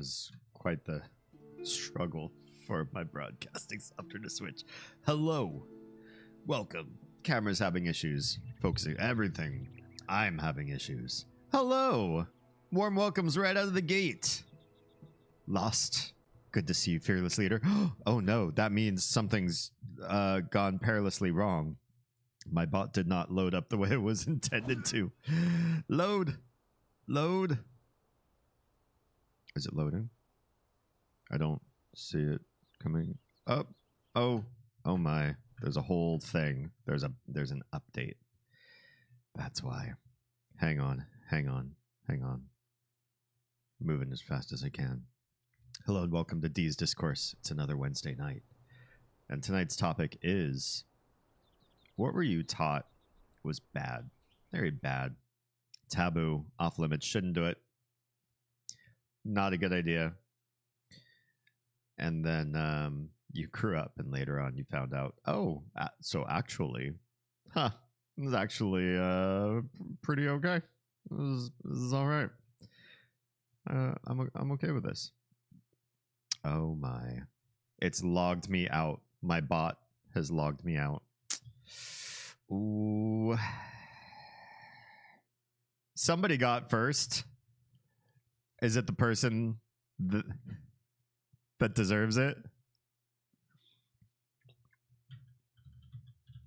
was quite the struggle for my broadcasting software to switch. Hello. Welcome. Camera's having issues. Focusing everything. I'm having issues. Hello. Warm welcomes right out of the gate. Lost. Good to see you, fearless leader. Oh no, that means something's gone perilously wrong. My bot did not load up the way it was intended to. Load. Load. Is it loading? I don't see it coming up. Oh my. There's a whole thing. There's an update. That's why. Hang on. Moving as fast as I can. Hello and welcome to D's Discourse. It's another Wednesday night. And tonight's topic is, what were you taught was bad? Very bad. Taboo, off limits, shouldn't do it. Not a good idea. And then you grew up and later on you found out, oh, so actually, it was actually pretty okay. This is all right. I'm okay with this. Oh my. It's logged me out. My bot has logged me out. Ooh. Somebody got first. Is it the person that deserves it?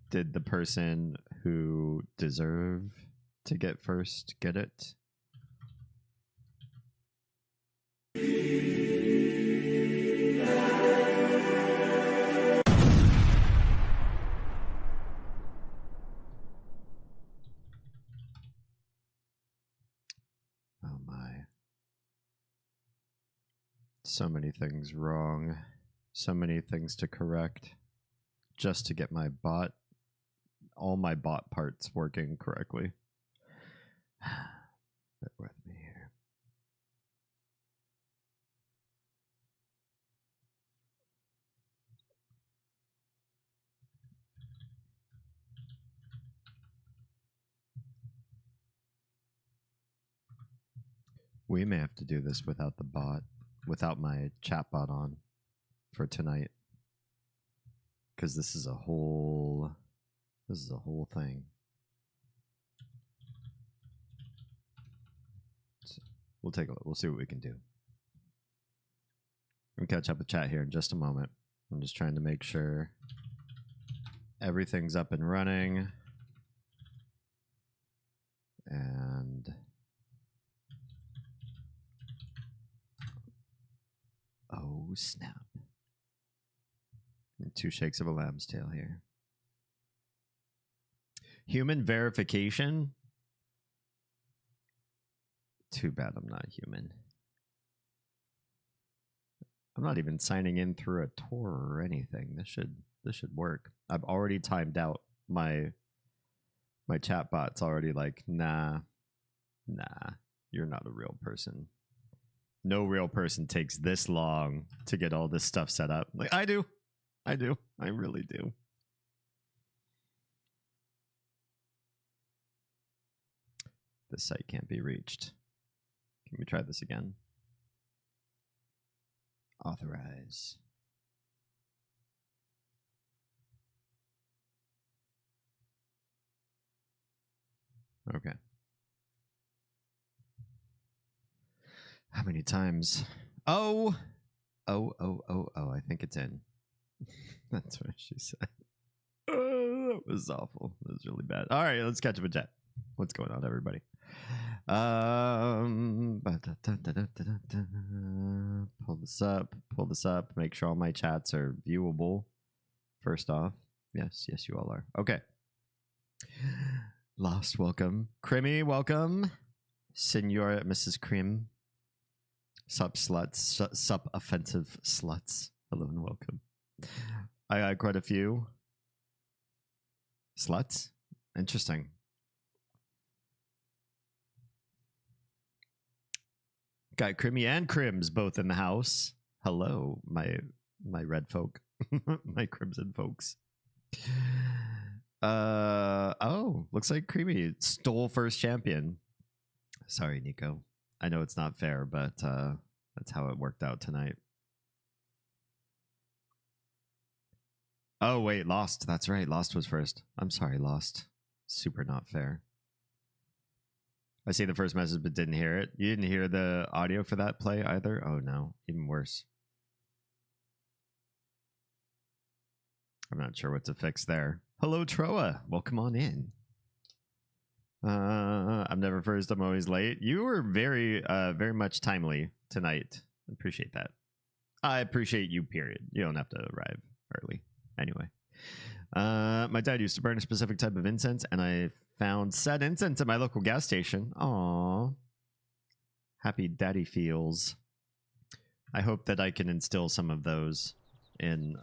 Did the person who deserved to get first get it? Oh my. So many things wrong. So many things to correct just to get my bot, all my bot parts working correctly. Bear with me here. We may have to do this without the bot, without my chat bot on for tonight. Because this is a whole thing. So we'll take a look. We'll see what we can do. We'll catch up with chat here in just a moment. I'm just trying to make sure everything's up and running. And oh snap. 2 shakes of a lamb's tail here. Human verification? Too bad I'm not human. I'm not even signing in through a Tor or anything. This should work. I've already timed out my chat bot's already like, nah, you're not a real person. No real person takes this long to get all this stuff set up. Like, I do. I really do. This site can't be reached. Can we try this again? Authorize. Okay. How many times? Oh, I think it's in. That's what she said. Oh, that was awful. That was really bad. All right, let's catch up with chat. What's going on, everybody? Pull this up. Make sure all my chats are viewable. First off, yes, you all are. Okay. Lost, welcome. Crimmy, welcome. Senora Mrs. Crim. Sup, sluts. Sup, offensive sluts. Hello and welcome. I got quite a few sluts. Interesting. Got Crimmy and Crims both in the house. Hello, my red folk. My crimson folks. Oh, looks like Creamy stole first champion. Sorry, Nico. I know it's not fair, but That's how it worked out tonight. Oh, wait, Lost. That's right. Lost was first. I'm sorry, Lost. Super not fair. I see the first message but didn't hear it. You didn't hear the audio for that play either? Oh, no. Even worse. I'm not sure what to fix there. Hello, Troa. Welcome on in. I'm never first. I'm always late. You were very much timely tonight. I appreciate that. I appreciate you, period. You don't have to arrive early. Anyway. My dad used to burn a specific type of incense, and I found said incense at my local gas station. Aww. Happy daddy feels. I hope that I can instill some of those in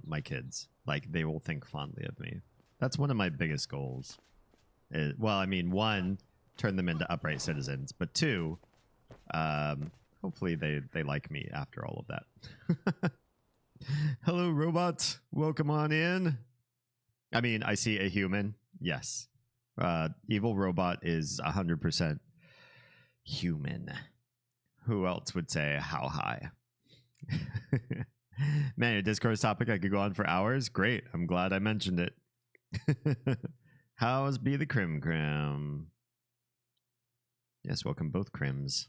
my kids. Like, they will think fondly of me. That's one of my biggest goals. Well, I mean, one, turn them into upright citizens, but two, hopefully they like me after all of that. Hello, robot. Welcome on in. I mean, I see a human. Yes. Evil robot is 100% human. Who else would say how high? Man, a discourse topic I could go on for hours. Great. I'm glad I mentioned it. How's be the Crim Crim? Yes, welcome both Crims.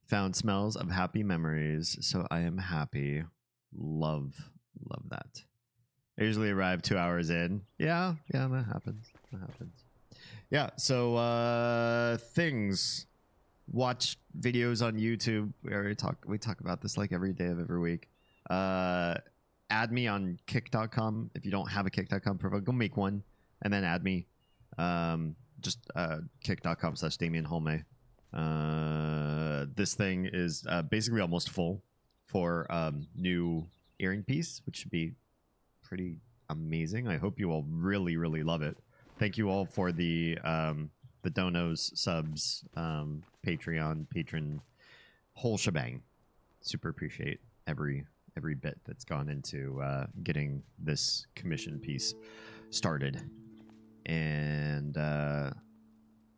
Found smells of happy memories, so I am happy. Love that. I usually arrive 2 hours in. Yeah, that happens. Yeah, so things. Watch videos on YouTube. We talk about this like every day of every week. Add me on kick.com. If you don't have a kick.com profile, go make one and then add me. Just kick.com/Damien Holme. This thing is basically almost full for new earring piece, which should be pretty amazing. I hope you all really love it. Thank you all for the donos, subs, Patreon, patron, whole shebang. Super appreciate every bit that's gone into getting this commission piece started. And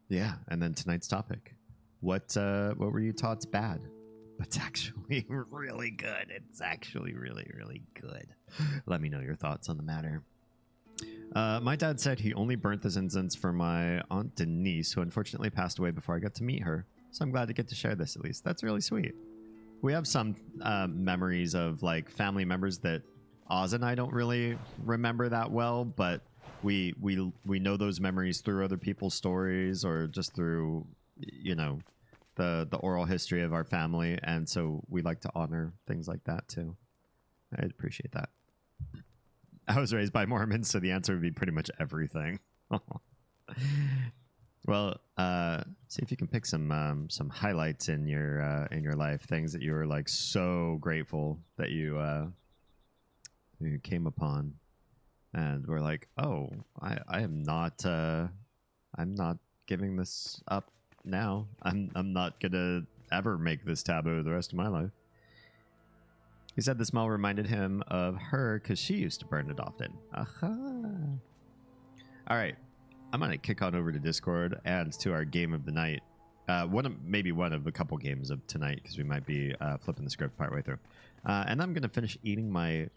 yeah, and then tonight's topic. What were you taught's bad? But it's actually really good. It's actually really good. Let me know your thoughts on the matter. My dad said he only burnt this incense for my Aunt Denise, who unfortunately passed away before I got to meet her. So I'm glad to get to share this at least. That's really sweet. We have some memories of like family members that Oz and I don't really remember that well, but we know those memories through other people's stories or just through, you know, the oral history of our family, and so we like to honor things like that too. I appreciate that. I was raised by Mormons, so the answer would be pretty much everything. Well, see if you can pick some highlights in your life, things that you were like so grateful that you came upon, and were like, oh, I am not I'm not giving this up now. I'm not gonna ever make this taboo the rest of my life. He said the smell reminded him of her because she used to burn it often. Aha. All right. I'm going to kick on over to Discord and to our game of the night. Maybe one of a couple games of tonight because we might be flipping the script partway through. And I'm going to finish eating my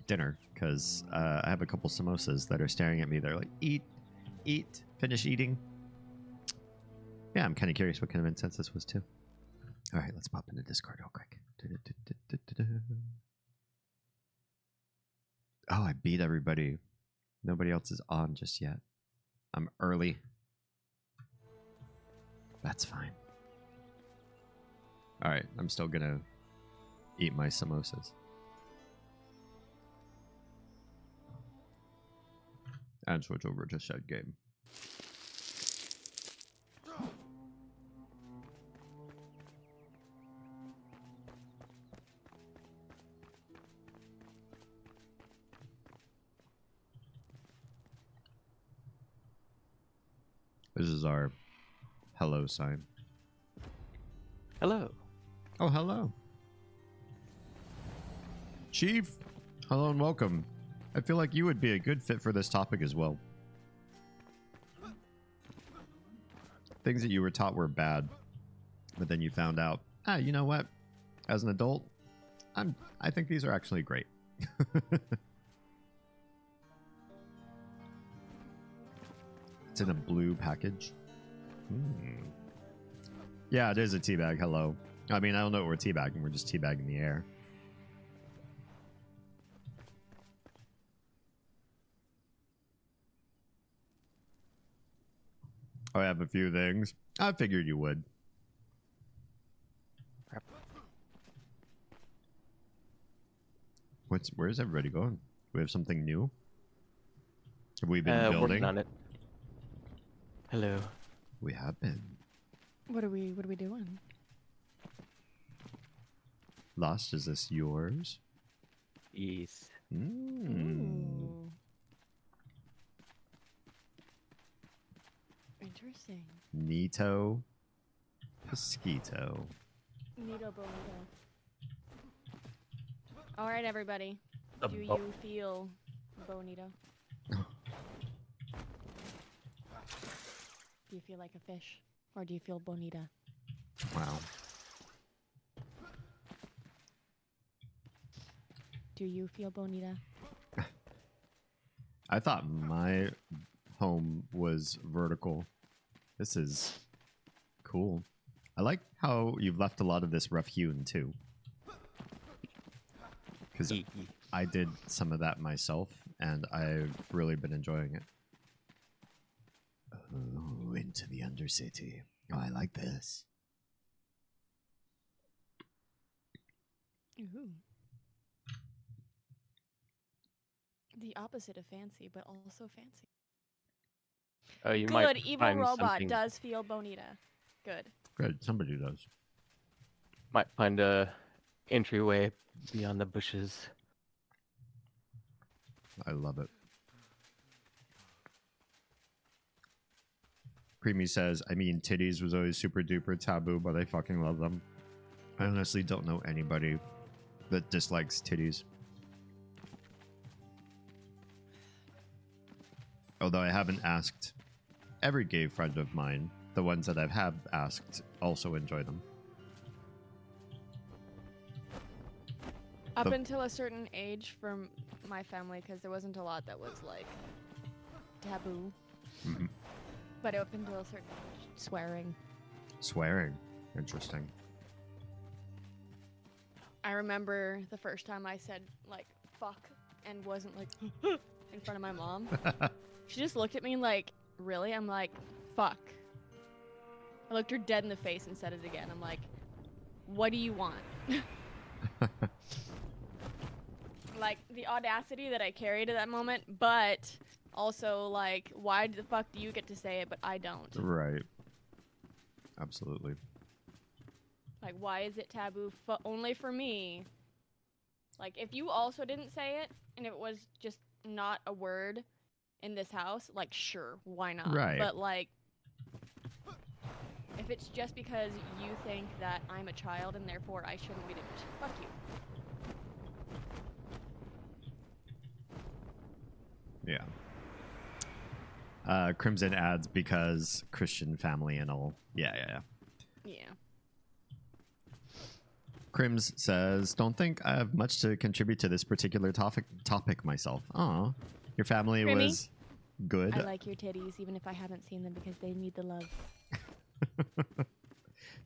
dinner because I have a couple samosas that are staring at me. They're like, eat, finish eating. Yeah, I'm kind of curious what kind of incense this was too. All right, let's pop into Discord real quick. Oh, I beat everybody. Nobody else is on just yet. I'm early. That's fine. All right, I'm still gonna eat my samosas. And switch over to shed game. This is our hello sign. Hello. Oh, hello. Chief, hello and welcome. I feel like you would be a good fit for this topic as well. Things that you were taught were bad. but then you found out, you know what? As an adult, I think these are actually great. It's in a blue package. Yeah, it is a tea bag. Hello. I mean, I don't know what we're teabagging. We're just teabagging the air. I have a few things. I figured you would. Where's everybody going? We have something new? Have we been building? Working on it. Hello. We have been. What are we doing? Lost, is this yours? Yes. Ooh. Interesting. Nito Mosquito. Nito Bonito. All right, everybody. Do you feel bonito? Do you feel like a fish? Or do you feel bonita? Wow. Do you feel bonita? I thought my home was vertical. This is cool. I like how you've left a lot of this rough hewn too. Because I did some of that myself, and I've really been enjoying it. Oh, into the Undercity. Oh, I like this. Ooh. The opposite of fancy, but also fancy. You Good, might evil find robot something- does feel bonita. Good. Good, somebody does. Might find a entryway beyond the bushes. I love it. Creamy says, I mean, titties was always super duper taboo, but I fucking love them. I honestly don't know anybody that dislikes titties. Although I haven't asked every gay friend of mine, the ones that I have asked also enjoy them. Up until a certain age from my family, because there wasn't a lot that was like taboo. Mm-hmm. But up until a certain age, swearing. Swearing. Interesting. I remember the first time I said like fuck and wasn't like in front of my mom. She just looked at me like, really? I'm like, fuck. I looked her dead in the face and said it again. I'm like, what do you want? Like, the audacity that I carried at that moment, but also, like, why the fuck do you get to say it, but I don't? Right. Absolutely. Like, why is it taboo only for me? Like, if you also didn't say it, and it was just not a word in this house, like, sure, why not? Right. But, like, if it's just because you think that I'm a child and therefore I shouldn't be, fuck you. Yeah. Crimson adds because Christian family and all. Yeah. Crims says, don't think I have much to contribute to this particular topic myself. Aw. Your family Crimmy? was good. I like your titties, even if I haven't seen them, because they need the love.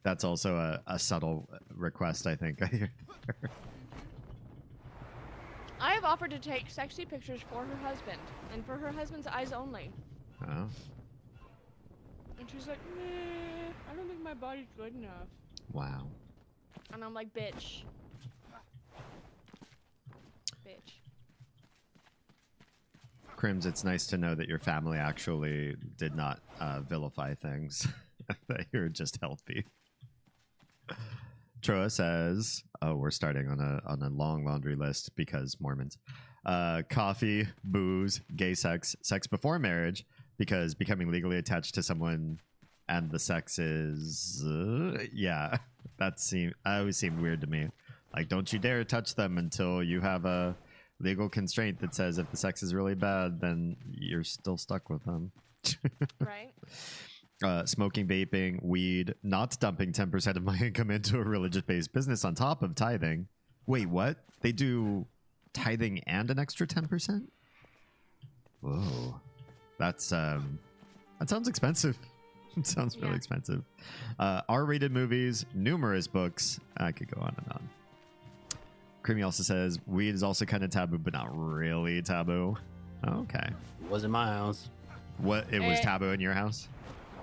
That's also a subtle request, I think. I have offered to take sexy pictures for her husband, and for her husband's eyes only. Oh. And she's like, nah, I don't think my body's good enough. Wow. And I'm like, bitch. Crims, it's nice to know that your family actually did not vilify things. That you're just healthy. Troa says, oh, we're starting on a long laundry list because Mormons. Coffee, booze, gay sex, sex before marriage, because becoming legally attached to someone and the sex is... yeah, that always seemed weird to me. Like, don't you dare touch them until you have a legal constraint that says if the sex is really bad, then you're still stuck with them. Right? Smoking, vaping, weed, not dumping 10% of my income into a religious-based business on top of tithing. Wait, what? They do tithing and an extra 10%? Whoa. That sounds expensive. It sounds really expensive. R-rated movies, numerous books. I could go on and on. Creamy also says, weed is also kind of taboo, but not really taboo. Okay. It was in my house. What? It was taboo in your house?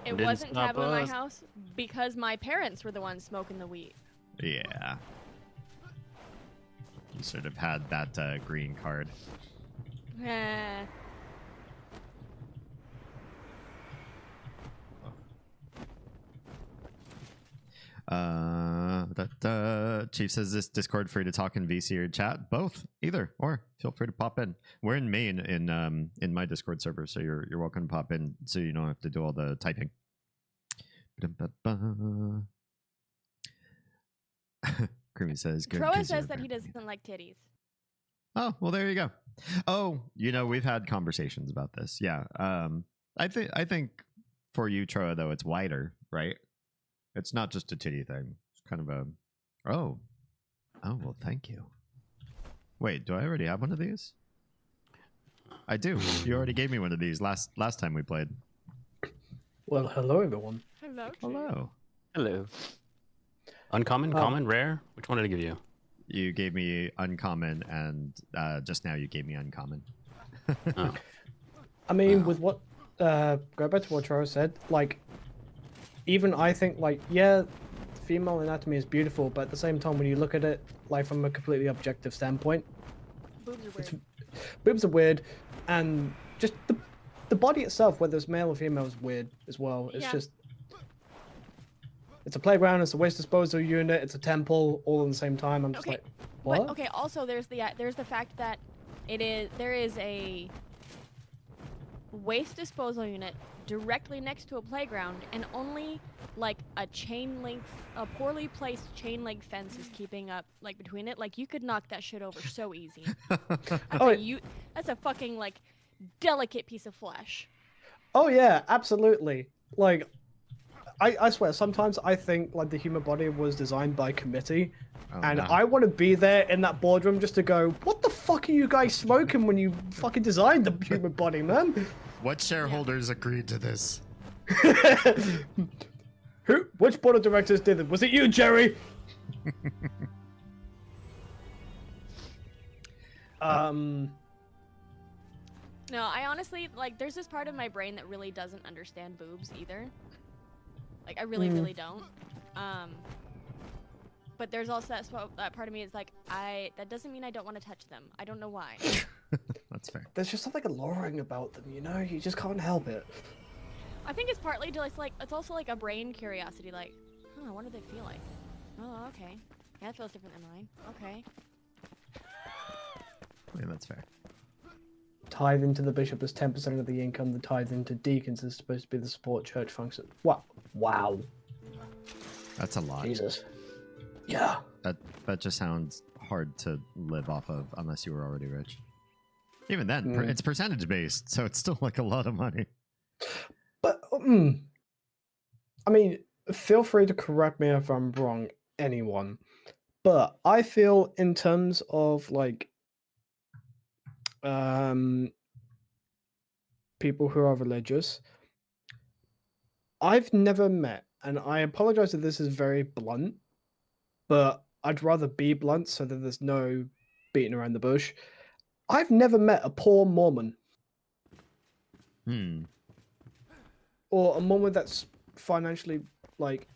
It Didn't wasn't stop taboo in my us. house because my parents were the ones smoking the weed. Yeah. You sort of had that green card. Eh. Chief says this Discord free to talk in VC or chat. Both, either, or feel free to pop in. We're in Maine in my Discord server, so you're welcome to pop in, so you don't have to do all the typing. Creamy says good. Troa says that he doesn't like titties. Oh, well, there you go. Oh, we've had conversations about this. Yeah. I think for you, Troa, though, it's wider, right? It's not just a titty thing. It's kind of a, oh, well, thank you. Wait, do I already have one of these? I do. You already gave me one of these last time we played. Well, hello everyone. Hello. Hello. Hello. Uncommon, common, rare? Which one did I give you? You gave me uncommon, and just now you gave me uncommon. Oh. I mean, with what, go back to what Charles said, like, even I think, like, yeah, female anatomy is beautiful, but at the same time, when you look at it, like, from a completely objective standpoint, Boobs are weird. boobs are weird, and just the body itself, whether it's male or female, is weird as well. It's Yeah. just, it's a playground, it's a waste disposal unit, it's a temple, all at the same time. I'm just Okay, like, what? But okay, also there's the fact that there is a waste disposal unit directly next to a playground, and only like a poorly placed chain link fence is keeping up like between it. Like you could knock that shit over so easy. That's a fucking like delicate piece of flesh. Oh yeah, absolutely. Like, I swear, sometimes I think like the human body was designed by committee, and no. I want to be there in that boardroom just to go, what the fuck are you guys smoking when you fucking designed the human body, man? What shareholders agreed to this? Which board of directors did it? Was it you, Jerry? No, I honestly like. There's this part of my brain that really doesn't understand boobs either. Like I really, really don't. But there's also that part of me is like, that doesn't mean I don't want to touch them. I don't know why. That's fair. There's just something alluring about them, you know? You just can't help it. I think it's partly just like it's also like a brain curiosity. Like, huh, what do they feel like? Oh, okay. Yeah, it feels different than mine. Okay. Yeah, that's fair. Tithe into the bishop is 10% of the income. The tithe into deacons is supposed to be the support church function. What? Wow. That's a lot. Jesus. Yeah. That just sounds hard to live off of unless you were already rich. Even then, it's percentage based, so it's still like a lot of money. But, I mean, feel free to correct me if I'm wrong, anyone. But I feel in terms of, like, people who are religious, I've never met, and I apologize if this is very blunt, but I'd rather be blunt so that there's no beating around the bush. I've never met a poor Mormon. Or a Mormon that's financially, like...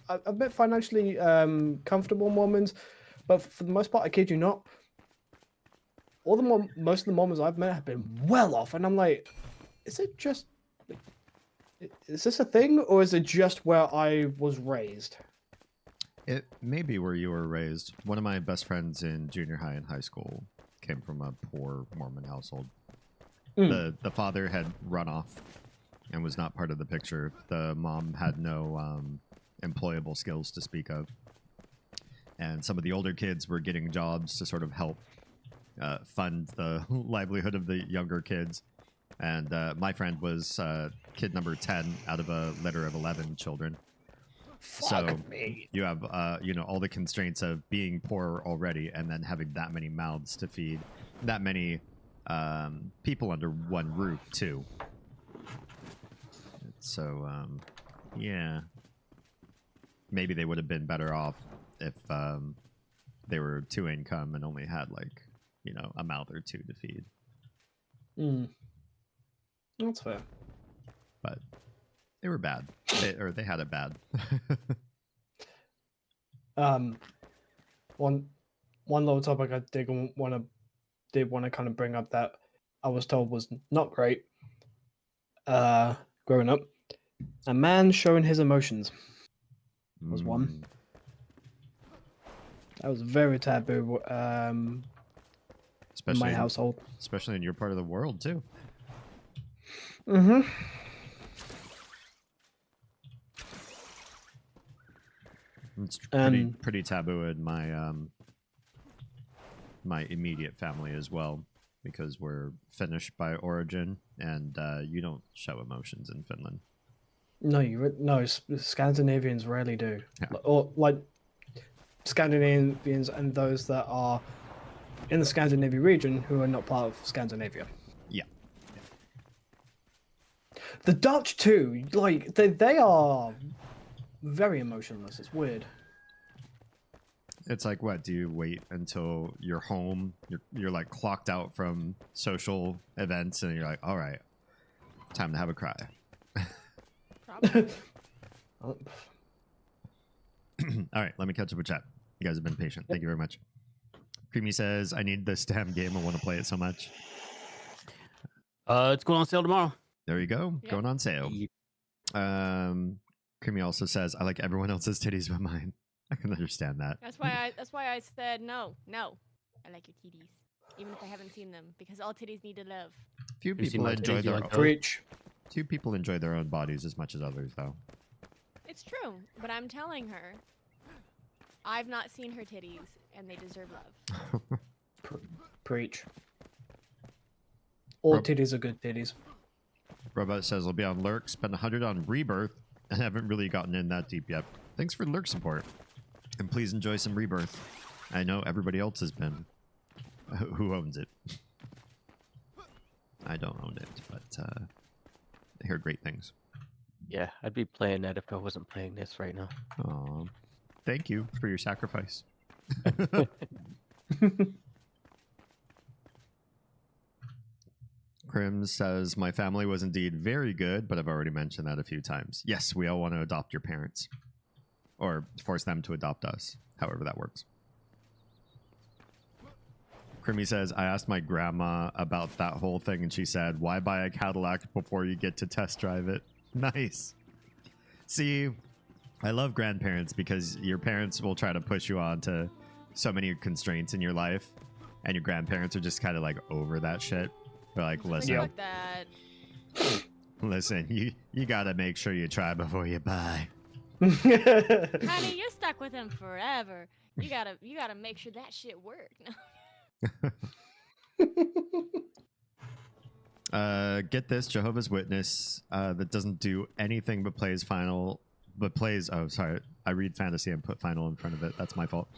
I've met financially comfortable Mormons, but for the most part, I kid you not, most of the Mormons I've met have been well off, and I'm like, is it just... Is this a thing, or is it just where I was raised? It may be where you were raised. One of my best friends in junior high and high school came from a poor Mormon household. The father had run off and was not part of the picture. The mom had no employable skills to speak of. And some of the older kids were getting jobs to sort of help fund the livelihood of the younger kids. And my friend was kid number 10 out of a litter of 11 children. So me. you have, all the constraints of being poor already and then having that many mouths to feed, that many people under one roof, too. So, yeah. Maybe they would have been better off if they were 2 income and only had, like, a mouth or 2 to feed. That's fair. But they were bad. They had it bad. One little topic I did want to kind of bring up that I was told was not great. Growing up, a man showing his emotions was one. That was very taboo. In my household, especially in your part of the world too. Mm-hmm. It's pretty taboo in my my immediate family as well, because we're Finnish by origin, and you don't show emotions in Finland. No, Scandinavians rarely do. Yeah. Or like Scandinavians and those that are in the Scandinavia region who are not part of Scandinavia. Yeah. The Dutch too, like they are very emotionless. It's weird. It's like, what, do you wait until you're home, you're like clocked out from social events, and you're like, all right, time to have a cry? Probably. All right, let me catch up with chat. You guys have been patient. Thank you very much. Creamy says, I need this damn game. I want to play it so much. It's going on sale tomorrow. There you go. Yep. Going on sale. Creamy also says, I like everyone else's titties but mine. I can understand that. That's why I said no. I like your titties, even if I haven't seen them, because all titties need to love. Few You seen people my enjoy titties, you their like own. those? Preach. Few people enjoy their own bodies as much as others, though. It's true, but I'm telling her, I've not seen her titties, and they deserve love. Preach. All Rob- titties are good titties. Robot says, I'll be on Lurk, spend 100 on Rebirth, and haven't really gotten in that deep yet. Thanks for Lurk support. And please enjoy some Rebirth. I know everybody else has been. Who owns it? I don't own it, but I hear great things. Yeah, I'd be playing that if I wasn't playing this right now. Aw. Thank you for your sacrifice. Krim says, my family was indeed very good, but I've already mentioned that a few times. Yes, we all want to adopt your parents. Or force them to adopt us, however that works. Krimmy says, I asked my grandma about that whole thing, and she said, why buy a Cadillac before you get to test drive it? Nice. See, I love grandparents because your parents will try to push you on to so many constraints in your life, and your grandparents are just kind of like over that shit. They're like, listen, Fuck that. listen, you gotta make sure you try before you buy. Honey, you're stuck with him forever. You gotta make sure that shit works. Get this, Jehovah's Witness that doesn't do anything but plays oh sorry, I read fantasy and put final in front of it. That's my fault.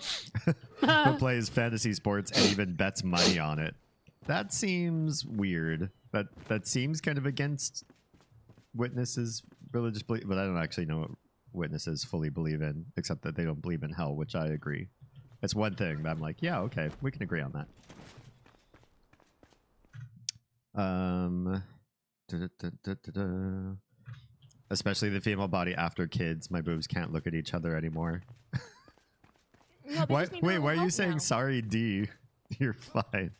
But plays fantasy sports and even bets money on it. That seems weird. That seems kind of against Witnesses' religious belief, but I don't actually know what Witnesses fully believe in, except that they don't believe in hell, which I agree. It's one thing that I'm like, yeah, okay, we can agree on that. Especially the female body after kids. My boobs can't look at each other anymore. No, they just need a Wait, little why are you help saying now. sorry, D? You're fine.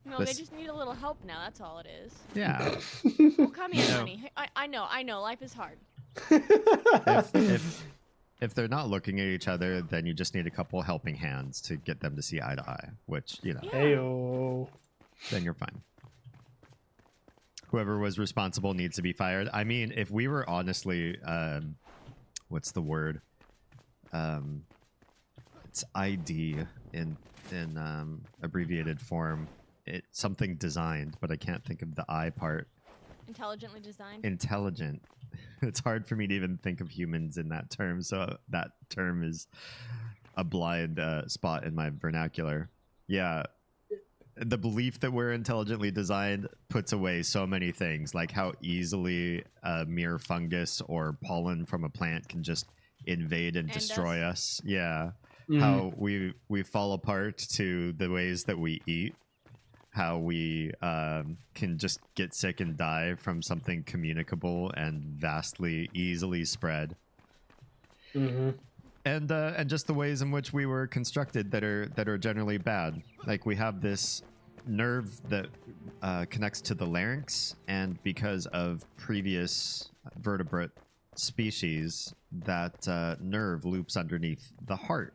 No, This- they just need a little help now. That's all it is. Yeah. Well, come here, know- honey. I know. Life is hard. If they're not looking at each other, then you just need a couple helping hands to get them to see eye to eye, which, Yeah. Heyo. then you're fine. Whoever was responsible needs to be fired. I mean, if we were honestly, what's the word? It's ID in abbreviated form. something designed, but I can't think of the I part. Intelligently designed. Intelligent. It's hard for me to even think of humans in that term, so that term is a blind spot in my vernacular. Yeah. The belief that we're intelligently designed puts away so many things, like how easily a mere fungus or pollen from a plant can just invade and destroy us. Yeah. How we fall apart to the ways that we eat, how we can just get sick and die from something communicable and vastly easily spread. And just the ways in which we were constructed that are generally bad. Like we have this nerve that connects to the larynx, and because of previous vertebrate species, that nerve loops underneath the heart.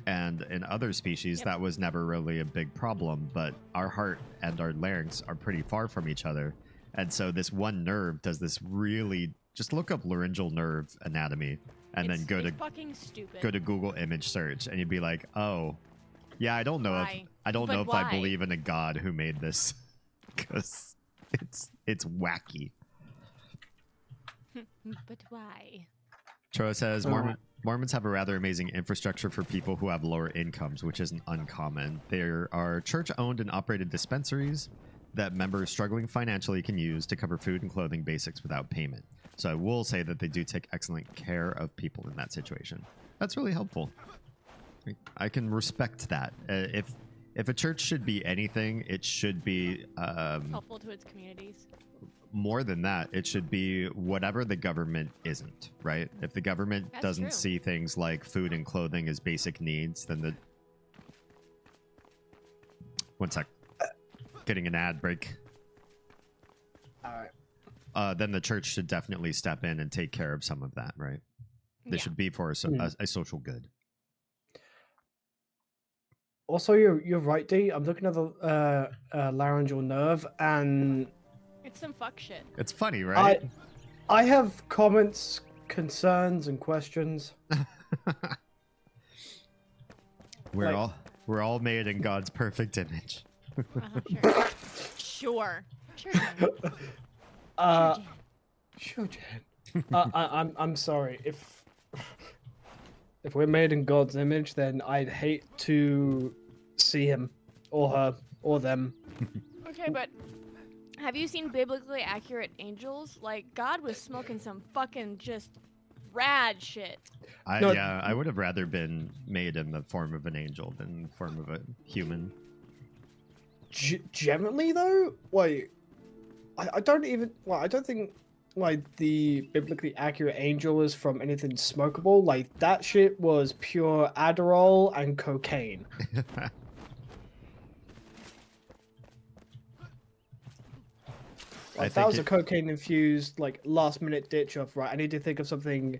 And in other species, that was never really a big problem, but our heart and our larynx are pretty far from each other. And so this one nerve does this really... Just look up laryngeal nerve anatomy and then go to Google image search, and you'd be like, oh, yeah, I don't know if I believe in a god who made this, because it's wacky. But why? Troa says Mormons have a rather amazing infrastructure for people who have lower incomes, which isn't uncommon. There are church-owned and operated dispensaries that members struggling financially can use to cover food and clothing basics without payment. So I will say that they do take excellent care of people in that situation. That's really helpful. I can respect that. If a church should be anything, it should be helpful to its communities. More than that, it should be whatever the government isn't, right? If the government doesn't see things like food and clothing as basic needs, then the... One sec. Getting an ad break. All right. Then the church should definitely step in and take care of some of that, right? They should be for a social good. Also, you're right, D. I'm looking at the laryngeal nerve, and it's some fuck shit. It's funny, right? I have comments, concerns, and questions. We're all made in God's perfect image. Sure. Sure, Jen. I'm sorry. If we're made in God's image, then I'd hate to see him or her or them. Okay, but have you seen biblically accurate angels? Like, God was smoking some fucking just rad shit. I would have rather been made in the form of an angel than the form of a human. Generally, though, like, I don't think like the biblically accurate angel is from anything smokable. Like, that shit was pure Adderall and cocaine. Like, that was a cocaine infused, like, last minute ditch of, right, I need to think of something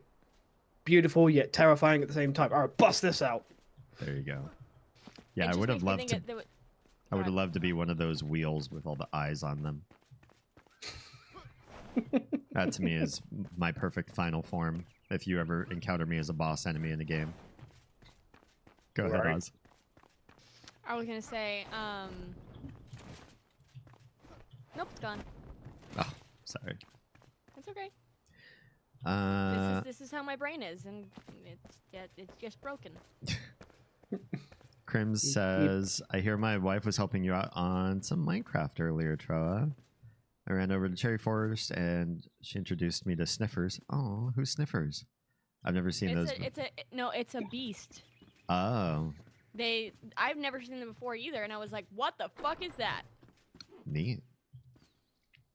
beautiful yet terrifying at the same time. All right, bust this out. There you go. Yeah, I would have loved to. I would have loved to be one of those wheels with all the eyes on them. That to me is my perfect final form. If you ever encounter me as a boss enemy in a game, go ahead, Oz. I was gonna say, nope, it's gone. Oh, sorry. It's okay. Uh, this is how my brain is, and it's just broken. Crims says, I hear my wife was helping you out on some Minecraft earlier, Troa. I ran over to Cherry Forest and she introduced me to Sniffers. Oh, who's Sniffers? I've never seen those. It's a beast. Oh. I've never seen them before either, and I was like, what the fuck is that? Neat.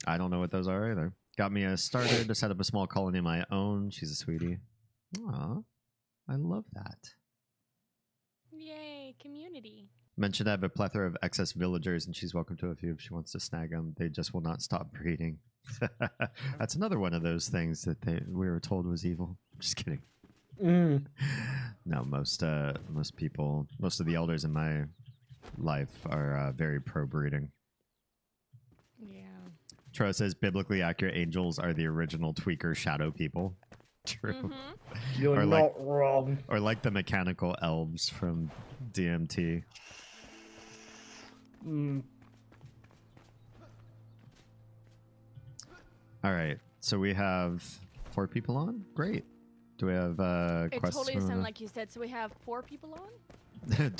I don't know what those are either. Got me a starter to set up a small colony of my own. She's a sweetie. Aw, I love that. Yay, community. Mentioned I have a plethora of excess villagers, and she's welcome to a few if she wants to snag them. They just will not stop breeding. That's another one of those things that we were told was evil. Just kidding. No, most people, most of the elders in my life are very pro breeding. Yeah. Troa says biblically accurate angels are the original tweaker shadow people. True. You're not wrong. Or like the mechanical elves from DMT. All right. So we have 4 people on. Great. Do we have It questions? totally sounded like you said. So we have 4 people on.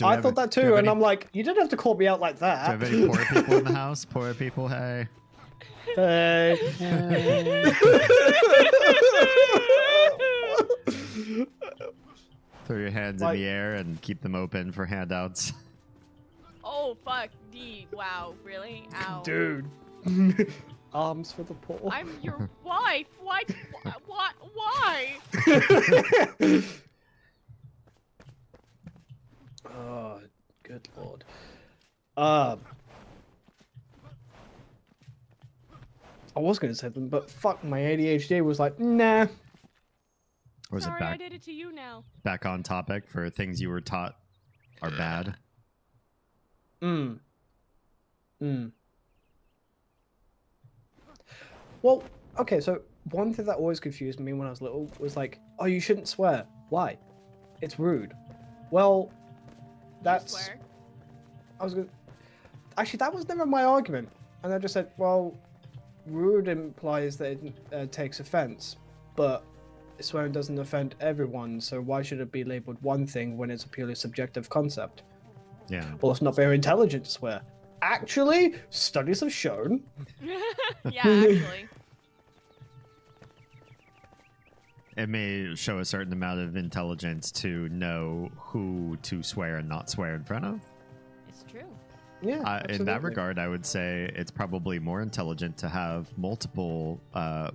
I thought that too, and I'm like, you didn't have to call me out like that. Do you have any poor people in the house? Poor people, hey. Hey. Throw your hands in the air and keep them open for handouts. Oh fuck, D. Wow, really? Ow. Dude. Arms for the poor. I'm your wife. Why? Why? Oh, good lord. I was going to say them, but fuck, my ADHD was like, nah. Or is Sorry, it back, I did it to you now. back on topic for things you were taught are bad? Well, okay, so one thing that always confused me when I was little was like, oh, you shouldn't swear. Why? It's rude. Well, that's... You swear? I was going to... Actually, that was never my argument. And I just said, well, rude implies that it takes offense, but swearing doesn't offend everyone, so why should it be labeled one thing when it's a purely subjective concept? Yeah. Well, it's not very intelligent to swear. Actually, studies have shown. Yeah, actually. It may show a certain amount of intelligence to know who to swear and not swear in front of. It's true. Yeah, in that absolutely. regard, I would say it's probably more intelligent to have multiple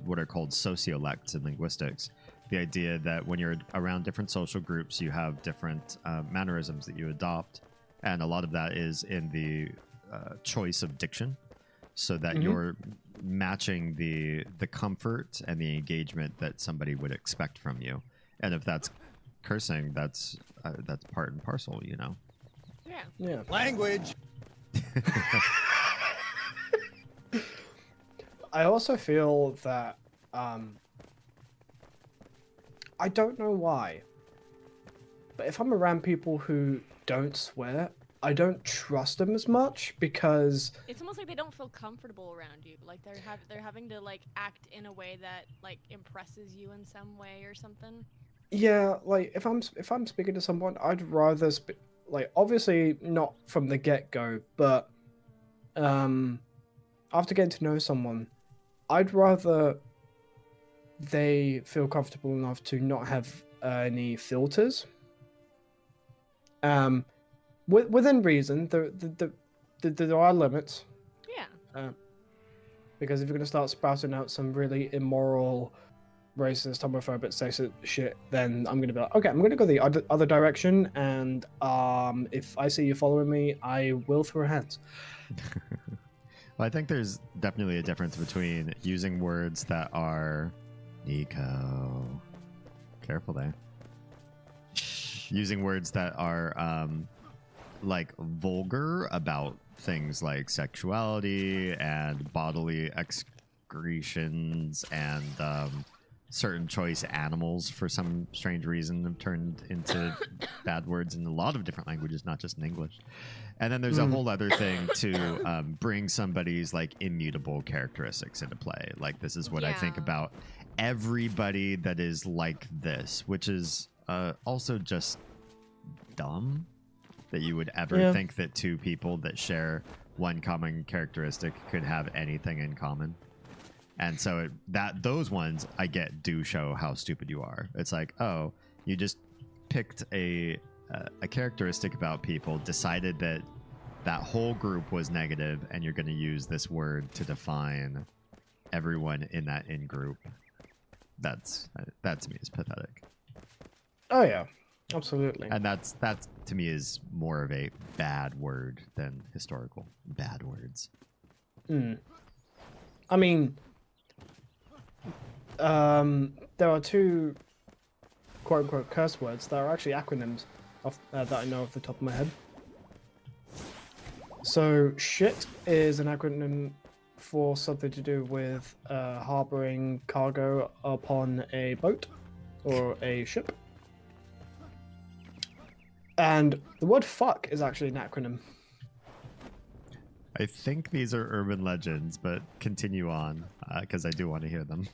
what are called sociolects in linguistics. The idea that when you're around different social groups, you have different mannerisms that you adopt. And a lot of that is in the choice of diction, so that you're matching the comfort and the engagement that somebody would expect from you. And if that's cursing, that's part and parcel, you know. Yeah. Yeah. Language. I also feel that I don't know why, but if I'm around people who don't swear, I don't trust them as much because It's almost like they don't feel comfortable around you. Like they're having to like act in a way that like impresses you in some way or something. yeah, like if I'm speaking to someone, I'd rather like obviously not from the get-go, but after getting to know someone, I'd rather they feel comfortable enough to not have any filters. Within reason, there are limits. Yeah. Because if you're going to start spouting out some really immoral, racist, homophobic, sexist shit, then I'm going to be like, okay, I'm going to go the other direction, and if I see you following me, I will throw hands. Well, I think there's definitely a difference between using words that are Nico. Careful there. Using words that are like vulgar about things like sexuality and bodily excretions and certain choice animals for some strange reason have turned into bad words in a lot of different languages, not just in English. And then there's a whole other thing to bring somebody's like immutable characteristics into play. Like, this is what I think Yeah. about everybody that is like this, which is also just dumb that you would ever think that two people that share one common characteristic could have anything in common. And so those ones I get do show how stupid you are. It's like, oh, you just picked a characteristic about people, decided that that whole group was negative, and you're going to use this word to define everyone in that in-group. That to me is pathetic. Oh yeah, absolutely. And that to me is more of a bad word than historical bad words. I mean, there are two quote-unquote curse words that are actually acronyms that I know off the top of my head. So, shit is an acronym for something to do with harboring cargo upon a boat or a ship. And the word fuck is actually an acronym. I think these are urban legends, but continue on because I do want to hear them.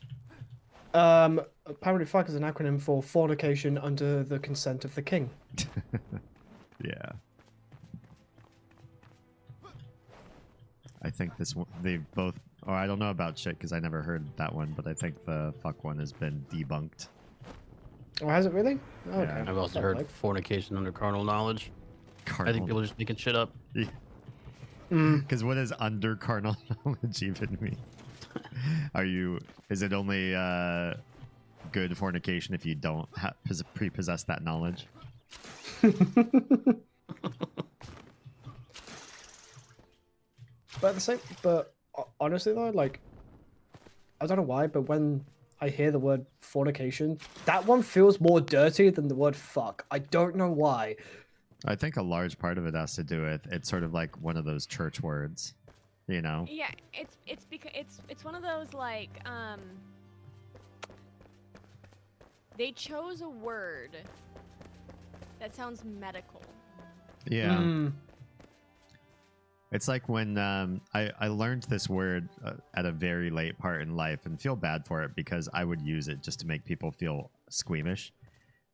Apparently, fuck is an acronym for fornication under the consent of the king. Yeah. I think this one, they both, or I don't know about shit because I never heard that one, but I think the fuck one has been debunked. Oh, has it really? Oh, Yeah. okay. I've also heard fornication under carnal knowledge. I think people are just making shit up. Because what does under carnal knowledge even mean? Is it only good fornication if you don't pre-possess that knowledge? But honestly though, like, I don't know why, but when I hear the word fornication, that one feels more dirty than the word fuck. I don't know why. I think a large part of it has to do with it's sort of like one of those church words, you know? Yeah, it's because it's one of those like they chose a word that sounds medical. Yeah. It's like when I learned this word at a very late part in life and feel bad for it because I would use it just to make people feel squeamish.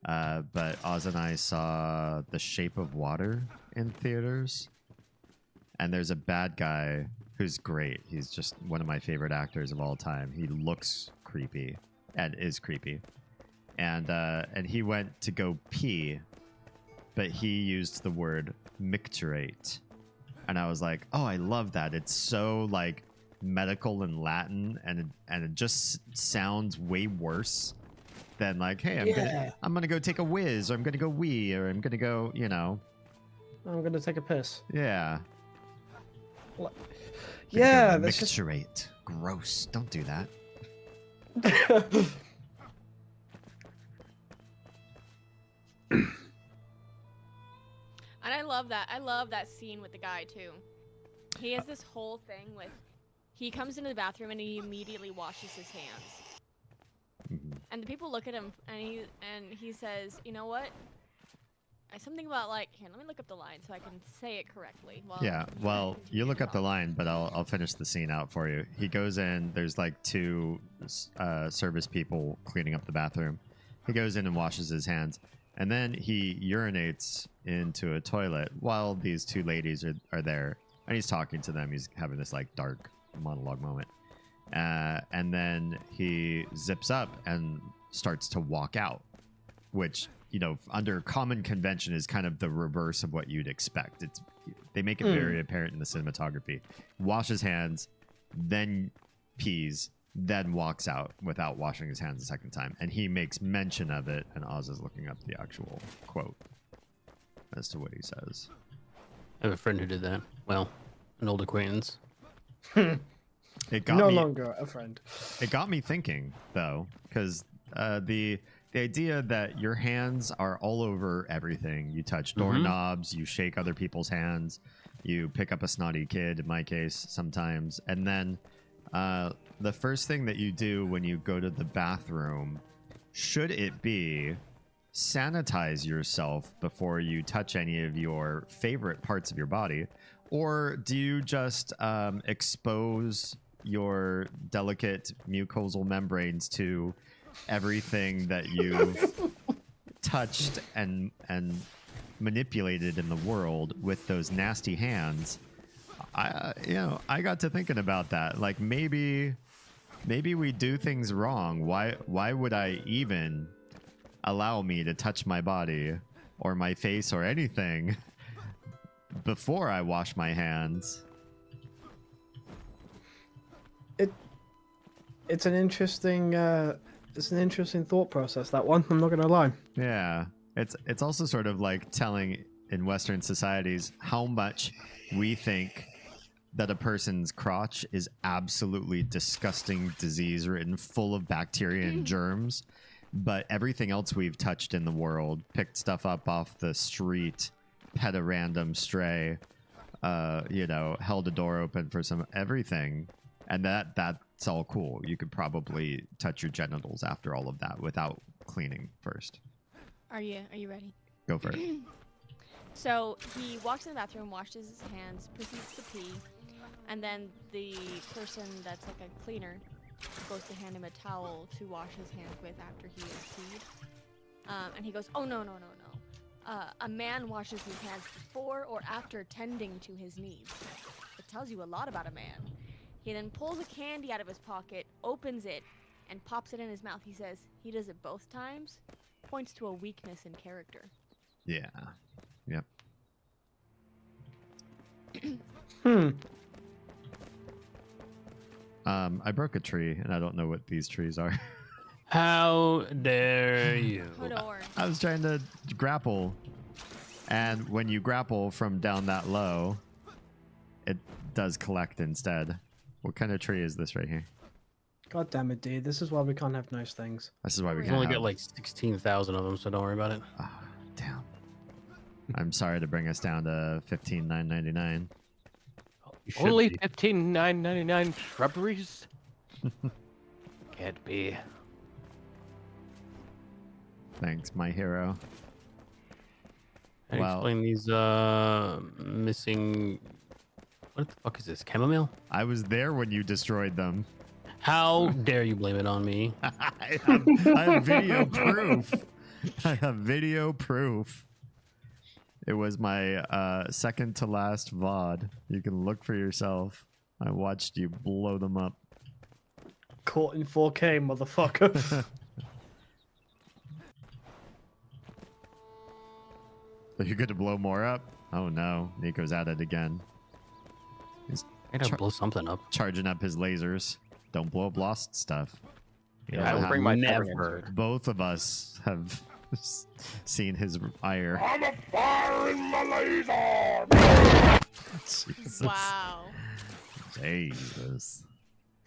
But Oz and I saw The Shape of Water in theaters. And there's a bad guy who's great. He's just one of my favorite actors of all time. He looks creepy and is creepy. And he went to go pee, but he used the word micturate. And I was like, oh, I love that. It's so like medical and Latin, and it just sounds way worse than like, hey, I'm gonna go take a whiz, or I'm gonna go wee, or I'm gonna go, you know. I'm gonna take a piss. Yeah. Yeah, that's micturate. Gross. Don't do that. And I love that. I love that scene with the guy too. He has this whole thing with he comes into the bathroom and he immediately washes his hands. Mm-hmm. And the people look at him and he says, "You know what? Something about like, here, let me look up the line so I can say it correctly." Yeah, well, you look up the line, but I'll finish the scene out for you. He goes in, there's like two service people cleaning up the bathroom. He goes in and washes his hands, and then he urinates into a toilet while these two ladies are there, and he's talking to them. He's having this like dark monologue moment. And then he zips up and starts to walk out, which, you know, under common convention is kind of the reverse of what you'd expect. They make it very apparent in the cinematography. Washes hands, then pees, then walks out without washing his hands a second time. And he makes mention of it, and Oz is looking up the actual quote as to what he says. I have a friend who did that. Well, an old acquaintance. It got no me, longer a friend. It got me thinking, though, because the idea that your hands are all over everything. You touch doorknobs, you shake other people's hands, you pick up a snotty kid, in my case, sometimes. And then the first thing that you do when you go to the bathroom, should it be sanitize yourself before you touch any of your favorite parts of your body? Or do you just expose your delicate mucosal membranes to everything that you've touched and manipulated in the world with those nasty hands? I got to thinking about that. Like maybe we do things wrong. Why would I even allow me to touch my body or my face or anything before I wash my hands? It's an interesting thought process, that one. I'm not gonna lie. Yeah, it's also sort of like telling in Western societies how much we think that a person's crotch is absolutely disgusting, disease-ridden, full of bacteria and germs, but everything else we've touched in the world, picked stuff up off the street, pet a random stray, held a door open for some everything, and that's all cool. You could probably touch your genitals after all of that without cleaning first. Are you ready? Go for it. So he walks in the bathroom, washes his hands, proceeds to pee, and then the person that's like a cleaner goes to hand him a towel to wash his hands with after he has peed. And he goes, "Oh no, no, no, no! A man washes his hands before or after tending to his needs. It tells you a lot about a man." He then pulls a candy out of his pocket, opens it, and pops it in his mouth. He says he does it both times, points to a weakness in character. Yeah. Yep. I broke a tree, and I don't know what these trees are. How dare you? Hodor. I was trying to grapple, and when you grapple from down that low, it does collect instead. What kind of tree is this right here? God damn it, dude. This is why we can't have nice things. This is why we We've We've can't only have... got like 16,000 of them, so don't worry about it. Oh, damn. I'm sorry to bring us down to $15,999. You should Only be. $15,999 shrubberies? Can't be. Thanks, my hero. How do you Well- explain these missing? What the fuck is this? Chamomile? I was there when you destroyed them. How dare you blame it on me? I have video proof. I have video proof. It was my second to last VOD. You can look for yourself. I watched you blow them up. Caught in 4K, motherfucker. Are you good to blow more up? Oh no, Nico's at it again. I gotta blow something up. Charging up his lasers. Don't blow up lost stuff. You Yeah, know I will how bring my never. both of us have seen his ire. I'm a firing my laser! Jesus. Wow. Jesus.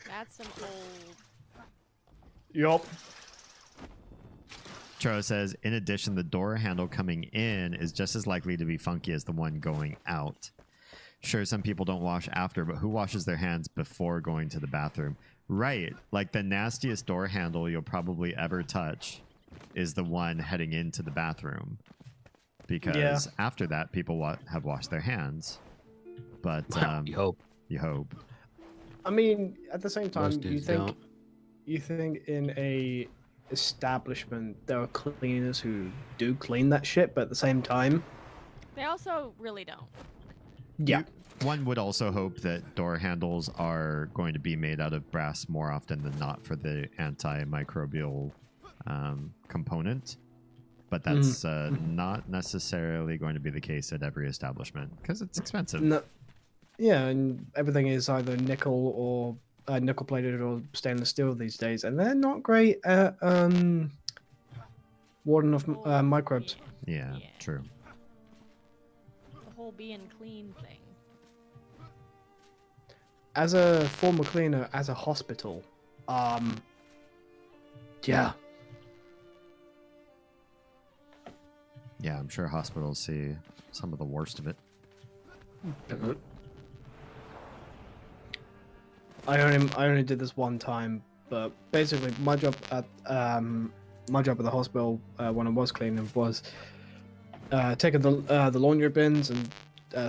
That's some old. Yup. Charo says, in addition, the door handle coming in is just as likely to be funky as the one going out. Sure, some people don't wash after, but who washes their hands before going to the bathroom? Right. Like the nastiest door handle you'll probably ever touch is the one heading into the bathroom. Because after that, people have washed their hands. But You hope. you hope. I mean, at the same time, Most dudes don't. you think in a establishment there are cleaners who do clean that shit, but at the same time, They also really don't. yeah, One would also hope that door handles are going to be made out of brass more often than not for the antimicrobial component. But that's not necessarily going to be the case at every establishment because it's expensive. no, yeah, and everything is either nickel or nickel plated or stainless steel these days, and they're not great at warding off Oh, microbes. Yeah, true. The whole being clean thing. As a former cleaner, as a hospital, yeah. Yeah, I'm sure hospitals see some of the worst of it. I only did this one time, but basically my job at the hospital when I was cleaning was taking the laundry bins and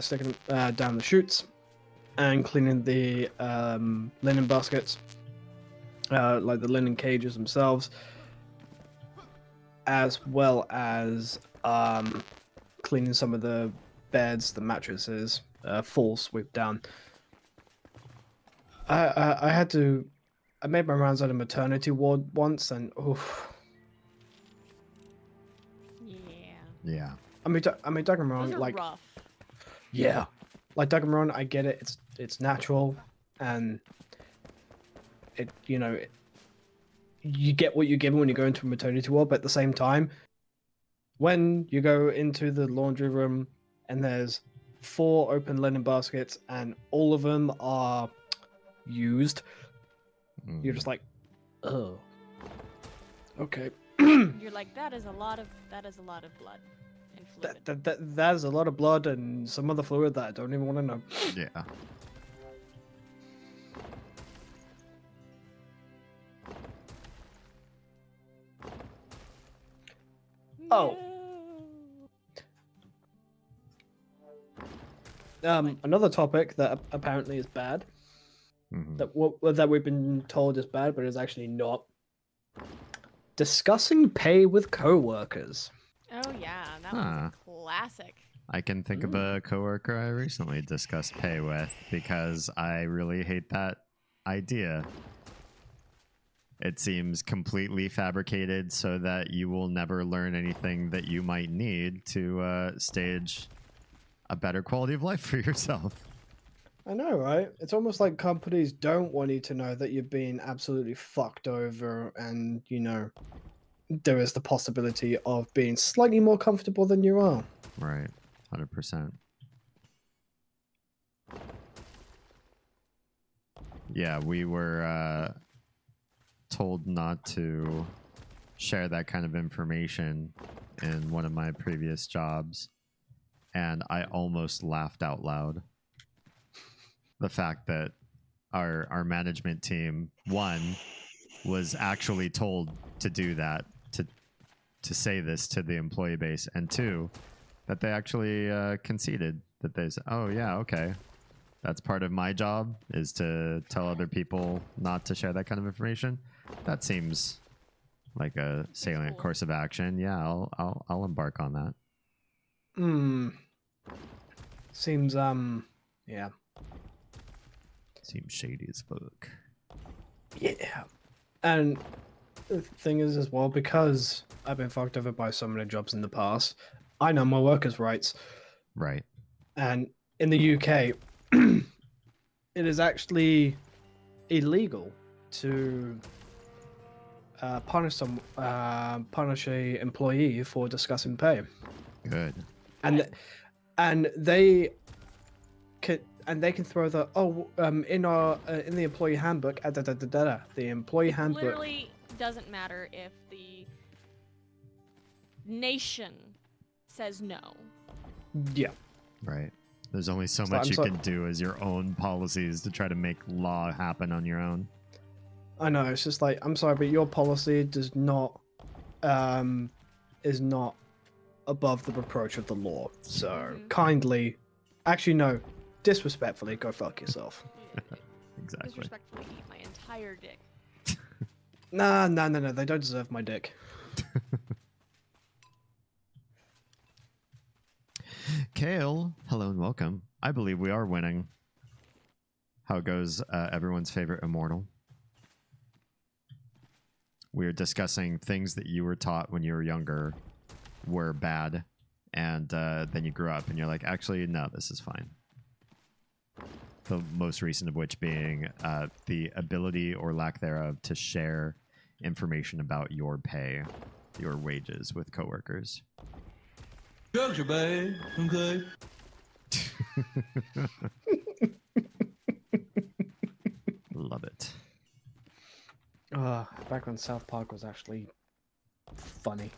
sticking down the chutes and cleaning the linen baskets, like the linen cages themselves, as well as cleaning some of the beds, the mattresses, full sweep down. I made my rounds at a maternity ward once, and oof. Yeah. Yeah. I mean, don't get me wrong, Those are like, rough. yeah, like, don't get me wrong, I get it, it's natural, and it, you get what you're given when you go into a maternity ward, but at the same time, when you go into the laundry room and there's 4 open linen baskets and all of them are used, you're just like, oh, okay. You're like, that is a lot of blood and fluid. That is a lot of blood and some other fluid that I don't even want to know. Yeah. Oh. No. Another topic that apparently is bad, Mhm. that we've been told is bad, but is actually not. Discussing pay with coworkers. Oh yeah, that one's Huh. a classic. I can think of a coworker I recently discussed pay with because I really hate that idea. It seems completely fabricated so that you will never learn anything that you might need to stage a better quality of life for yourself. I know, right? It's almost like companies don't want you to know that you're being absolutely fucked over, and there is the possibility of being slightly more comfortable than you are. Right. 100%. Yeah, we were told not to share that kind of information in one of my previous jobs, and I almost laughed out loud. The fact that our management team, one, was actually told to do that, to say this to the employee base, and two, that they actually conceded that they said, oh yeah, okay, that's part of my job, is to tell other people not to share that kind of information. That seems like a salient cool. course of action. Yeah, I'll embark on that. Seems yeah. Seems shady as fuck. Yeah. And the thing is as well, because I've been fucked over by so many jobs in the past, I know my workers' rights. Right. And in the UK, it is actually illegal to punish a employee for discussing pay. Good. And they can throw the in the employee handbook the employee handbook. Literally doesn't matter if the nation says no. Yeah. Right. There's only so much you can do as your own policies to try to make law happen on your own. I know, it's just like, I'm sorry, but your policy does not is not above the reproach of the law. So kindly, actually no, disrespectfully, go fuck yourself. Exactly. Disrespectfully eat my entire dick. Nah, they don't deserve my dick. Kale, hello and welcome. I believe we are winning. How goes everyone's favorite immortal? We are discussing things that you were taught when you were younger were bad, and then you grew up and you're like, actually, no, this is fine. The most recent of which being the ability or lack thereof to share information about your pay, your wages with coworkers. Drugs are bad, okay? Love it. Back when South Park was actually funny.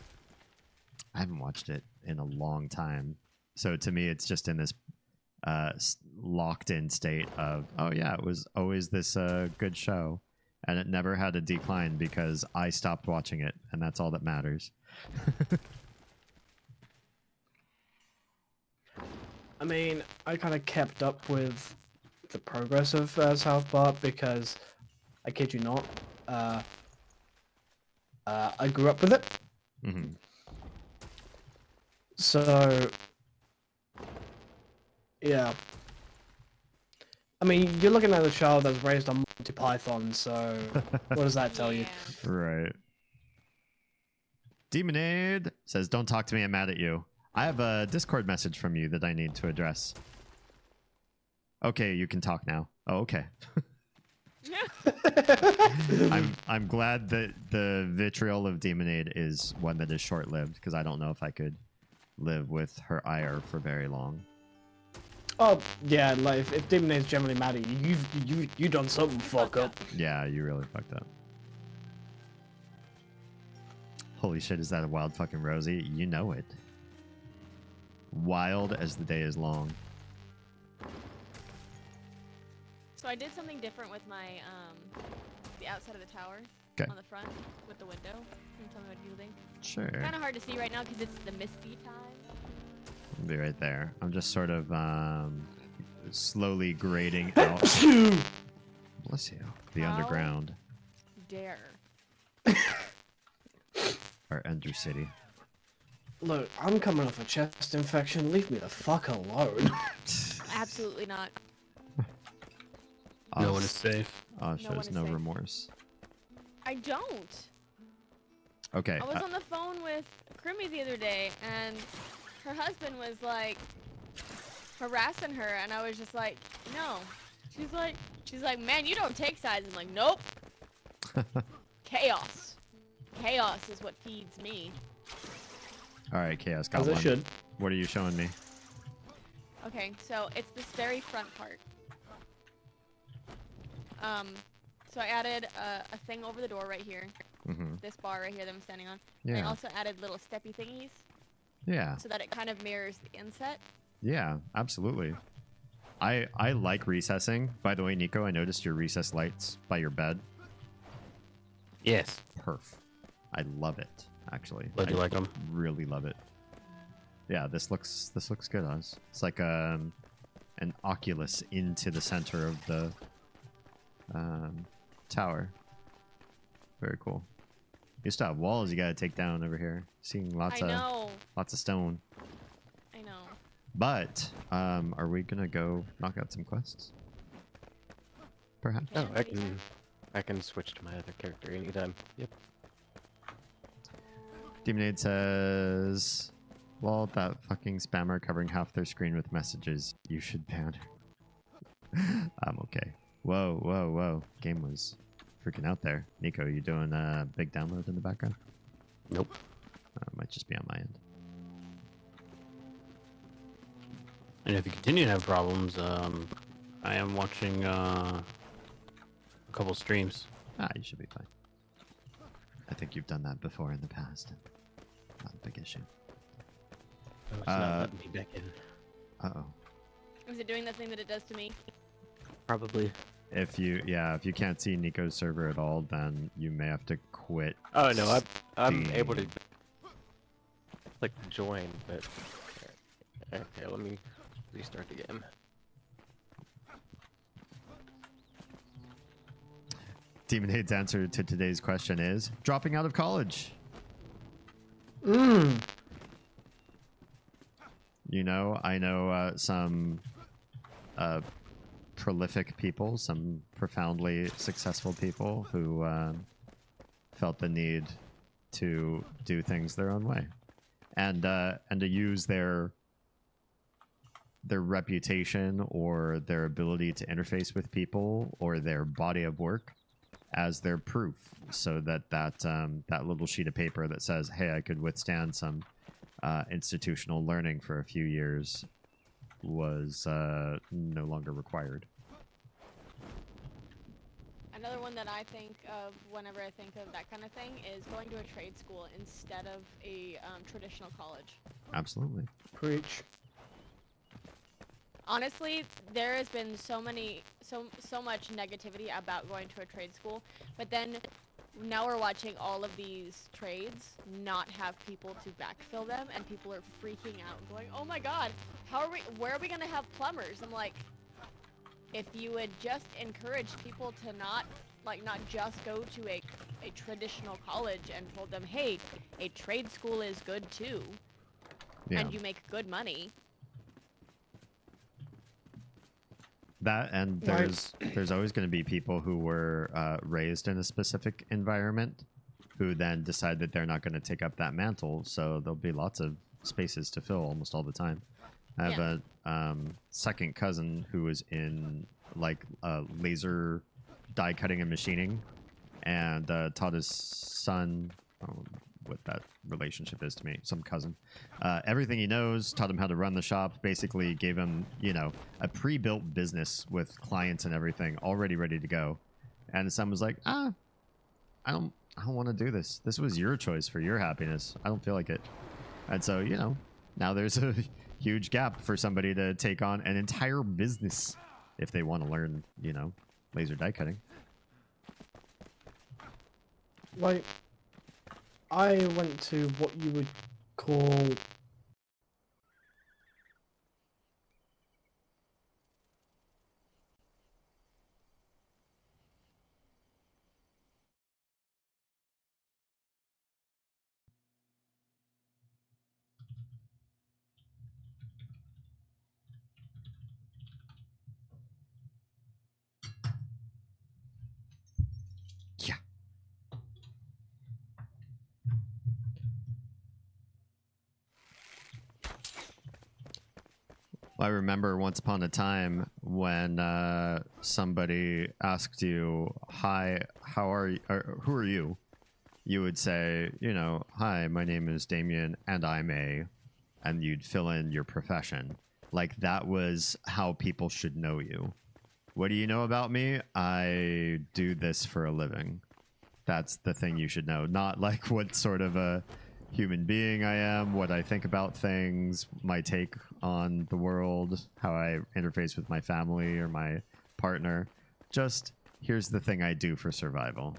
I haven't watched it in a long time. So to me, it's just in this locked in state of, oh yeah, it was always this good show. And it never had a decline because I stopped watching it. And that's all that matters. I mean, I kind of kept up with the progress of South Park because, I kid you not, I grew up with it. Mm-hmm. So, yeah. I mean, you're looking at a child that's raised on Monty Python, so what does that tell you? Right. Demonade says, don't talk to me, I'm mad at you. I have a Discord message from you that I need to address. Okay, you can talk now. Oh, okay. I'm glad that the vitriol of Demonade is one that is short-lived, because I don't know if I could live with her ire for very long. Oh, yeah, like, if Demonade's generally mad at you, you done something fuck up. Yeah, you really fucked up. Holy shit, is that a wild fucking Rosie? You know it. Wild as the day is long. So I did something different with my the outside of the tower. Okay. On the front with the window. Can you tell me what you think? Sure. Kind of hard to see right now because it's the misty time. I'll be right there. I'm just sort of slowly grading out. Bless you. The How underground. Dare. Our Ender City. Look, I'm coming off a chest infection. Leave me the fuck alone. Absolutely not. No one is safe. Oh, No one shows is no safe. remorse. I don't. Okay. I was on the phone with Krimi the other day, and her husband was like harassing her, and I was just like, no. She's like, man, you don't take sides. I'm like, nope. Chaos. Chaos is what feeds me. All right, Chaos got As it one. should. What are you showing me? Okay, so it's this very front part. So I added a thing over the door right here. Mm-hmm. This bar right here that I'm standing on. Yeah. And I also added little steppy thingies Yeah. so that it kind of mirrors the inset. Yeah, absolutely. I like recessing. By the way, Nico, I noticed your recess lights by your bed. Yes. Perf. I love it, actually. Glad you I like them. really love it. Yeah, this looks good, Oz. It's like an oculus into the center of the tower. Very cool. You still have walls you gotta take down over here. Seeing lots I know. of stone. I know. But are we gonna go knock out some quests? Perhaps. Oh, Yeah, anytime. I can switch to my other character anytime. Yep. Demonade says, "Lol, that fucking spammer covering half their screen with messages. You should ban her." I'm okay. Whoa, whoa, whoa! Game was freaking out there. Nico, you doing a big download in the background? Nope. Might just be on my end. And if you continue to have problems, I am watching a couple streams. Ah, you should be fine. I think you've done that before in the past. Not a big issue. Oh, it's not letting me back in. Uh-oh. Is it doing the thing that it does to me? Probably. If you can't see Nico's server at all, then you may have to quit. Oh no, I'm Steam. able to click join, but okay, let me restart the game. Demonade's answer to today's question is dropping out of college. You know, I know some prolific people, some profoundly successful people who felt the need to do things their own way, and to use their reputation or their ability to interface with people or their body of work as their proof, so that little sheet of paper that says, "Hey, I could withstand some institutional learning for a few years," was no longer required. Another one that I think of whenever I think of that kind of thing is going to a trade school instead of a traditional college. Absolutely. Preach. Honestly, there has been so much negativity about going to a trade school, but then now we're watching all of these trades not have people to backfill them, and people are freaking out and going, "Oh my god, where are we gonna have plumbers?" I'm like, if you would just encourage people to not just go to a traditional college and told them, hey, a trade school is good too, Yeah. and you make good money. That, and there's always going to be people who were raised in a specific environment who then decide that they're not going to take up that mantle, so there'll be lots of spaces to fill almost all the time. I have a second cousin who was in like laser die cutting and machining, and taught his son, what that relationship is to me, some cousin, everything he knows, taught him how to run the shop, basically gave him, a pre-built business with clients and everything already ready to go. And his son was like, I don't want to do this. This was your choice for your happiness. I don't feel like it. And so, now there's a huge gap for somebody to take on an entire business if they want to learn, laser die cutting. Like, I went to what you would call I remember once upon a time when somebody asked you, "Hi, how are you? Or, who are you?" You would say, you know, "Hi, my name is Damien, and I'm a," and you'd fill in your profession. Like that was how people should know you. What do you know about me? I do this for a living. That's the thing you should know. Not like what sort of a human being I am, what I think about things, my take on the world, how I interface with my family or my partner. Just here's the thing I do for survival.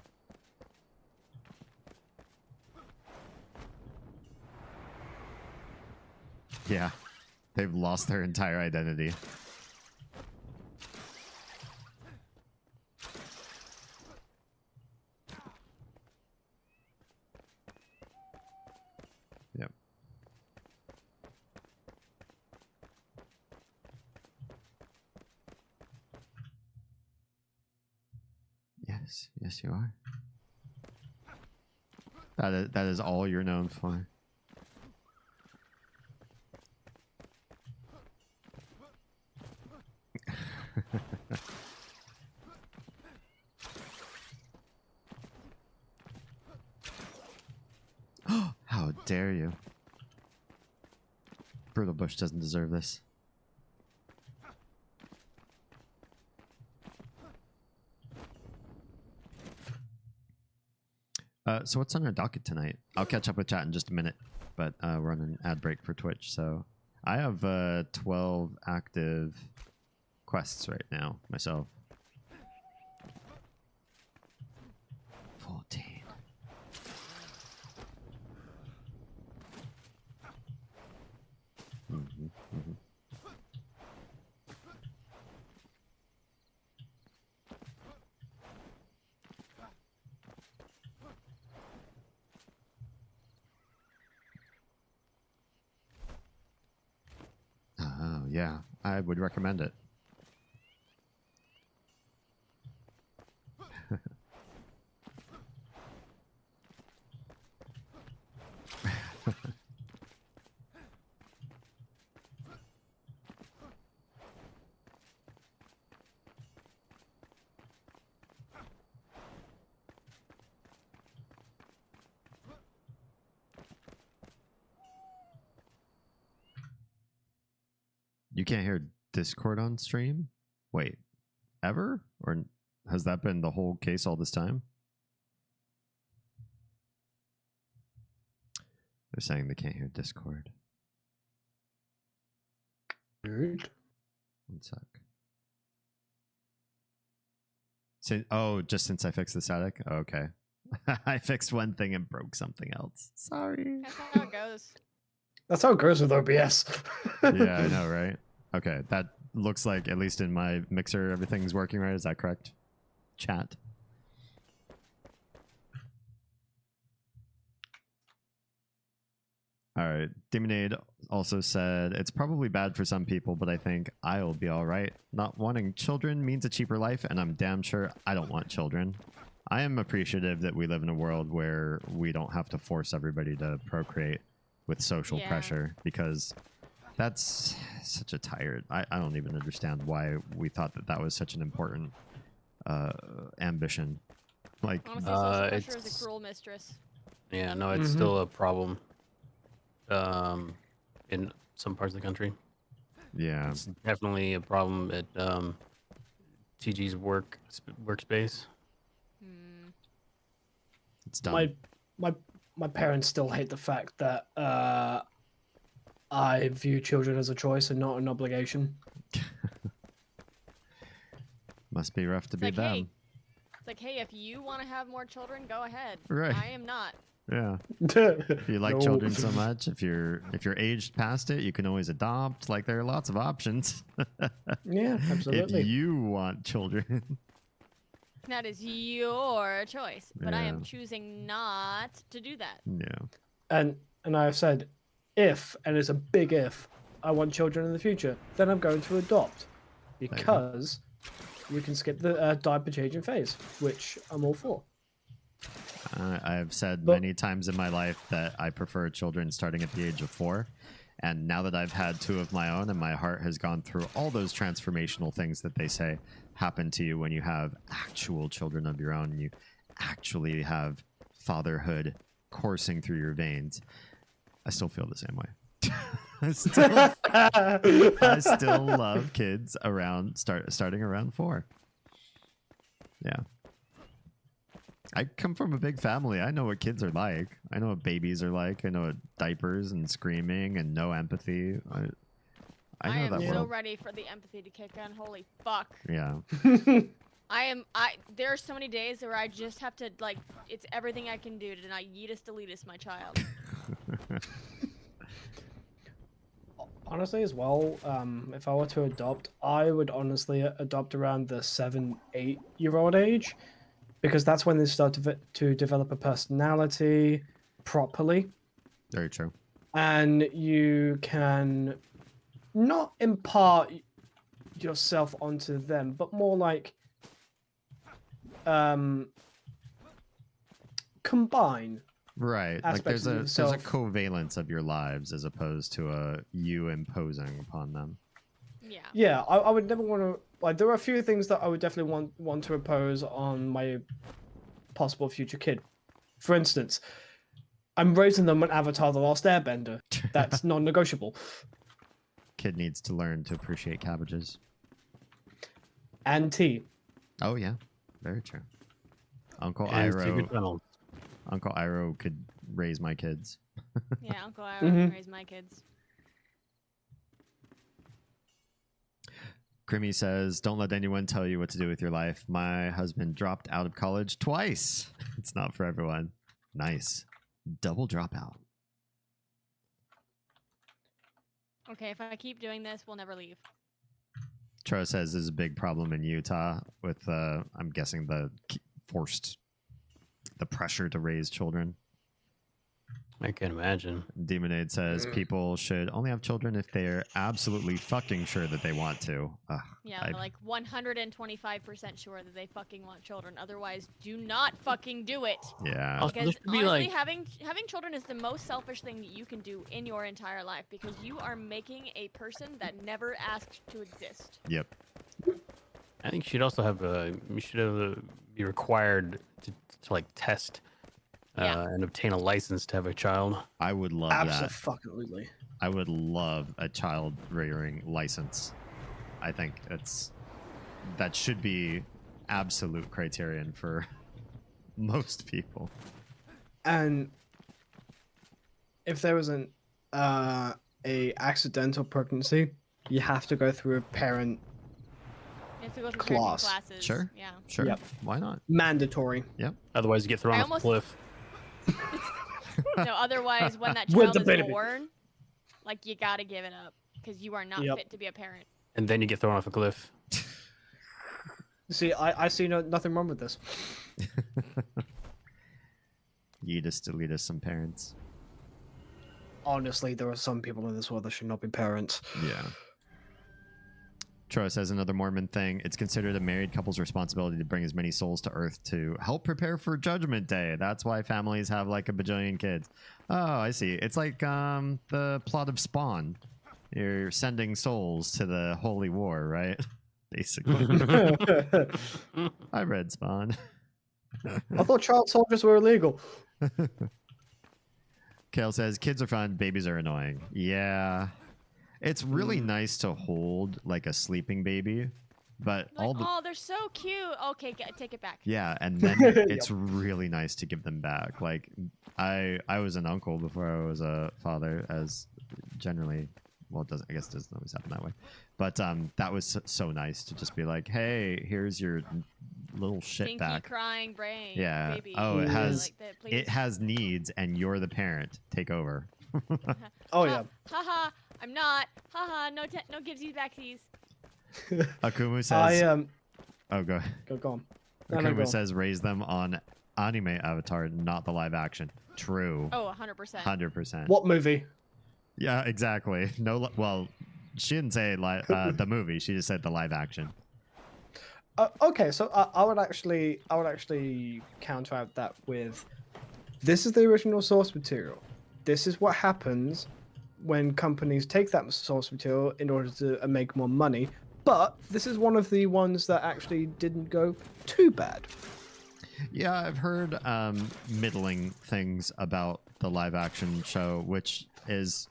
Yeah, they've lost their entire identity. Yep. Yes, you are. That is all you're known for. How dare you? Brutal Bush doesn't deserve this. So what's on our docket tonight? I'll catch up with chat in just a minute, but we're on an ad break for Twitch. So I have 12 active quests right now myself. 14. Oh, yeah. I would recommend it. You can't hear Discord on stream? Wait, ever? Or has that been the whole case all this time? They're saying they can't hear Discord. Weird. One sec. Just since I fixed the static? Okay. I fixed one thing and broke something else. Sorry. That's how it goes. That's how it goes with OBS. Yeah, I know, right? Okay, that looks like, at least in my mixer, everything's working right. Is that correct? Chat. All right. Demonade also said, it's probably bad for some people, but I think I'll be all right. Not wanting children means a cheaper life, and I'm damn sure I don't want children. I am appreciative that we live in a world where we don't have to force everybody to procreate with social pressure, because that's such a tired... I don't even understand why we thought that that was such an important ambition. Like, Honestly, social pressure is a cruel mistress. Yeah, no, it's still a problem in some parts of the country. yeah. It's definitely a problem at TG's workspace. It's dumb. My parents still hate the fact that I view children as a choice and not an obligation. Must be rough to be Like, them. hey, it's like, hey, if you want to have more children, go ahead. Right. I am not. Yeah. If you like No. children so much, if you're aged past it, you can always adopt. Like, there are lots of options. Yeah, absolutely. If you want children. That is your choice, but I am Yeah. choosing not to do that. Yeah. And I've said, if, and it's a big if, I want children in the future, then I'm going to adopt, because you can skip the diaper changing phase, which I'm all for. I've said But- many times in my life that I prefer children starting at the age of 4. And now that I've had 2 of my own and my heart has gone through all those transformational things that they say happen to you when you have actual children of your own and you actually have fatherhood coursing through your veins, I still feel the same way. I still love kids around starting around 4. Yeah. I come from a big family. I know what kids are like. I know what babies are like. I know what diapers and screaming and no empathy. I know am that so world. ready for the empathy to kick in. Holy fuck. Yeah. There are so many days where I just have to, like, it's everything I can do to not yeetus deletus my child. Honestly, as well, if I were to adopt, I would honestly adopt around the 7-8-year-old age, because that's when they start to develop a personality properly, Very true. and you can not impart yourself onto them, but more like combine. Right. Like Aspects there's of a yourself. covalence of your lives as opposed to you imposing upon them. Yeah. Yeah, I would never want to, like, there are a few things that I would definitely want to impose on my possible future kid. For instance, I'm raising them on Avatar: The Last Airbender. That's non-negotiable. Kid needs to learn to appreciate cabbages. And tea. Oh yeah. Very true. Uncle And Iroh. Secret Tunnel. Uncle Iroh could raise my kids. Yeah, Uncle Ira can raise my kids. Grimmy says, "Don't let anyone tell you what to do with your life. My husband dropped out of college twice. It's not for everyone." Nice. Double dropout. Okay, if I keep doing this, we'll never leave. Tro says there's a big problem in Utah with, I'm guessing, the pressure to raise children. I can imagine. Demonade says people should only have children if they're absolutely fucking sure that they want to. Ugh, Yeah, like 125% sure that they fucking want children. Otherwise, do not fucking do it. yeah. Also, Because this could be honestly, like, having children is the most selfish thing that you can do in your entire life, because you are making a person that never asked to exist. Yep. I think you should also have be required to like test Yeah. and obtain a license to have a child. I would love that. Absolutely. I would love a child rearing license. I think that should be absolute criterion for most people. And if there was a accidental pregnancy, you have to go through a parent You have to go through Class. parenting classes. Sure. Yeah. Sure. Yep. Why not? mandatory. Otherwise, you get thrown I off almost- a cliff. No, otherwise, when that With child the is baby. born, like, you gotta give it up, because you are not Yep. fit to be a parent. And then you get thrown off a cliff. See, I see nothing wrong with this. Yeetus deletus some parents. Honestly, there are some people in this world that should not be parents. Yeah. Troy says another Mormon thing. It's considered a married couple's responsibility to bring as many souls to Earth to help prepare for Judgment Day. That's why families have like a bajillion kids. Oh, I see. It's like the plot of Spawn. You're sending souls to the Holy War, right? Basically. I read Spawn. I thought child soldiers were illegal. Kale says kids are fun, babies are annoying. Yeah. It's really nice to hold like a sleeping baby, but Like, all the oh, they're so cute. Okay, take it back. yeah, and then it's really nice to give them back. Like I was an uncle before I was a father, as generally, well, I guess it doesn't always happen that way. But that was so nice to just be like, hey, here's your little shit Pinky back. crying brain. Yeah. Baby. Oh, it Yeah, has like that, please. it has needs, and you're the parent. Take over. Oh yeah. Haha, I'm not. Haha, no givesies backsies. Akumu says. Oh, go ahead. Go on. No, Akuma go on. says raise them on anime Avatar, not the live action. True. Oh, 100%. 100%. What movie? Yeah, exactly. Well, she didn't say the movie. She just said the live action. Okay, so I would actually counteract that with, this is the original source material. This is what happens when companies take that source material in order to make more money. But this is one of the ones that actually didn't go too bad. Yeah, I've heard middling things about the live action show, which is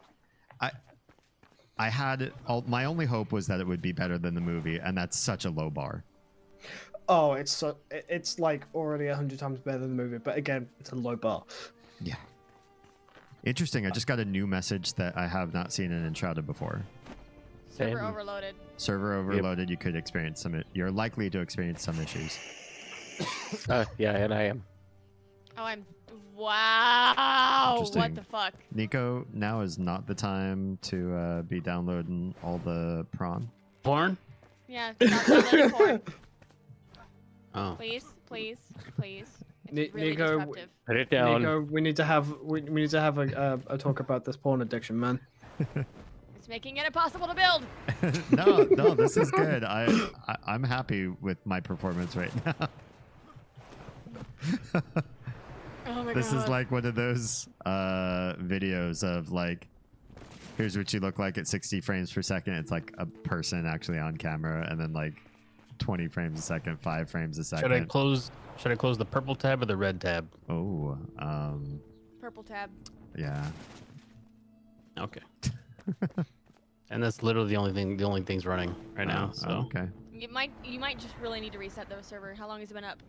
I had my only hope was that it would be better than the movie, and that's such a low bar. Oh, it's like already 100 times better than the movie, but again, it's a low bar. Yeah. Interesting. I just got a new message that I have not seen in Enshrouded before. Server Same. overloaded. Server overloaded. You could experience some. You're likely to experience some issues. Yeah, and I am. Oh, I'm. Wow. Interesting. What the fuck? Nico, now is not the time to be downloading all the prawn. Porn? Yeah. Stop downloading porn. Oh. Please, please, please. Ni- It's really Nico, disruptive. Put it down. Nico, we need to have a talk about this porn addiction, man. It's making it impossible to build. No, this is good. I'm happy with my performance right now. Oh my This god. is like one of those videos of like, here's what you look like at 60 frames per second. It's like a person actually on camera, and then like 20 frames a second, 5 frames a second. Should I close the purple tab or the red tab? Oh, Purple tab. yeah. Okay. And that's literally the only thing's running right now. So okay. You might just really need to reset the server. How long has it been up?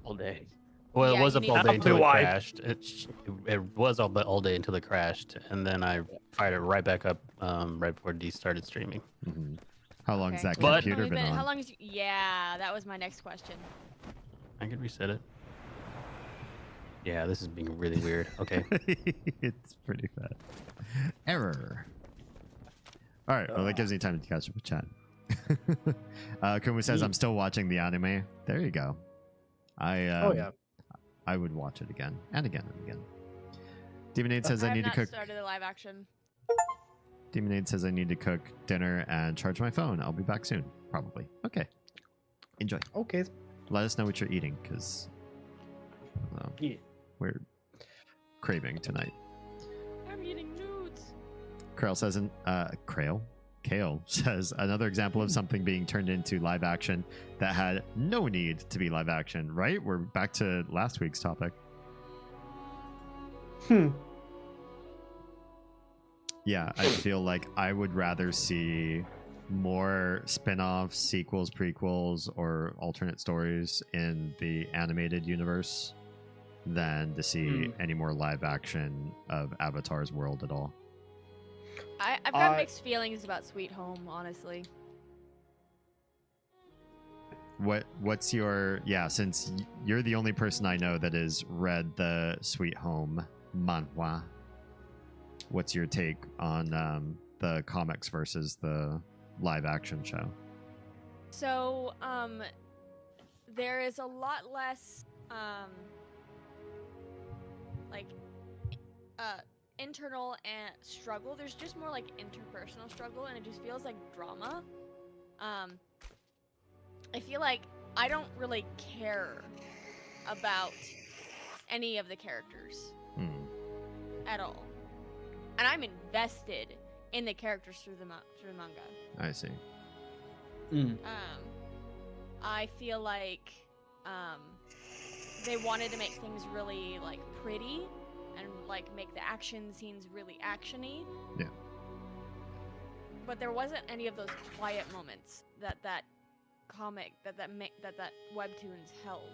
All day. well, Yeah, it was you up need all to day until it Why? crashed. It was all day until it crashed, and then I fired it right back up right before D started streaming. Hmm. How long has Okay. that But- computer been on? How long has you... Yeah, that was my next question. I could reset it. Yeah, this is being really weird. Okay. It's pretty bad. Error. All right. Well, that gives me time to catch up with chat. Kumu says, I'm still watching the anime. There you go. Oh yeah. I would watch it again and again and again. Demonade says, I have need to not cook. started the live action. Demonade says, I need to cook dinner and charge my phone. I'll be back soon. Probably. Okay. Enjoy. Okay. Let us know what you're eating, because Yeah. we're craving tonight. I'm eating nudes. Krail says, Kale says, another example of something being turned into live action that had no need to be live action, right? We're back to last week's topic. Yeah, I feel like I would rather see more spin-offs, sequels, prequels, or alternate stories in the animated universe than to see any more live action of Avatar's world at all. I've got mixed feelings about Sweet Home, honestly. What's your since you're the only person I know that has read the Sweet Home manhwa, what's your take on the comics versus the live action show? So, there is a lot less, internal and struggle. There's just more like interpersonal struggle, and it just feels like drama. I feel like I don't really care about any of the characters at all, and I'm invested in the characters through the manga. I see. I feel like they wanted to make things really like pretty and like make the action scenes really actiony. Yeah. But there wasn't any of those quiet moments that comic that webtoons held.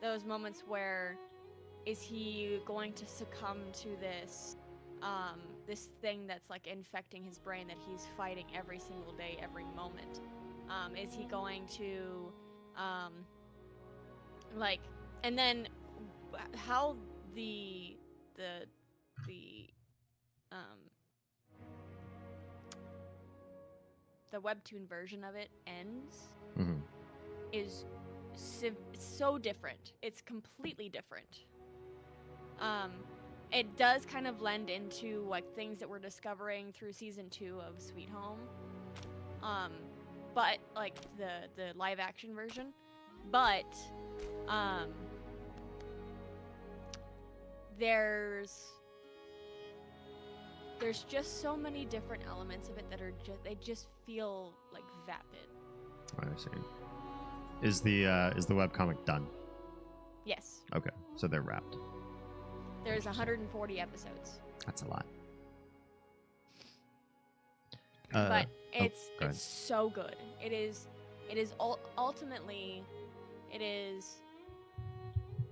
Those moments where is he going to succumb to this this thing that's like infecting his brain that he's fighting every single day, every moment? Is he going to and then how the webtoon version of it ends is so different. It's completely different. It does kind of lend into like things that we're discovering through season 2 of Sweet Home. But like the live action version, but there's just so many different elements of it that are they just feel like vapid. I see. Is the webcomic done? Yes. Okay, so they're wrapped. There's 140 episodes. That's a lot. But go it's ahead. so good. It is ultimately it is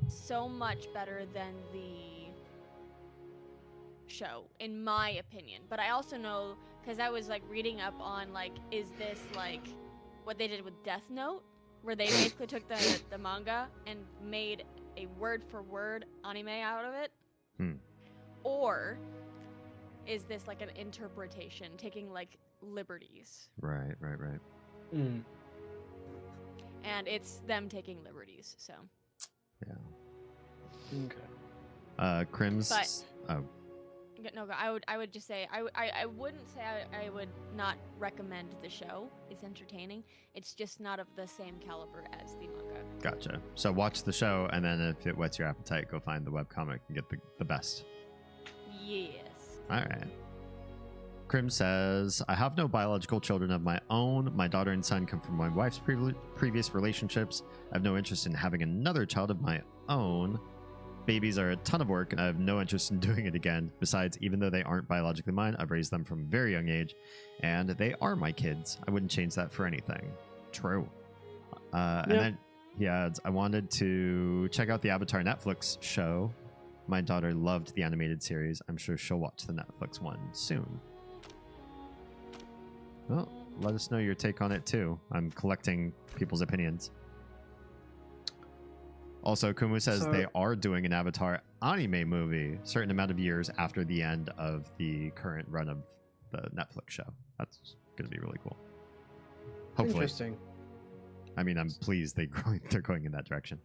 so much better than the show, in my opinion. But I also know, because I was like reading up on like, is this like what they did with Death Note, where they basically took the manga and made a word for word anime out of it? Or is this like an interpretation, taking like liberties? Right. Mm. And it's them taking liberties, so. Yeah. Okay. Crim's. But- Oh, No, I would just say I wouldn't say I would not recommend the show. It's entertaining. It's just not of the same caliber as the manga. gotcha. So watch the show, and then if it whets your appetite, go find the webcomic and get the best. Yes. All right. Crim says, I have no biological children of my own. My daughter and son come from my wife's previous relationships. I have no interest in having another child of my own. Babies are a ton of work, and I have no interest in doing it again. Besides, even though they aren't biologically mine, I've raised them from a very young age, and they are my kids. I wouldn't change that for anything. True. And then he adds, I wanted to check out the Avatar Netflix show. My daughter loved the animated series. I'm sure she'll watch the Netflix one soon. Well, let us know your take on it too. I'm collecting people's opinions. Also, Kumu says they are doing an Avatar anime movie a certain amount of years after the end of the current run of the Netflix show. That's going to be really cool. Hopefully. Interesting. I mean, I'm pleased they're going in that direction.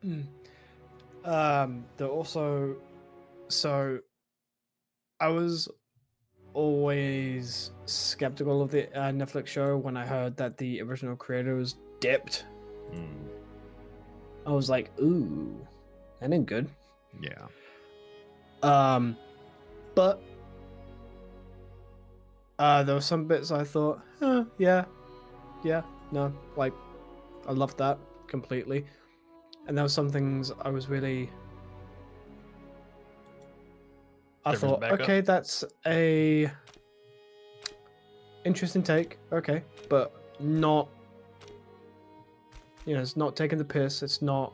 They're also... So, I was always skeptical of the Netflix show when I heard that the original creator was dipped. I was like, ooh, that ain't good. Yeah. But there were some bits I thought, yeah, no, like, I loved that completely. And there were some things I was really... I Servers thought, back up. okay, that's a interesting take, okay, but not, it's not taking the piss. It's not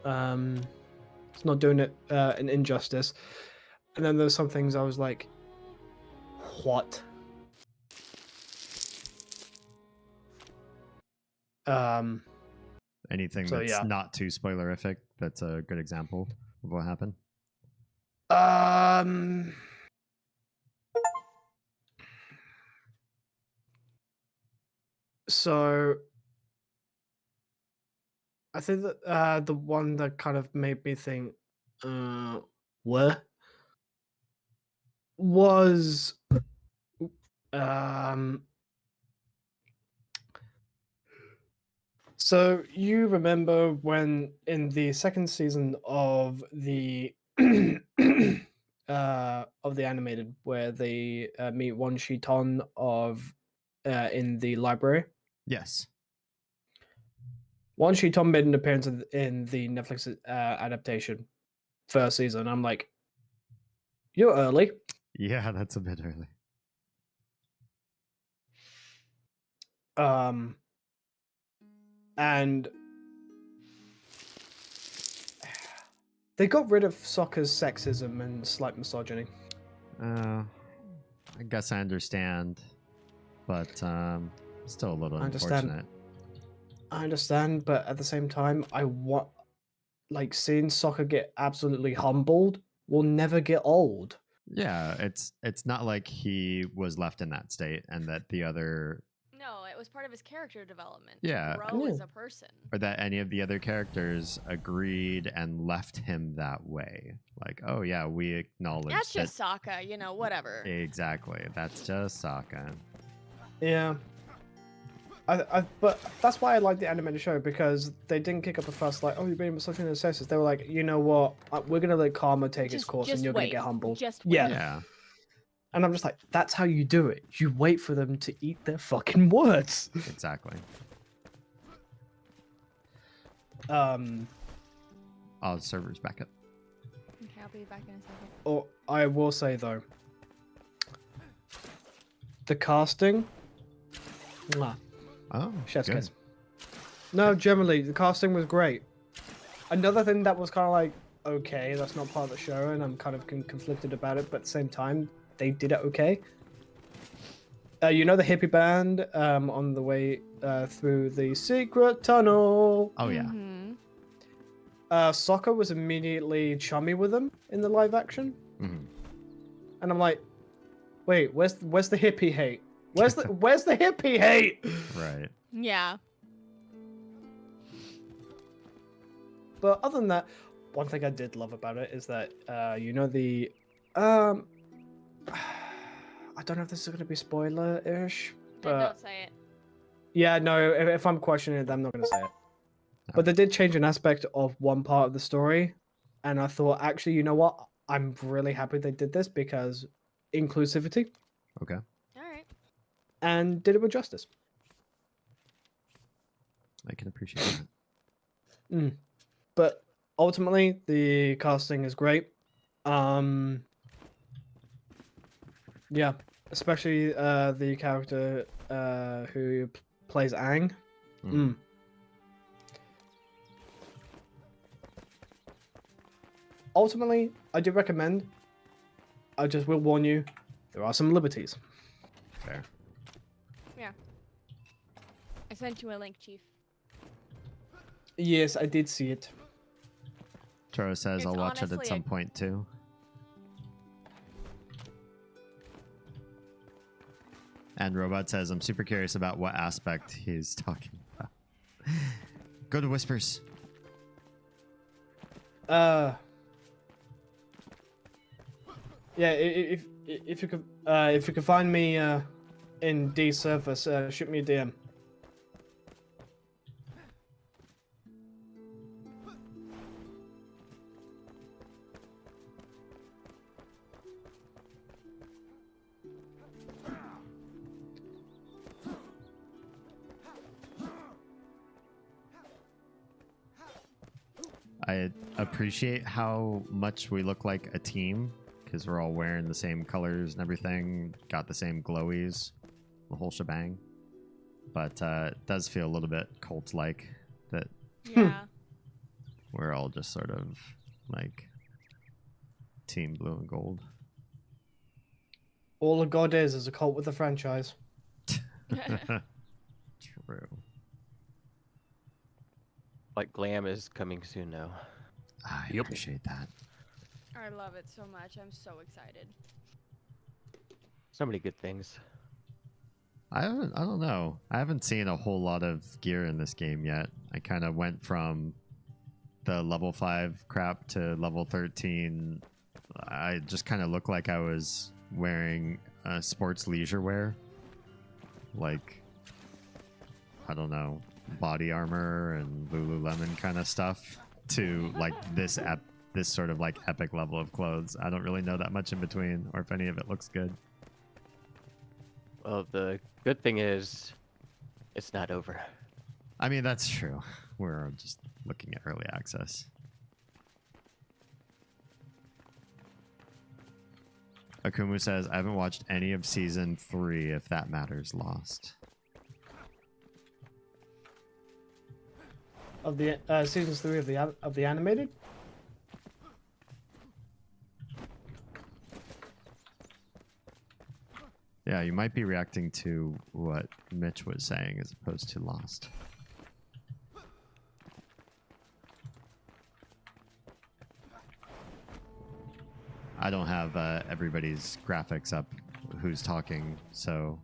doing it an injustice. And then there's some things I was like, what? Anything So, that's yeah. not too spoilerific, that's a good example of what happened. So I think that the one that kind of made me think, what was so you remember when in the second season of the animated, where they meet Wan Shiton of in the library? Yes. Wan Shiton made an appearance in the Netflix adaptation first season. I'm like, you're early. Yeah, that's a bit early. And they got rid of Sokka's sexism and slight misogyny. I guess I understand, but still a little unfortunate. I understand, but at the same time, I want, like, seeing Sokka get absolutely humbled will never get old. Yeah, it's not like he was left in that state and that the other... No, it was part of his character development. Yeah. To grow as a person. Or that any of the other characters agreed and left him that way. Like, oh yeah, we acknowledge That's just Sokka, whatever. Exactly. That's just Sokka. Yeah. But that's why I like the animated show, because they didn't kick up a fuss like, oh, you're being misogynistic and sexist. They were like, you know what, we're gonna let karma take its course, and you're gonna get humbled. Just wait. Yeah. Yeah. And I'm just like, that's how you do it. You wait for them to eat their fucking words. Exactly. Oh, the server's back up. Okay, I'll be back in a second. oh, I will say though, the casting, mwah, Oh, chef's good. kiss. No, generally the casting was great. Another thing that was kind of like, okay, that's not part of the show, and I'm kind of conflicted about it, but at the same time, they did it okay. You know the hippie band on the way through the secret tunnel? Oh, yeah. Mhm. Sokka was immediately chummy with them in the live action. Mhm. And I'm like, wait, where's the hippie hate? Where's the hippie hate? Right. Yeah. But other than that, one thing I did love about it is that you know the I don't know if this is going to be spoiler-ish, but Don't say it. yeah, no, if I'm questioning it, I'm not going to say it. But they did change an aspect of one part of the story, and I thought, actually, you know what? I'm really happy they did this, because inclusivity, Okay. All right. and did it with justice. I can appreciate that. But ultimately, the casting is great. Yeah, especially the character who plays Aang. Mhm. Ultimately, I do recommend. I just will warn you, there are some liberties. Fair. I sent you a link, Chief. Yes, I did see it. Toro says It's I'll watch it at honestly some point too. And Robot says, I'm super curious about what aspect he's talking about. Go to Whispers. Yeah, if you could find me in D service, shoot me a DM. I appreciate how much we look like a team because we're all wearing the same colors and everything, got the same glowies, the whole shebang. But it does feel a little bit cult-like that Yeah. we're all just sort of like team blue and gold. All a god is a cult with a franchise. True. Like glam is coming soon now. I Yep. appreciate that. I love it so much. I'm so excited. So many good things. I don't know. I haven't seen a whole lot of gear in this game yet. I kind of went from the level 5 crap to level 13. I just kind of looked like I was wearing sports leisure wear. Like, I don't know, body armor and Lululemon kind of stuff to like this sort of like epic level of clothes. I don't really know that much in between or if any of it looks good. Well, the good thing is, it's not over. I mean, that's true. We're just looking at early access. Akumu says, I haven't watched any of season 3, if that matters, Lost. Of the seasons 3 of the animated. Yeah, you might be reacting to what Mitch was saying as opposed to Lost. I don't have everybody's graphics up who's talking, so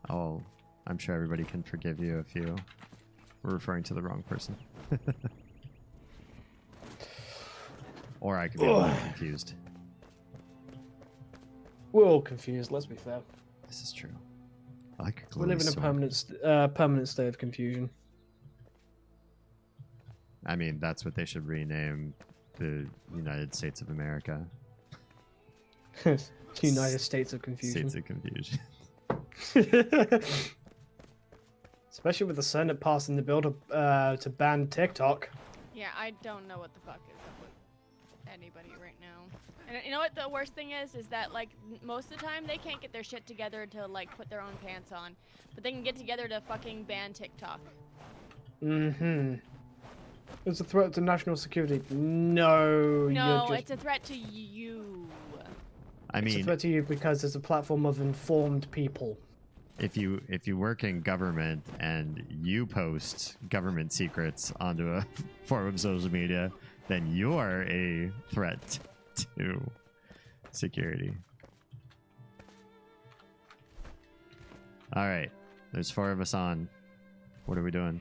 I'm sure everybody can forgive you if you were referring to the wrong person. Or I could be a little I like We live in a permanent state of confusion. I mean, that's what they should rename the United States of America. United States of Confusion. States of Confusion. Especially with the Senate passing the bill to ban TikTok. Yeah, I don't know what the fuck is up with anybody right now. And you know what the worst thing is that like most of the time they can't get their shit together to like put their own pants on, but they can get together to fucking ban TikTok. Mm-hmm. It's a threat to national security. No, No, you're it's a threat to you. I it's a mean, threat to you because it's a platform of informed people. if you work in government and you post government secrets onto a form of social media, then you're a threat to security. All right, there's 4 of us on. What are we doing?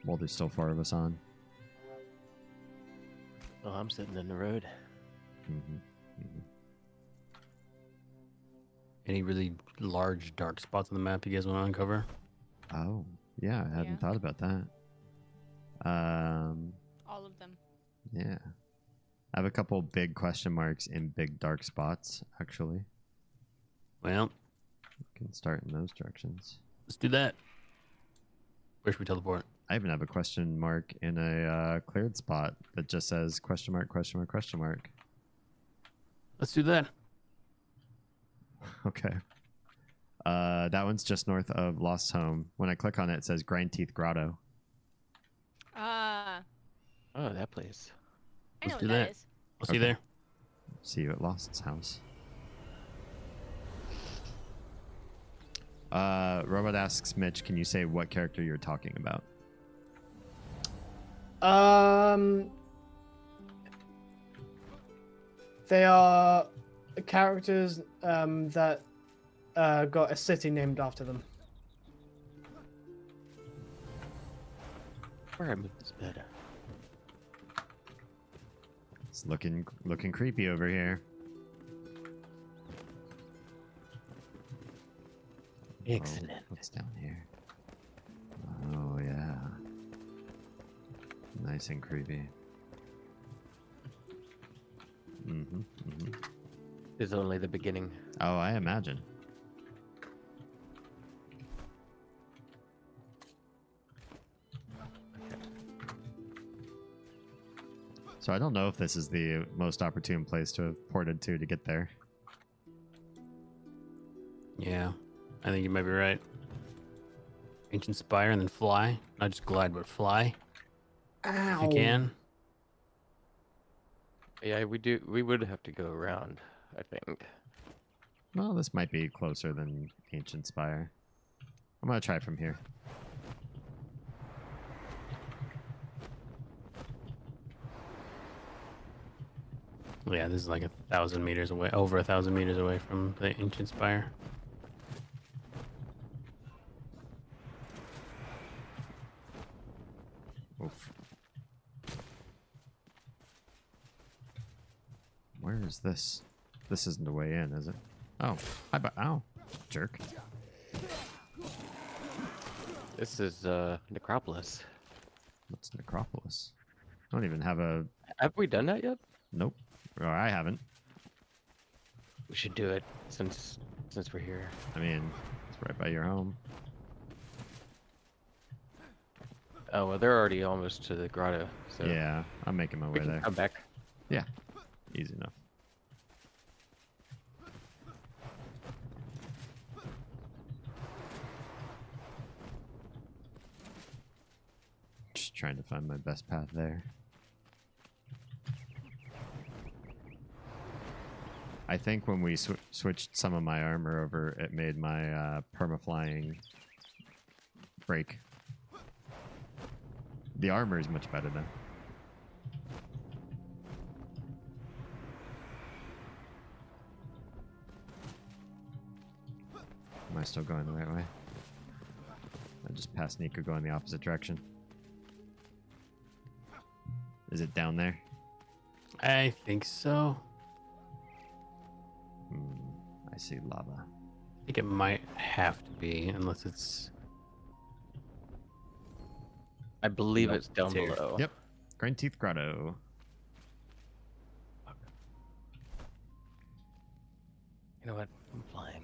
Well, there's still 4 of us on. Oh, I'm sitting in the road. Any really large dark spots on the map you guys want to uncover? Oh, yeah, I hadn't Yeah. thought about that. All of them. Yeah. I have a couple big question marks in big dark spots, actually. Well, We can start in those directions. let's do that. Where should we teleport? I even have a question mark in a cleared spot that just says question mark, question mark, question mark. Let's do that. Okay. That one's just north of Lost Home. When I click on it, it says Grind Teeth Grotto. Ah, Oh, that place. I know Let's what do that that. is. I'll see you Okay. there. See you at Lost's house. Robot asks Mitch, can you say what character you're talking about? They are characters that got a city named after them. Where I move this bed? It's looking creepy over here. Excellent. Oh, what's down here? Oh yeah. Nice and creepy. Is only the beginning. Oh, I imagine. So I don't know if this is the most opportune place to have ported to get there. Yeah, I think you might be right. Ancient Spire and then fly. Not just glide, but fly. If you can. Yeah, we would have to go around, I think. Well, this might be closer than Ancient Spire. I'm gonna try from here. Yeah, this is like 1,000 meters away, over 1,000 meters away from the Ancient Spire. Oof. Where is this? This isn't the way in, is it? Oh, ow, jerk. This is Necropolis. What's Necropolis? I don't even have a. Have we done that yet? Nope. Or I haven't. We should do it since we're here. I mean, it's right by your home. Oh well, they're already almost to the grotto. So Yeah, I'm making my we way can there. come back. Yeah, easy enough. Just trying to find my best path there. I think when we switched some of my armor over, it made my perma-flying break. The armor is much better though. Am I still going the right way? I just passed Nico going the opposite direction. Is it down there? I think so. I see lava. think it might have to be, unless it's. I believe Nope, it's down it's here. below. Yep. Grind Teeth Grotto. You know what? I'm flying.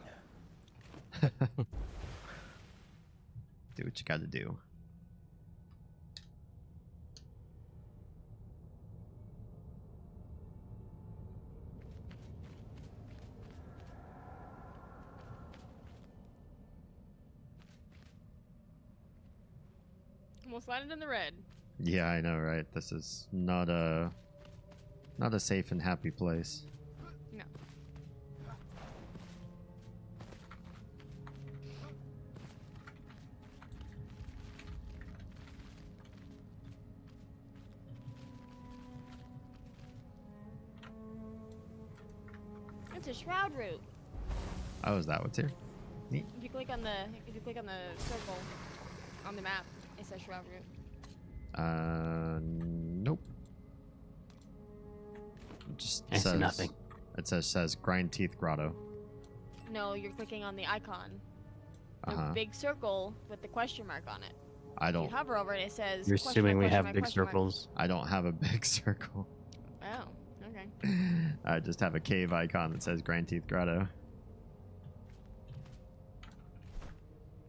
Do what you gotta do. Almost landed in the red. Yeah, I know, right? This is not a safe and happy place. No. It's a shroud root. Oh, is that what's here? If you click on the circle on the map, it says shroud root. Nope. It just I see says nothing. It says Grind Teeth Grotto. No, you're clicking on the icon. The Uh-huh. big circle with the question mark on it. I If don't you hover over it, it says. You're question assuming mark, we question have mark, big question mark. circles. I don't have a big circle. Oh, okay. I just have a cave icon that says Grind Teeth Grotto.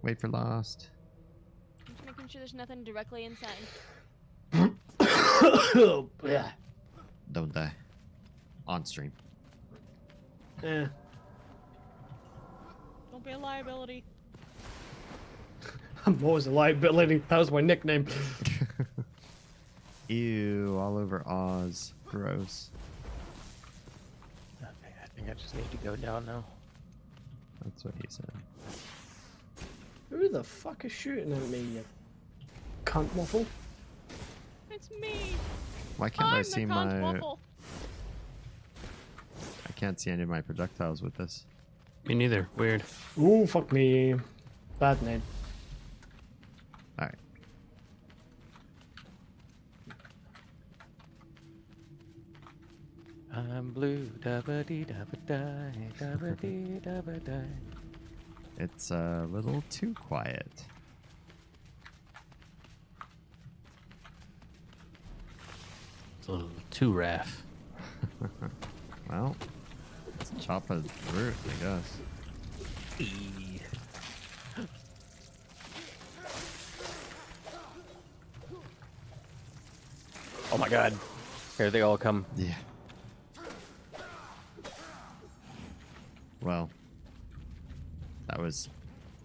Wait for Lost. Just making sure there's nothing directly inside. Yeah. Don't die. On stream. Yeah. Don't be a liability. I'm always a liability. That was my nickname. Ew, all over Oz. Gross. Okay, I think I just need to go down now. That's what he said. Who the fuck is shooting at me, you cunt waffle? It's me. Why can't I I'm see the my... cunt waffle. I can't see any of my projectiles with this. Me neither. Weird. Ooh, fuck me. Bad name. Alright. I'm blue, dabba dee dabba die, dabba dee dabba die. It's a little too quiet. It's a little too raff. Well, let's chop a root, I guess. Oh my god. Here they all come. Yeah. Well, that was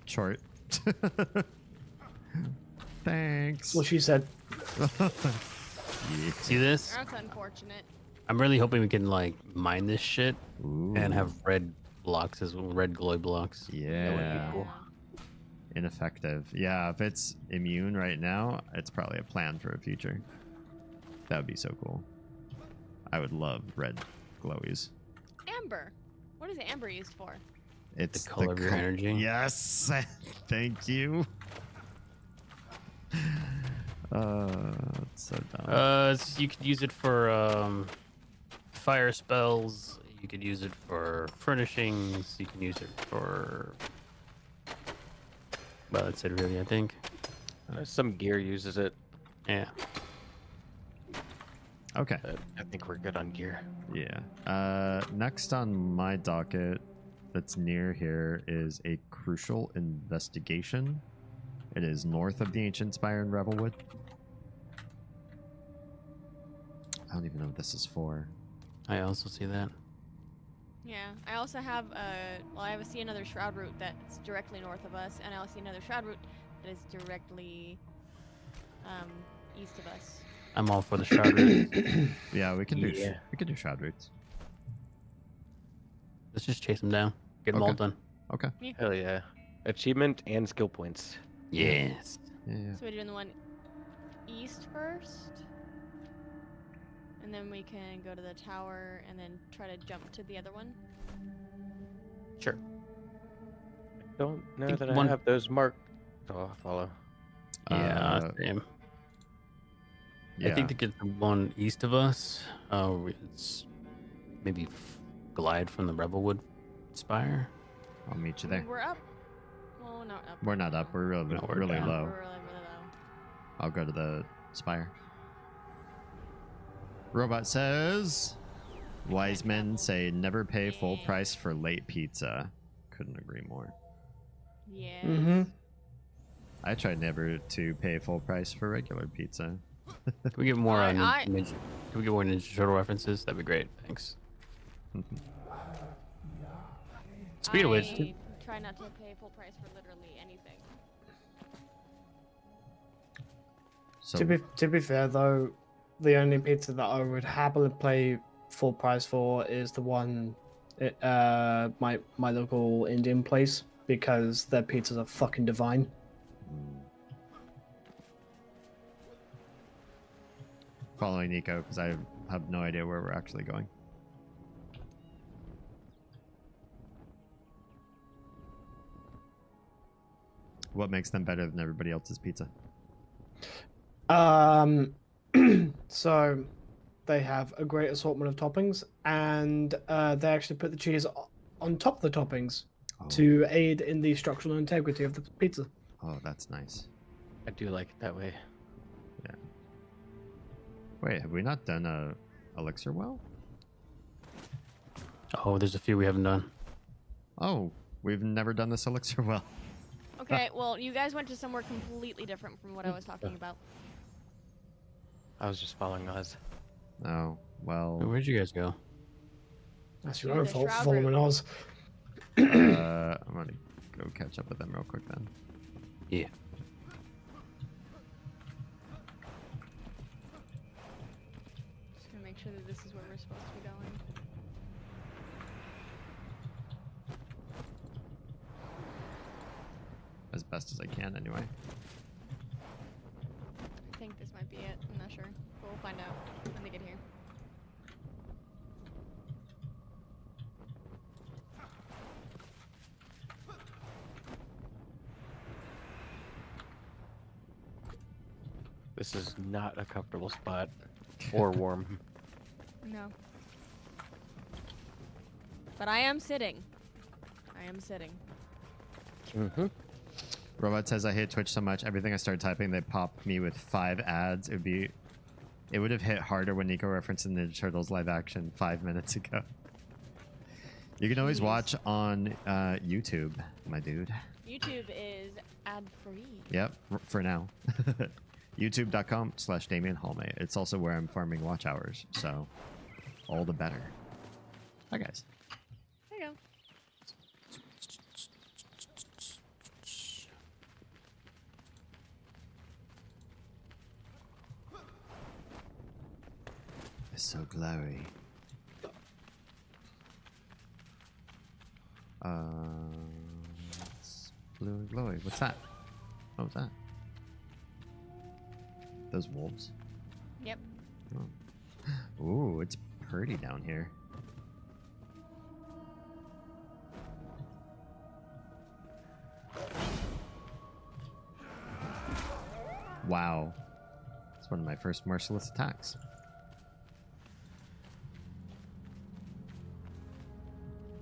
short. Thanks. That's what she said. Yeah. See this? That's unfortunate. I'm really hoping we can like mine this shit Ooh. and have red blocks as well, red glow blocks. Yeah. cool. Ineffective. Yeah, if it's immune right now, it's probably a plan for a future. That would be so cool. I would love red glowies. Amber. What is amber used for? It's The color of your energy. Yes, thank you. It's so dumb. You could use it for fire spells. You could use it for furnishings. You can use it for. Well, that's it, really. I think. Some gear uses it, Yeah. Okay. but I think we're good on gear. Yeah. Next on my docket that's near here is a crucial investigation. It is north of the Ancient Spire in Revelwood. I don't even know what this is for. I also see that. Yeah, I also have I see another shroud route that's directly north of us, and I also see another shroud route that is directly east of us. I'm all for the shroud root. Yeah, we can do Yeah. we can do shroud roots. Let's just chase them down. Get them all Okay. done. Okay. Hell yeah. Achievement and skill points. Yes. Yeah. So we're doing the one east first, and then we can go to the tower and then try to jump to the other one. Sure. Don't know think that one- I have those marked. So I'll follow. Yeah. Same. Yeah. I think to get the one east of us, it's maybe glide from the Revelwood Spire. I'll meet you I mean, there. we're up. Well, not up. We're not up. We're really, No, we're really down. low. We're really, really low. I'll go to the spire. Robot says, wise men say never pay full price for late pizza. Couldn't agree more. Yeah. Mm-hmm. I try never to pay full price for regular pizza. Can we get more I- Can we get more Ninja Turtle references? That'd be great. Thanks. Speed of which, I try not to pay full price for literally anything. So To be fair though, the only pizza that I would happily pay full price for is the one, my local Indian place, because their pizzas are fucking divine. following Nico because I have no idea where we're actually going. What makes them better than everybody else's pizza? So they have a great assortment of toppings, and they actually put the cheese on top of the toppings to aid in the structural integrity of the pizza. Oh, that's nice. I do like it that way. Yeah. Wait, have we not done a elixir well? oh, there's a few we haven't done. Oh, we've never done this elixir well. Okay, well, you guys went to somewhere completely different from what I was talking about. I was just following Oz. Oh, well. Where'd you guys go? That's your Do own the fault for shroud following route. Oz. I'm gonna go catch up with them real quick then. Yeah. Just gonna make sure that this is where we're supposed to be going. As best as I can, anyway. I think this might be it. I'm not sure. But we'll find out when they get here. This is not a comfortable spot or warm. No. But I am sitting. I am sitting. Mm-hmm. Robot says I hate Twitch so much. Everything I start typing, they pop me with 5 ads. It would have hit harder when Nico referenced the Ninja Turtles live action 5 minutes ago. You can always Jeez. watch on YouTube, my dude. YouTube is ad-free. Yep, for now. YouTube.com/DamianHallmate. It's also where I'm farming watch hours, so all the better. Hi, guys. There you go. It's so glowy. It's blue and glowy. What's that? What was that? Those wolves. Yep. Oh. Ooh, it's pretty down here. Wow. It's one of my first merciless attacks.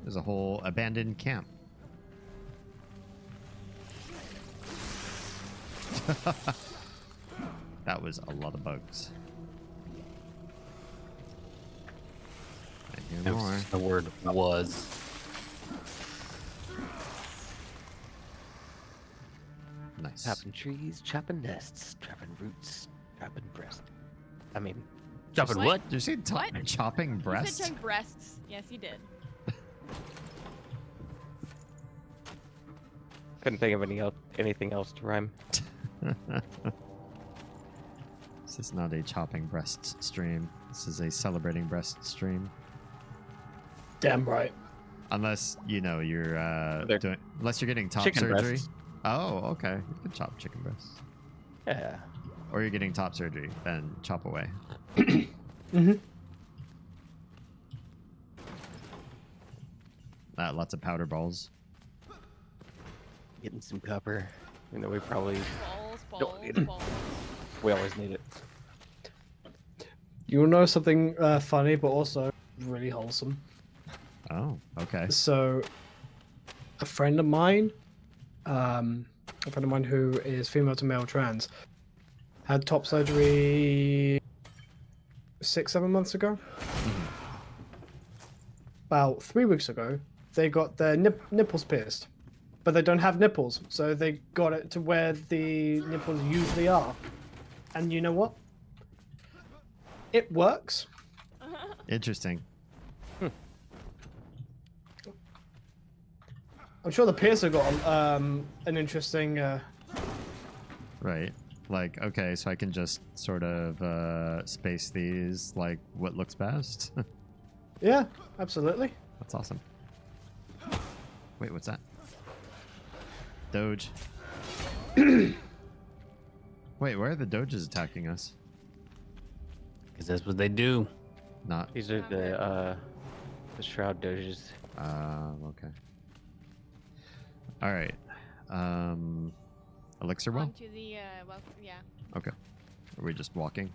There's a whole abandoned camp. That was a lot of bugs. I hear more. The word was. Nice. Chopping trees, chopping nests, chopping roots, chopping breast. I mean, Chopping What? what? Did you say What? chopping You breasts? said chunk breasts. Yes, you did. couldn't think of anything else to rhyme. This is not a chopping breasts stream. This is a celebrating breast stream. Damn right. Unless, you know, you're They're unless you're getting top chicken surgery. breasts. Oh, okay. You can chop chicken breasts. Yeah. Or you're getting top surgery, then chop away. Mm-hmm. Lots of powder balls. Getting some copper. You know, we probably Balls, Don't need it. balls. we always need it. You'll know something funny, but also really wholesome. Oh, okay. So, a friend of mine, who is female to male trans, had top surgery 6-7 months ago. About 3 weeks ago, they got their nipples pierced, but they don't have nipples, so they got it to where the nipples usually are. And you know what? It works. Interesting. I'm sure the piercer got an interesting. Right. Like, okay, so I can just sort of space these like what looks best. Yeah, absolutely. That's awesome. Wait, what's that? Doge. Wait, why are the Doges attacking us? Because that's what they do. Not. These are the Shroud Doges. Okay. All right. Elixir well? On to the, yeah, Okay. Are we just walking?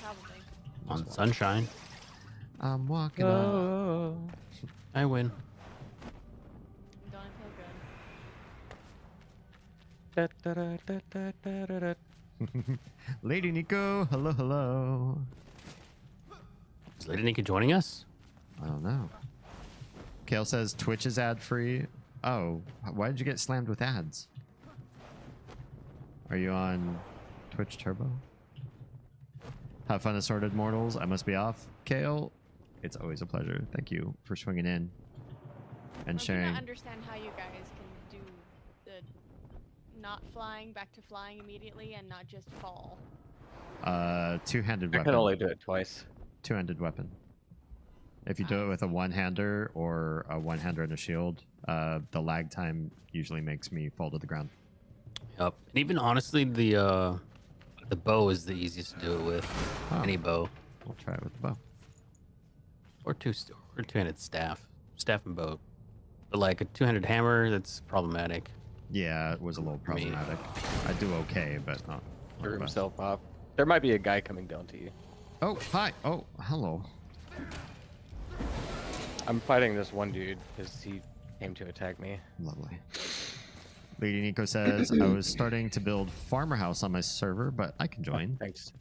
probably. On sunshine. I'm walking on. Oh. I win. Don't I feel good? Lady Nico, hello, hello. Is Lady Nika joining us? I don't know. Kale says Twitch is ad free. Oh, why did you get slammed with ads? Are you on Twitch Turbo? Have fun, Assorted Mortals. I must be off. Kale, it's always a pleasure. Thank you for swinging in and I do sharing. not understand how you guys can do the not flying back to flying immediately and not just fall. Two-handed I weapon. can only do it twice. Two-handed weapon. If you do it with a one-hander or a one-hander and a shield, the lag time usually makes me fall to the ground. Yep. And even honestly, the bow is the easiest to do it with. Oh. Any bow. We'll try it with the bow. Or two-handed staff. Staff and bow. But like a two-handed hammer, that's problematic. Yeah, it was a little For me. problematic. I do okay, but not. Threw the best. himself off. There might be a guy coming down to you. Oh, hi. Oh, hello. I'm fighting this one dude because he came to attack me. Lovely. Lady Nico says, I was starting to build Farmer House on my server, but I can join. Thanks.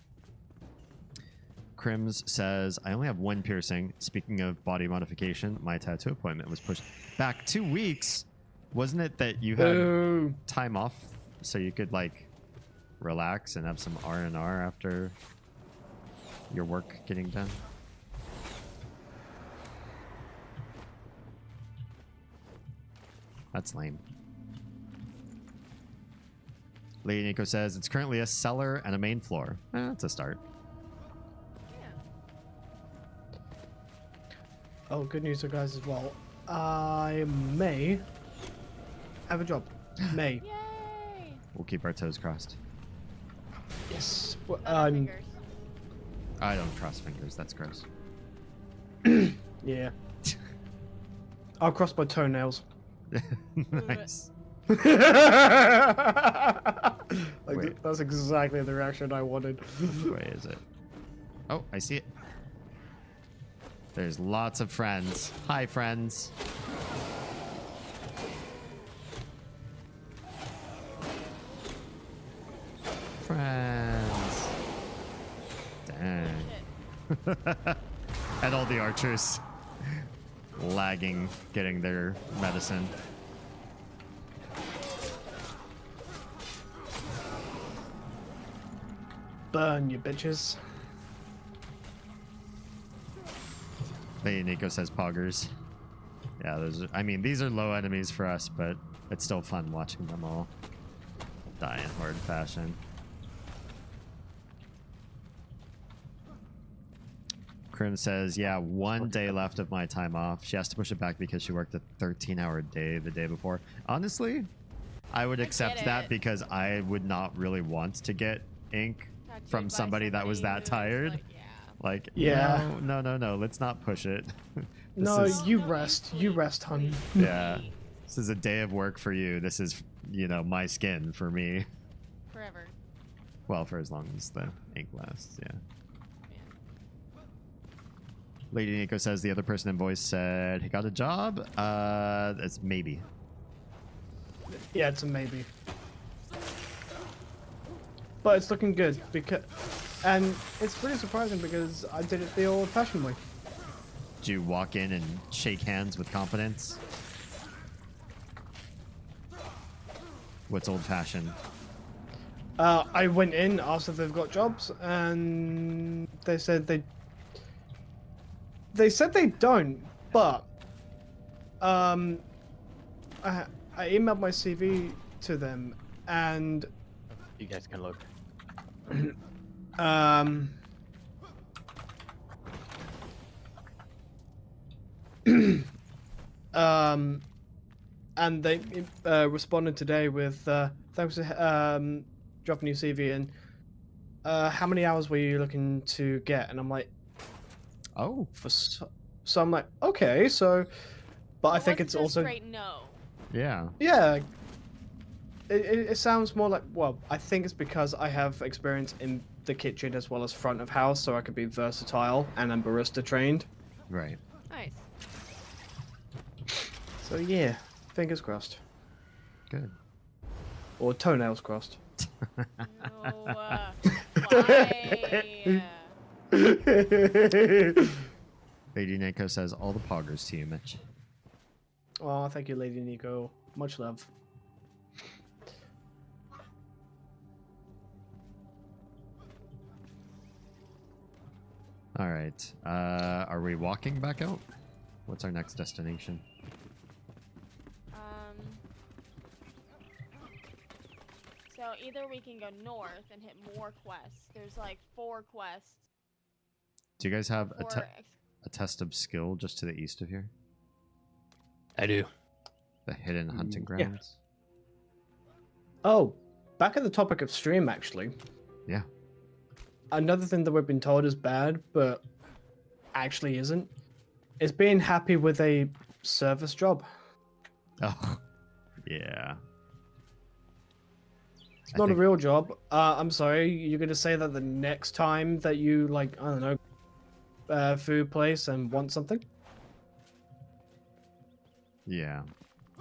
Crims says, I only have one piercing. Speaking of body modification, my tattoo appointment was pushed back 2 weeks. Wasn't it that you had Boo. time off so you could like relax and have some R&R after your work getting done? That's lame. Lady Nico says it's currently a cellar and a main floor. That's a start. Yeah. Oh, good news, you guys, as well. I may have a job. May. Yay! We'll keep our toes crossed. Yes. Well, Not our fingers. I don't cross fingers. That's gross. Yeah. I'll cross my toenails. Nice. Like, Wait. that's exactly the reaction I wanted. Which way is it? Oh, I see it. There's lots of friends. Hi, friends. Friends. Dang. Shit. And all the archers lagging, getting their medicine. Burn, you bitches. Lady Nico says poggers. Yeah, those are, I mean, these are low enemies for us, but it's still fun watching them all die in horde fashion. Krim says, yeah, 1 day left of my time off. She has to push it back because she worked a 13-hour day the day before. Honestly, I would accept get that it. because I would not really want to get ink Tattooed from by somebody that was that who is, tired. like, yeah. Like, Yeah. no, let's not push it. This No, is- you rest. You rest, honey. yeah. This is a day of work for you. This is, you know, my skin for me. Forever. Well, for as long as the ink lasts, yeah. Yeah. Lady Nico says the other person in voice said he got a job. That's maybe. Yeah, it's a maybe. But it's looking good because, and it's really surprising because I did it the old-fashioned way. Do you walk in and shake hands with confidence? What's old-fashioned? I went in, asked if they've got jobs, and they said they don't, but I emailed my CV to them, and You guys can look. And they responded today with thanks for dropping your CV in. How many hours were you looking to get? And I'm like, Oh, so I'm like, okay, so, but I It think wasn't it's just also straight no. yeah. yeah. It sounds more like, well, I think it's because I have experience in the kitchen as well as front of house, so I could be versatile and I'm barista trained. Right. Nice. So yeah, fingers crossed. Good. Or toenails crossed. No, why? Lady Nico says all the poggers to you, Mitch. Oh, thank you, Lady Nico. Much love. All right. Are we walking back out? What's our next destination? So either we can go north and hit more quests. There's like 4 quests. Do you guys have a, 4 a test of skill just to the east of here? I do. The hidden hunting Yeah. grounds? Oh, back at the topic of stream, actually. Yeah. Another thing that we've been told is bad, but actually isn't, is being happy with a service job. Oh, yeah. It's not a real job. I'm sorry, you're going to say that the next time that you, like, I don't know, food place and want something? Yeah.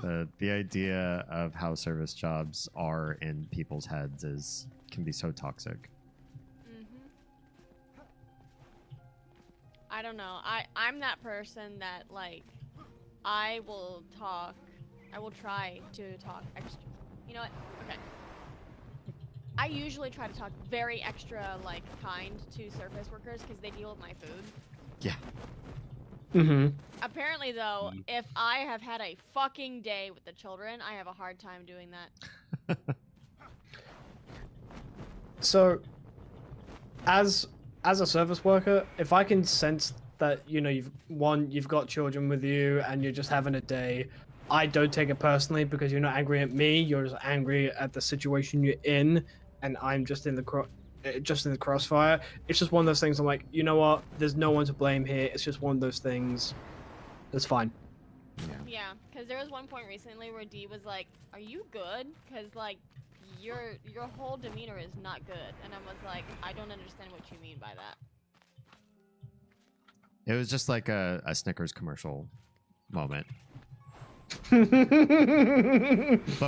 The idea of how service jobs are in people's heads can be so toxic. I don't know. I'm that person that, like, I will try to talk extra. You know what? Okay. I usually try to talk very extra, like, kind to service workers because they deal with my food. Yeah. Mm-hmm. Apparently, though, if I have had a fucking day with the children, I have a hard time doing that. So, as a service worker, if I can sense that, you know, you've got children with you and you're just having a day, I don't take it personally because you're not angry at me. You're just angry at the situation you're in, and I'm just in the crossfire. It's just one of those things. I'm like, you know what? There's no one to blame here. It's just one of those things. It's fine. Yeah, because there was one point recently where Dee was like, "Are you good? Because like, your whole demeanor is not good." And I was like, "I don't understand what you mean by that." It was just like a Snickers commercial moment. But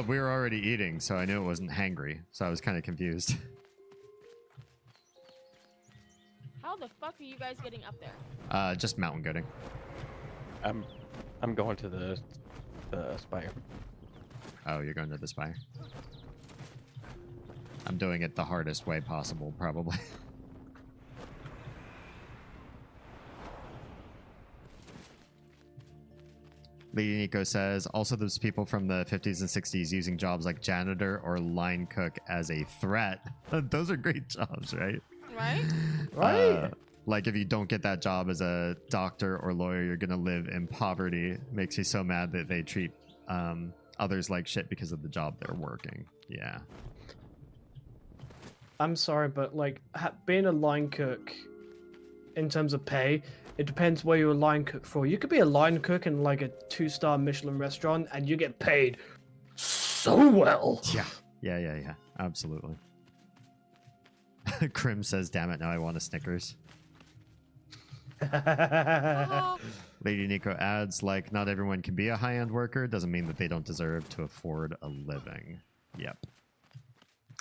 we were already eating, so I knew it wasn't hangry, so I was kind of confused. How the fuck are you guys getting up there? Just mountain goating. I'm going to the spire. Oh, you're going to the spire? I'm doing it the hardest way possible, probably. Lady Nico says, also those people from the 50s and 60s using jobs like janitor or line cook as a threat. Those are great jobs, right? Right? Right. Like if you don't get that job as a doctor or lawyer, you're going to live in poverty. Makes you so mad that they treat others like shit because of the job they're working. Yeah. I'm sorry, but like being a line cook, in terms of pay, it depends where you're a line cook for. You could be a line cook in like a 2-star Michelin restaurant, and you get paid so well. Yeah. Absolutely. Krim says, "Damn it! Now I want a Snickers." Oh, Lady Nico adds, like, not everyone can be a high-end worker. Doesn't mean that they don't deserve to afford a living. Yep.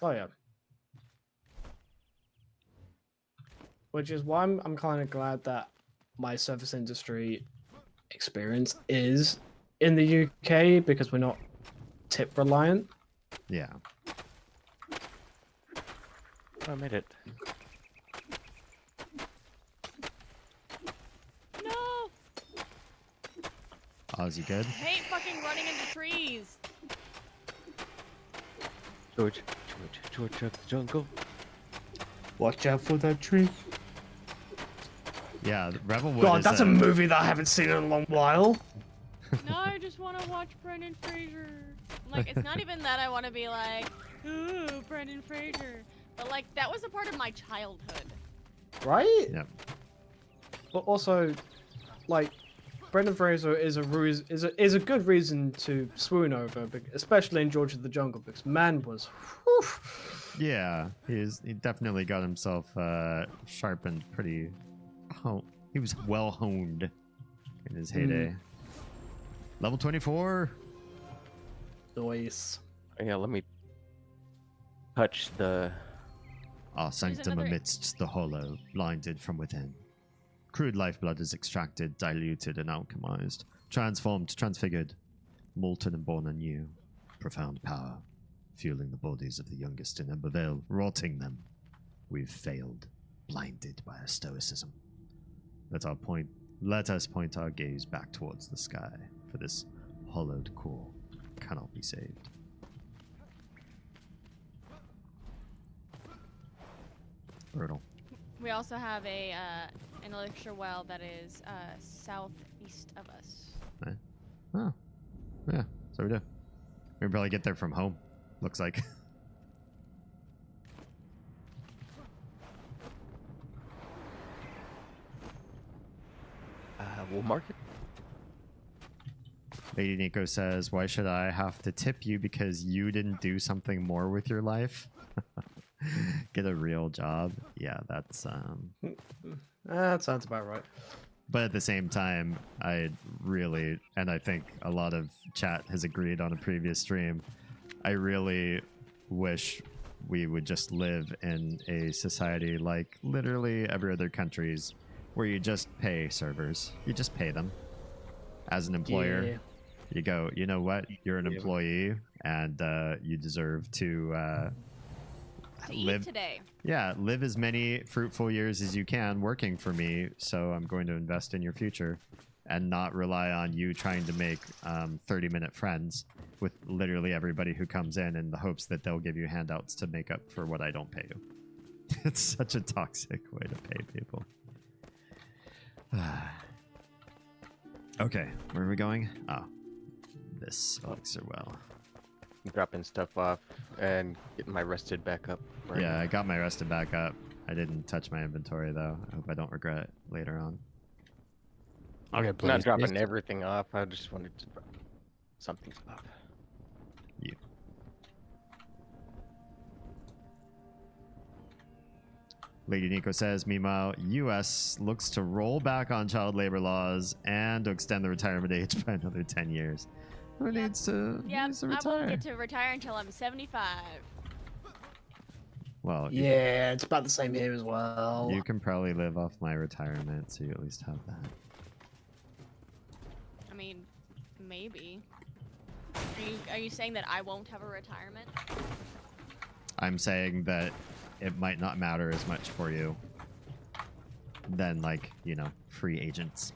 Oh yeah. Which is why I'm kind of glad that my service industry experience is in the UK, because we're not tip reliant. Yeah. I made it. no! Oz, you good? I hate fucking running into trees. George of the jungle. Watch out for that tree. Yeah, Revelwood God, is that's a movie that I haven't seen in a long while. No, I just want to watch Brendan Fraser. Like, it's not even that I want to be like, ooh, Brendan Fraser. But, like, that was a part of my childhood. Right? Yep. But also, like, Brendan Fraser is a good reason to swoon over, especially in George of the Jungle, because man was, whew. Yeah, he definitely got himself sharpened pretty. He was well honed in his heyday. Level 24. Nice. Oh, yeah, let me touch the. Our sanctum another- amidst the hollow, blinded from within. Crude lifeblood is extracted, diluted, and alchemized, transformed, transfigured, molten and born anew. Profound power, fueling the bodies of the youngest in Embervale, rotting them. We've failed, blinded by our stoicism. Let us point our gaze back towards the sky, for this hollowed core cannot be saved. Brutal. We also have an elixir well that is southeast of us. Oh, yeah, so we do. We can probably get there from home, looks like. We'll mark it. Lady Nico says, why should I have to tip you because you didn't do something more with your life? Get a real job. Yeah, that's That sounds about right. but at the same time, I really, and I think a lot of chat has agreed on a previous stream, I really wish we would just live in a society like literally every other country's, where you just pay servers. You just pay them. As an employer, Yeah. you go, you know what? You're an employee, and you deserve to To live eat today. Yeah, live as many fruitful years as you can working for me, so I'm going to invest in your future and not rely on you trying to make 30-minute friends with literally everybody who comes in the hopes that they'll give you handouts to make up for what I don't pay you. It's such a toxic way to pay people. Okay, where are we going? Oh, this elixir well. Dropping stuff off and getting my rested back up. Right Yeah, now. I got my rested back up. I didn't touch my inventory though. I hope I don't regret it later on. Okay, I'm please. not dropping everything off. I just wanted to drop something off. You. Lady Nico says, meanwhile, U.S. looks to roll back on child labor laws and to extend the retirement age by another 10 years. Who needs to, Yep, needs to I retire? won't get to retire until I'm 75. Well, Yeah, it's about the same here as well. you can probably live off my retirement, so you at least have that. I mean, maybe. Are you saying that I won't have a retirement? I'm saying that it might not matter as much for you than, like, you know, free agents.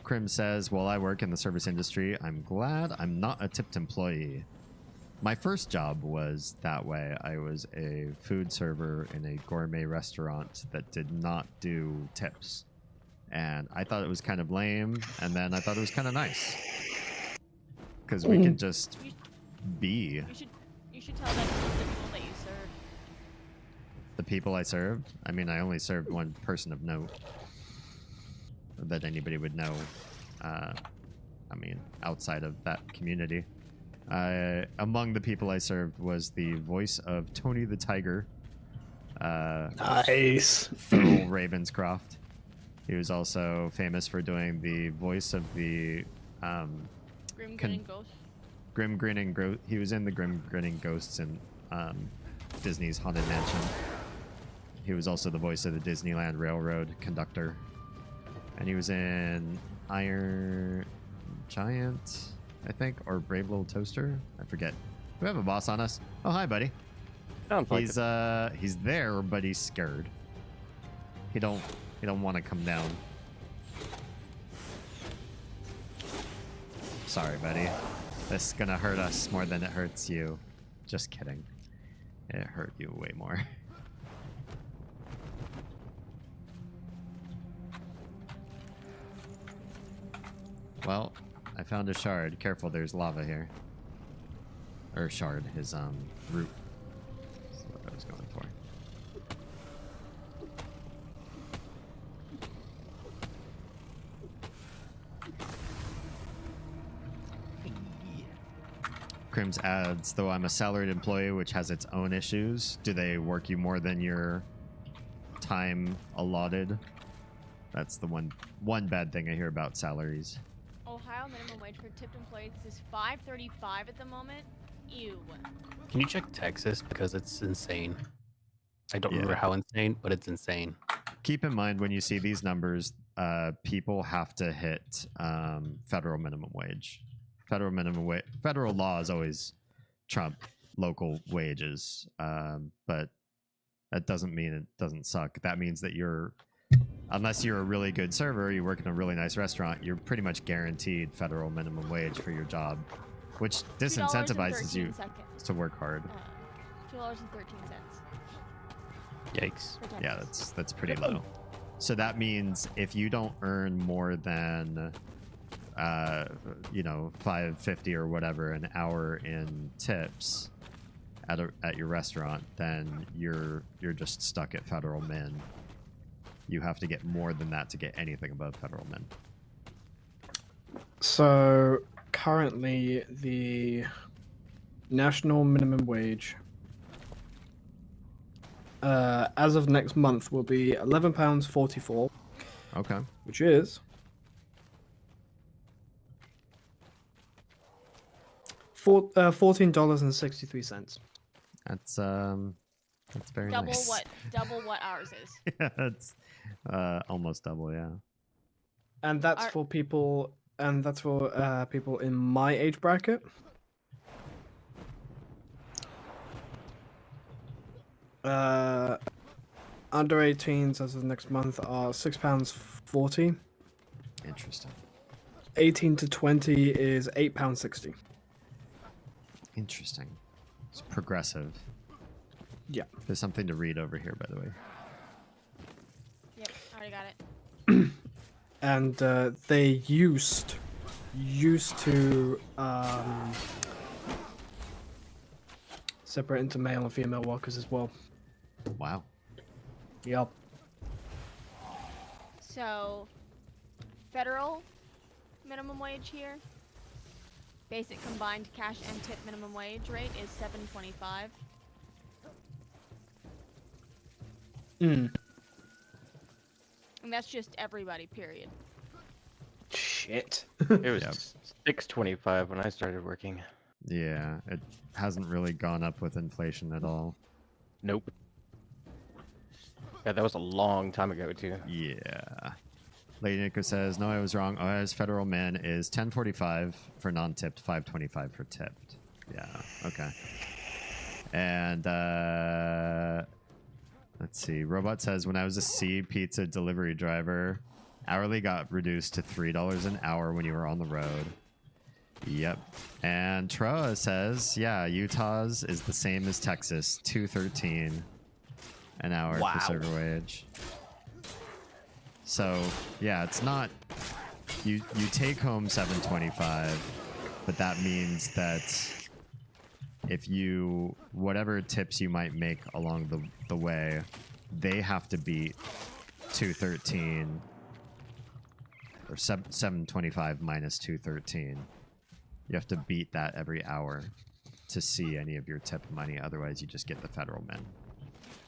Krim says, while I work in the service industry, I'm glad I'm not a tipped employee. My first job was that way. I was a food server in a gourmet restaurant that did not do tips. And I thought it was kind of lame, and then I thought it was kind of nice. Because we can just be You should tell that to the people that you serve. the people I served. I mean, I only served one person of note that anybody would know. I mean, outside of that community. Among the people I served was the voice of Tony the Tiger. Nice. Phil Ravenscroft. He was also famous for doing the voice of the Grim Can- Grinning Ghost. Grim Grinning Ghost. He was in the Grim Grinning Ghosts in Disney's Haunted Mansion. He was also the voice of the Disneyland Railroad conductor. And he was in Iron Giant, I think, or Brave Little Toaster. I forget. Do we have a boss on us? Oh, hi, buddy. Sounds like He's there, but he's scared. He don't want to come down. Sorry, buddy. This is gonna hurt us more than it hurts you. Just kidding. It hurt you way more. Well, I found a shard. Careful, there's lava here. Or shard, his root. That's what I was going for. Crims adds, though I'm a salaried employee which has its own issues, do they work you more than your time allotted? That's the one bad thing I hear about salaries. Ohio minimum wage for tipped employees is $5.35 at the moment. Ew. Can you check Texas because it's insane? I don't Yeah. remember how insane, but it's insane. Keep in mind when you see these numbers, people have to hit federal minimum wage. Federal law is always trump local wages, but that doesn't mean it doesn't suck. That means that unless you're a really good server, you work in a really nice restaurant, you're pretty much guaranteed federal minimum wage for your job, which disincentivizes you to work hard. $2.13. Yikes. for Yeah, Texas. that's pretty low. So that means if you don't earn more than $5.50 or whatever an hour in tips at your restaurant, then you're just stuck at federal min. You have to get more than that to get anything above federal min. So currently, the national minimum wage, as of next month, will be £11.44, Okay. which is $14.63. That's very Double nice. what ours is. Yeah, it's almost double, yeah. And that's Are- for people. And that's for people in my age bracket. Under 18s as of next month are £6.40. Interesting. 18 to 20 is £8.60. Interesting. It's progressive. Yeah. There's something to read over here, by the way. Yep, I already got it. And they used to separate into male and female workers as well. Wow. Yep. So, federal minimum wage here. Basic combined cash and tip minimum wage rate is $7.25. Mm. And that's just everybody, period. Shit. it was Yep. $6.25 when I started working. Yeah, it hasn't really gone up with inflation at all. Nope. Yeah, that was a long time ago too. Yeah. Lady Nico says, no, I was wrong. Ohio's federal min is $10.45 for non-tipped, $5.25 for tipped. Yeah, okay. And let's see. Robot says, when I was a C pizza delivery driver, hourly got reduced to $3 an hour when you were on the road. Yep. And Troa says, yeah, Utah's is the same as Texas, $2.13 an hour for server wage. So yeah, it's not you take home $7.25, but that means that if you whatever tips you might make along the way, they have to beat $2.13 or $7.25 minus $2.13. You have to beat that every hour to see any of your tip money. Otherwise, you just get the federal min.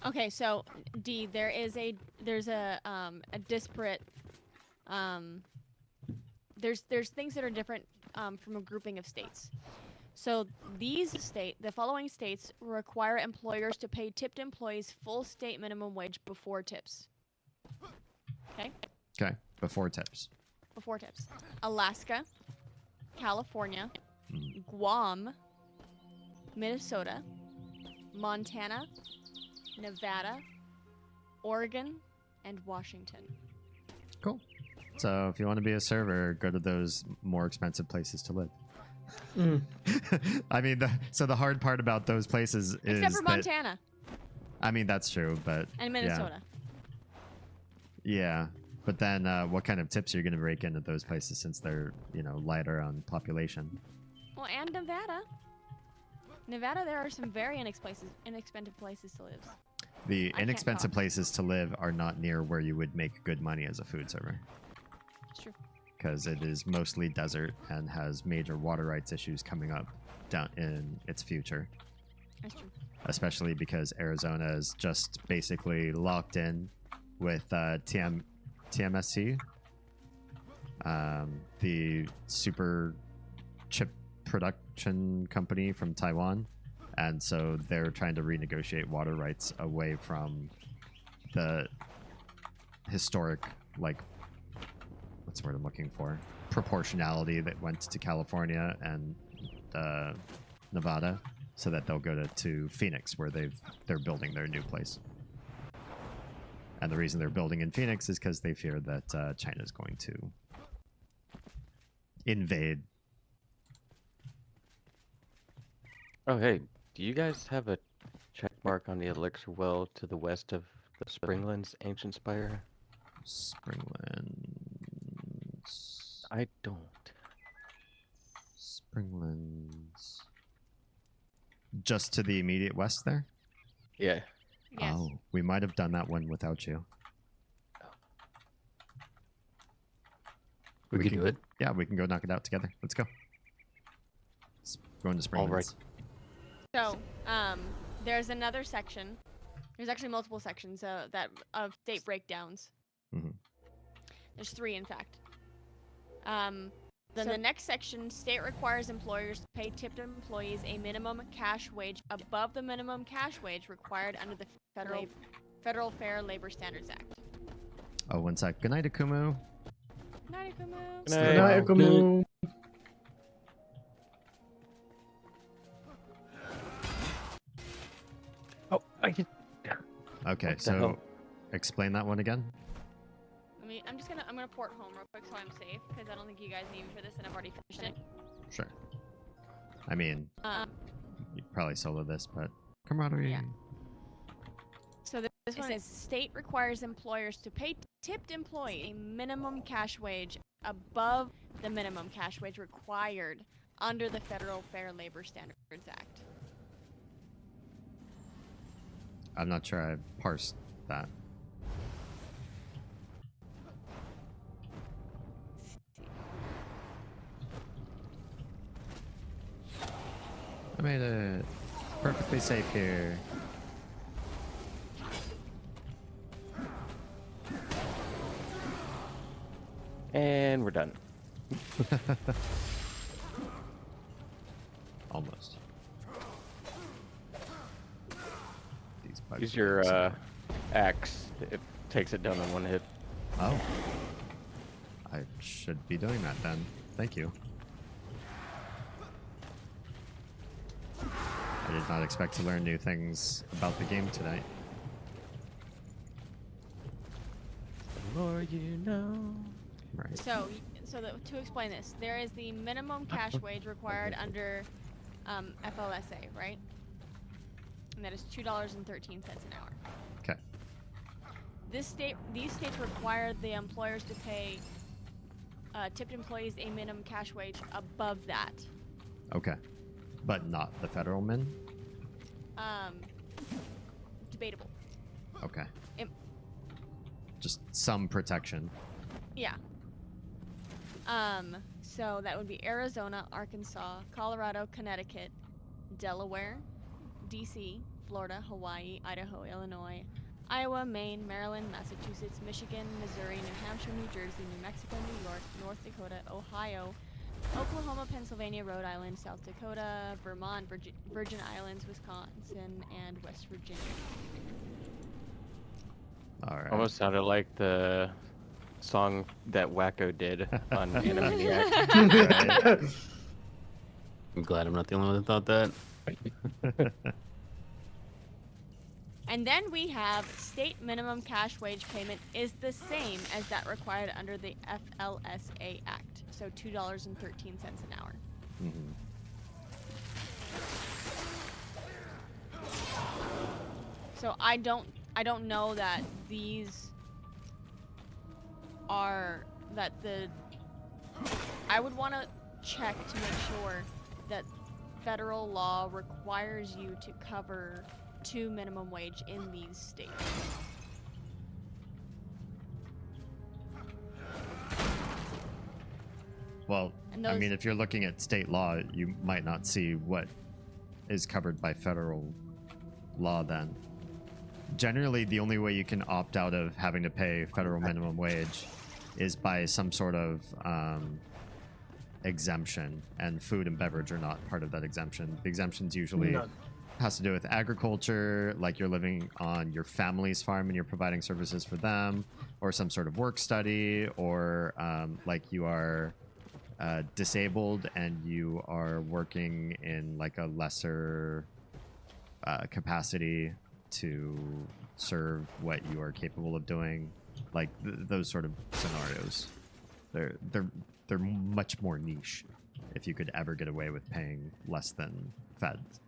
Okay, so D, there's a disparate there's things that are different from a grouping of states. So the following states require employers to pay tipped employees full state minimum wage before tips. Okay? Okay. Before tips. Before tips. Alaska, California, Mm. Guam, Minnesota, Montana, Nevada, Oregon, and Washington. Cool. So if you want to be a server, go to those more expensive places to live. Mm. I mean, the hard part about those places is Except for that- Montana I mean, that's true, but and Minnesota. yeah. But then, what kind of tips are you going to rake in at those places since they're lighter on population? Well, and Nevada. Nevada, there are some very inexpensive places to live. The can't inexpensive talk. places to live are not near where you would make good money as a food server, It's true. because it is mostly desert and has major water rights issues coming up down in its future. That's true. Especially because Arizona is just basically locked in with TMSC, the super chip production company from Taiwan, and so they're trying to renegotiate water rights away from the historic, what's the word I'm looking for, proportionality that went to California and Nevada, so that they'll go to Phoenix, where they're building their new place. And the reason they're building in Phoenix is because they fear that China is going to invade. Oh, hey, do you guys have a check mark on the elixir well to the west of the Springlands ancient spire? Springlands. I don't. Springlands. Just to the immediate west there? Yeah. Yes. Oh, we might have done that one without you. We could can- do it. Yeah, we can go knock it out together. Let's go. Going to Springlands. All right. So, there's another section. There's actually multiple sections that of state breakdowns. Mhm. There's 3, in fact. Then the next section, state requires employers to pay tipped employees a minimum cash wage above the minimum cash wage required under the Federal Fair Labor Standards Act. Oh, one sec. Good night, Akumu. Night, Akumu. Good night. Night, Akumu. Oh, I can. Okay, What the so hell? explain that one again. I'm gonna port home real quick so I'm safe because I don't think you guys need me for this and I've already finished it. Sure. I mean, Um, you'd probably solo this, but camaraderie. Yeah. So this one is state requires employers to pay tipped employees a minimum cash wage above the minimum cash wage required under the Federal Fair Labor Standards Act. I'm not sure I parsed that. I made it perfectly safe here. And we're done. Almost. These bugs Use are your insane. axe. It takes it down in one hit. Oh. I should be doing that then. Thank you. I did not expect to learn new things about the game tonight. The more you know. Right. To explain this, there is the minimum cash wage required under FLSA, right? And that is $2.13 an hour. Okay. These states require the employers to pay tipped employees a minimum cash wage above that. Okay. But not the federal min? Debatable. Okay. It- Just some protection. Yeah. So that would be Arizona, Arkansas, Colorado, Connecticut, Delaware, DC, Florida, Hawaii, Idaho, Illinois, Iowa, Maine, Maryland, Massachusetts, Michigan, Missouri, New Hampshire, New Jersey, New Mexico, New York, North Dakota, Ohio, Oklahoma, Pennsylvania, Rhode Island, South Dakota, Vermont, Virgin Islands, Wisconsin, and West Virginia. All right. Almost sounded like the song that Wacko did on Animaniac. Right. I'm glad I'm not the only one that thought that. And then we have state minimum cash wage payment is the same as that required under the FLSA Act, so $2.13 an hour. Mhm. So I don't know that these are I would want to check to make sure that federal law requires you to cover 2 minimum wage in these states. Well, And I those- mean, if you're looking at state law, you might not see what is covered by federal law then. Generally, the only way you can opt out of having to pay federal minimum wage is by some sort of exemption, and food and beverage are not part of that exemption. The exemptions usually No. has to do with agriculture, like you're living on your family's farm and you're providing services for them, or some sort of work study, or like you are disabled and you are working in like a lesser capacity to serve what you are capable of doing, like those sort of scenarios. They're much more niche if you could ever get away with paying less than feds.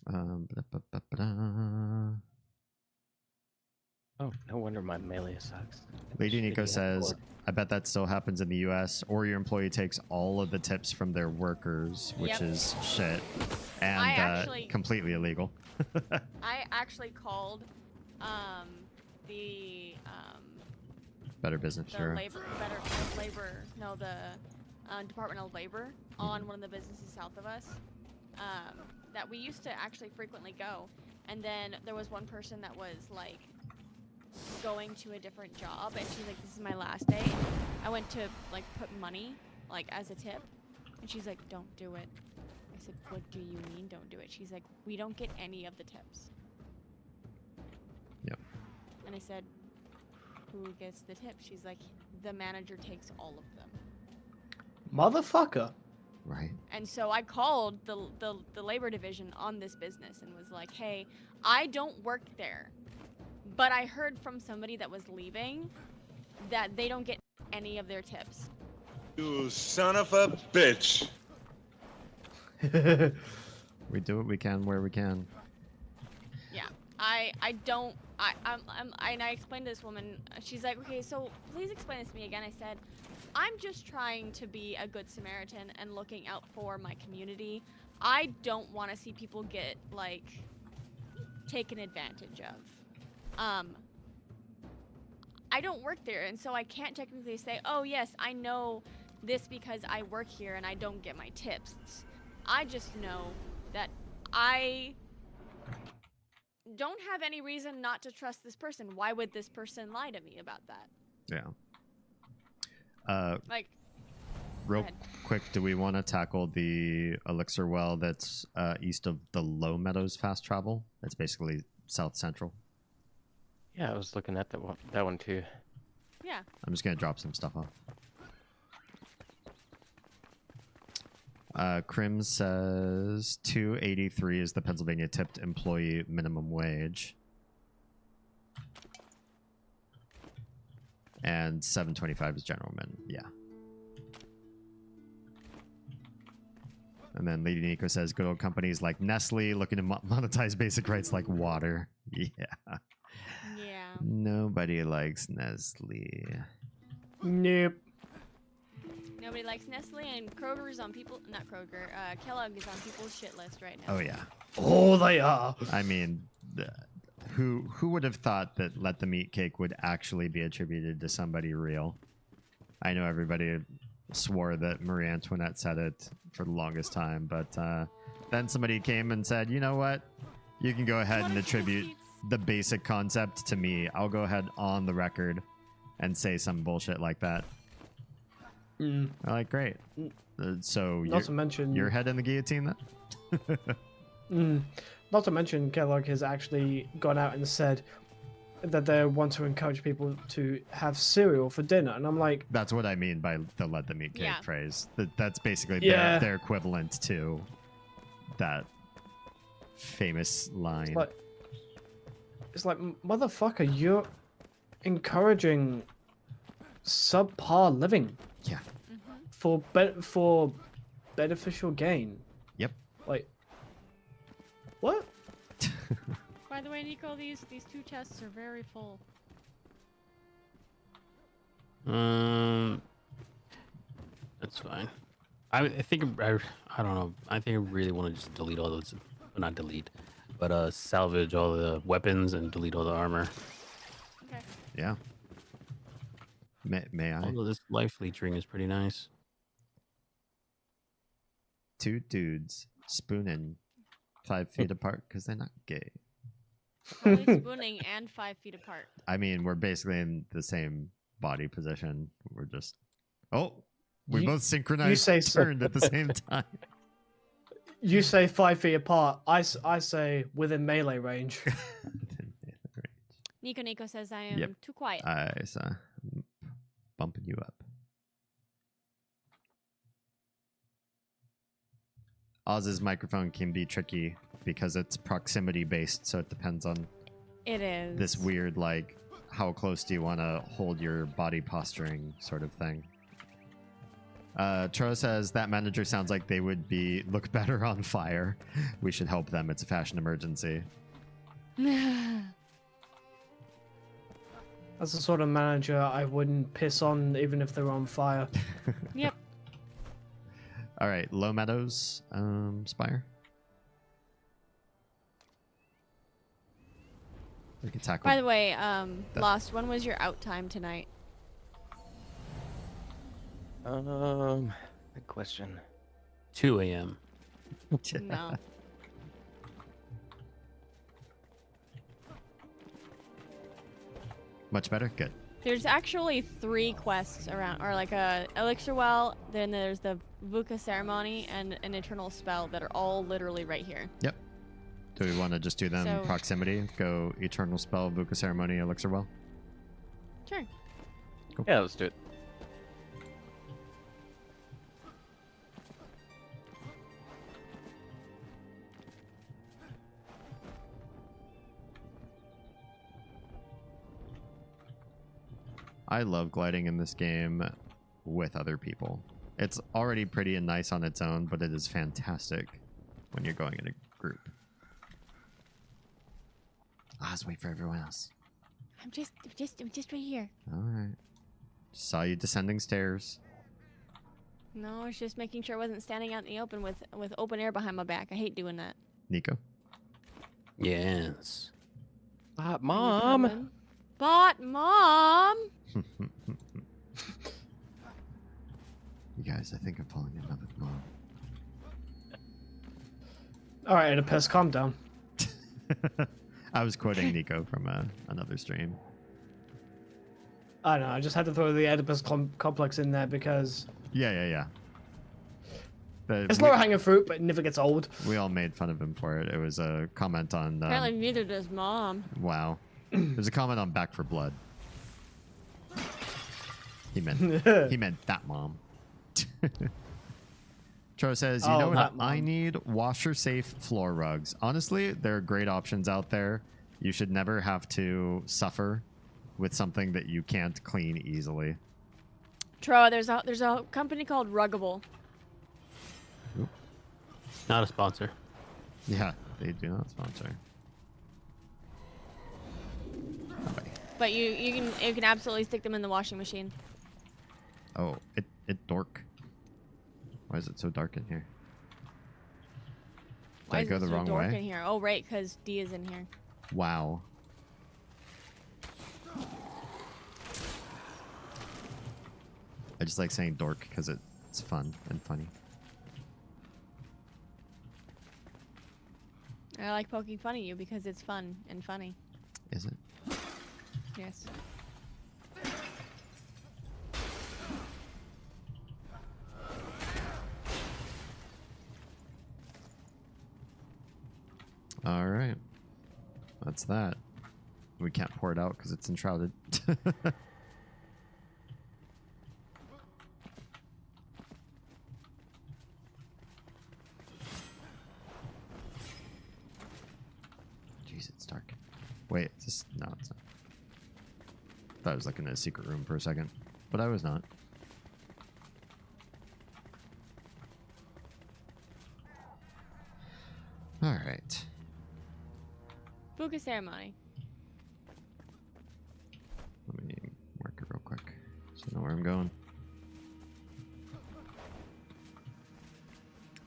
Ba-da-ba-ba-ba-da. Oh, no wonder my melee sucks. Lady Nico Shitty says, hardcore. I bet that still happens in the US, or your employee takes all of the tips from their workers, which Yep. is shit and I actually- completely illegal. I actually called the Better Business the Bureau. Department of Labor on one of the businesses south of us that we used to actually frequently go, and then there was one person that was like going to a different job, and she's like, this is my last day. I went to like put money like as a tip, and she's like, don't do it. I said, what do you mean don't do it? She's like, we don't get any of the tips. Yep. And I said, who gets the tips? She's like, the manager takes all of them. Motherfucker. Right. And so I called the labor division on this business and was like, hey, I don't work there, but I heard from somebody that was leaving that they don't get any of their tips. You son of a bitch. We do what we can where we can. Yeah, I explained to this woman. She's like, okay, so please explain this to me again. I said, I'm just trying to be a good Samaritan and looking out for my community. I don't want to see people get like taken advantage of. I don't work there, and so I can't technically say, oh yes, I know this because I work here and I don't get my tips. I just know that I don't have any reason not to trust this person. Why would this person lie to me about that? Yeah. Like, Real ahead. quick, do we want to tackle the elixir well that's east of the Low Meadows fast travel? It's basically south central. Yeah, I was looking at that one too. yeah. I'm just gonna drop some stuff off. Krim says $2.83 is the Pennsylvania tipped employee minimum wage, and $7.25 is general min. Yeah. And then Lady Nico says good old companies like Nestle looking to monetize basic rights like water. Yeah. Yeah. Nobody likes Nestle. Nope. Nobody likes Nestle, and Kroger's on people. Not Kroger. Kellogg is on people's shit list right now. Oh yeah. Oh, they are. I mean, who would have thought that Let Them Eat Cake would actually be attributed to somebody real? I know everybody swore that Marie Antoinette said it for the longest time, but then somebody came and said, you know what? You can go ahead and attribute the basic concept to me. I'll go ahead on the record and say some bullshit like that. I'm like, great. So Not to mention your head in the guillotine then? Not to mention Kellogg has actually gone out and said that they want to encourage people to have cereal for dinner, and I'm like, That's what I mean by the "let them eat cake" Yeah. phrase. That's basically Yeah. their equivalent to that famous line. it's like motherfucker, you're encouraging subpar living Yeah. for beneficial gain. Yep. Like, what? By the way, Nico, these two chests are very full. That's fine. I think I don't know. I think I really want to just delete all those, well, not delete, but salvage all the weapons and delete all the armor. Okay. Yeah. May I? Although this life leeching is pretty nice. Two dudes spooning 5 feet apart because they're not gay. Probably spooning and 5 feet apart. I mean, we're basically in the same body position. We're just... Oh! We You- both synchronized say so. turned at the same time. You say 5 feet apart. I say within melee range. Nico says I am Yep. too quiet. I saw bumping you up. Oz's microphone can be tricky because it's proximity based, so it depends on It is. this weird, like, how close do you want to hold your body posturing sort of thing. Tro says that manager sounds like they would look better on fire. We should help them. It's a fashion emergency. That's the sort of manager I wouldn't piss on even if they're on fire. Yep. All right, Low Meadows, Spire. We can tackle. By the way, Lost, when was your out time tonight? Good question. 2 a.m. No. Much better. Good. There's actually 3 quests around, or like a elixir well, then there's the Vuka ceremony and an eternal spell that are all literally right here. Yep. Do we want to just do them So- proximity? Go Eternal Spell, Vuka Ceremony, Elixir Well? Sure. Yeah, let's do it. I love gliding in this game with other people. It's already pretty and nice on its own, but it is fantastic when you're going in a group. Let's wait for everyone else. I'm just right here. All right. Saw you descending stairs. No, it's just making sure I wasn't standing out in the open with open air behind my back. I hate doing that. Nico. Yes. Mom. But mom. You guys, I think I'm falling in love with Mom. All right, Oedipus, calm down. I was quoting Nico from another stream. I don't know. I just had to throw the Oedipus complex in there because Yeah. it's low hanging fruit, but it never gets old. We all made fun of him for it. It was a comment on... Apparently neither does mom. wow. It was a comment on Back for Blood. He meant that mom. Tro says, you Oh, know what that I mom. need? Washer-safe floor rugs. Honestly, there are great options out there. You should never have to suffer with something that you can't clean easily. Tro, there's a company called Ruggable. Not a sponsor. Yeah, they do not sponsor. Nobody. But you can absolutely stick them in the washing machine. Oh, it dork. Why is it so dark in here? Did Why I is go it the so wrong dark way? in here? Oh, right, because D is in here. Wow. I just like saying dork because it's fun and funny. I like poking fun at you because it's fun and funny. Is it? Yes. All right. That's that. We can't pour it out because it's enshrouded. Jeez, it's dark. Wait, is this... No, it's not. Thought I was looking at a secret room for a second, but I was not. All right. Buka ceremony. Let me mark it real quick so I know where I'm going.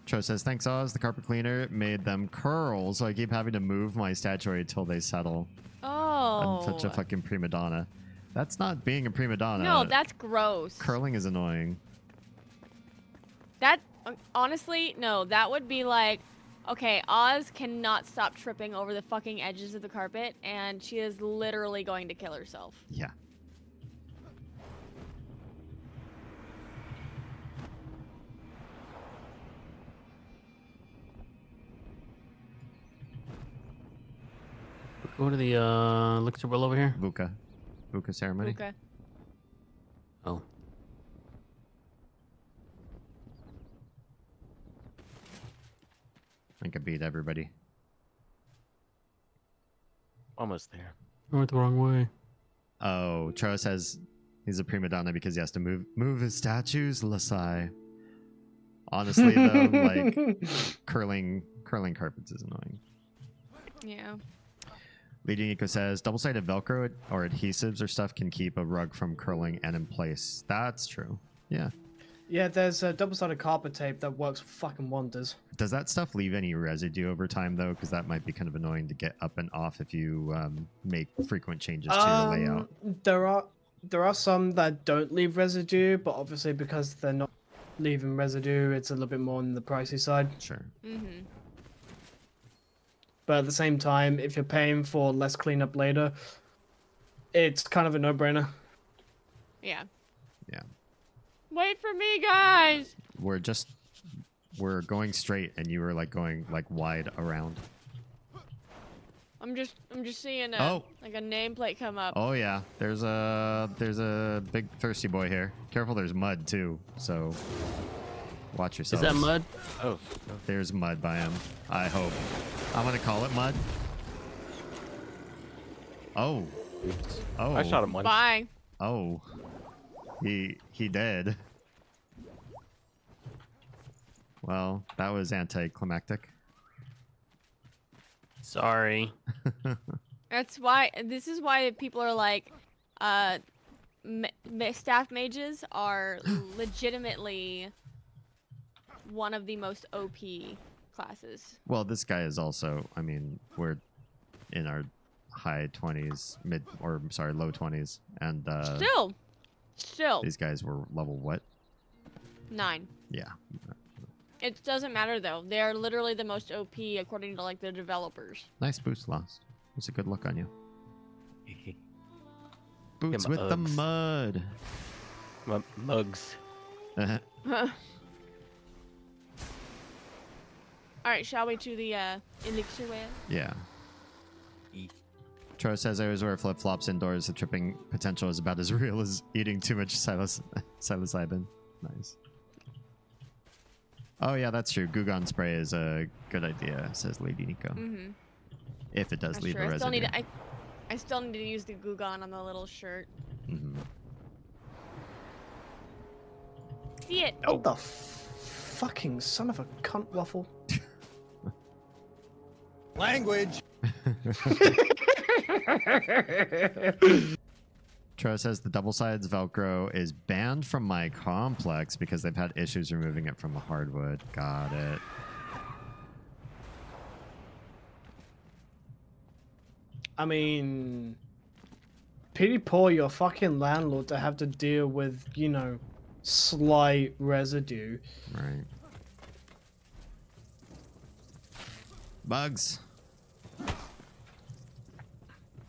Cho says, thanks, Oz. The carpet cleaner made them curl, so I keep having to move my statuary until they settle. Oh. I'm such a fucking prima donna. That's not being a prima donna. No, that's gross. Curling is annoying. That, honestly, no, that would be like, okay, Oz cannot stop tripping over the fucking edges of the carpet, and she is literally going to kill herself. Yeah. Go to the elixir well over here. Vuka. Vuka ceremony. Okay. Oh. I think I beat everybody. Almost there. I went the wrong way. Oh, Cho says he's a prima donna because he has to move his statues, Lasai. Honestly, though, like curling carpets is annoying. Yeah. Leading Eco says double-sided Velcro or adhesives or stuff can keep a rug from curling and in place. That's true. Yeah. Yeah, there's a double-sided carpet tape that works fucking wonders. Does that stuff leave any residue over time though? Because that might be kind of annoying to get up and off if you make frequent changes to your layout. There are some that don't leave residue, but obviously because they're not leaving residue, it's a little bit more on the pricey side. Sure. Mm-hmm. But at the same time, if you're paying for less cleanup later, it's kind of a no-brainer. Yeah. Yeah. Wait for me, guys! We're going straight and you were like going like wide around. I'm just seeing Oh. like a nameplate come up. Oh yeah. There's a big thirsty boy here. Careful, there's mud too. So watch Is yourself. that mud? Oh, There's mud by him. I hope. I'm gonna call it mud. Oh. Oh. I shot him once. Bye. Oh. He did. Well, that was anticlimactic. Sorry. That's why. This is why people are like, staff mages are legitimately one of the most OP classes. Well, this guy is also, I mean, we're in our high 20s, low 20s, and Still, these guys were level what? 9. Yeah. It doesn't matter though. They are literally the most OP according to like the developers. Nice boost, Lost. That's a good look on you. Get Boots my with the Uggs. mud. Mugs. All right, shall we to the elixir well? Yeah. Tro says I always wear flip-flops indoors. The tripping potential is about as real as eating too much psilocybin. Nice. Oh yeah, that's true. Guggen spray is a good idea, says Lady Nico. Mm-hmm. If it does That's leave true. a residue. I still need to use the Guggen on the little shirt. Mm-hmm. See it? What the fucking son of a cunt waffle? Language. Tro says the double sides Velcro is banned from my complex because they've had issues removing it from the hardwood. Got it. I mean, pity poor your fucking landlord to have to deal with, you know, slight residue. Right. Bugs.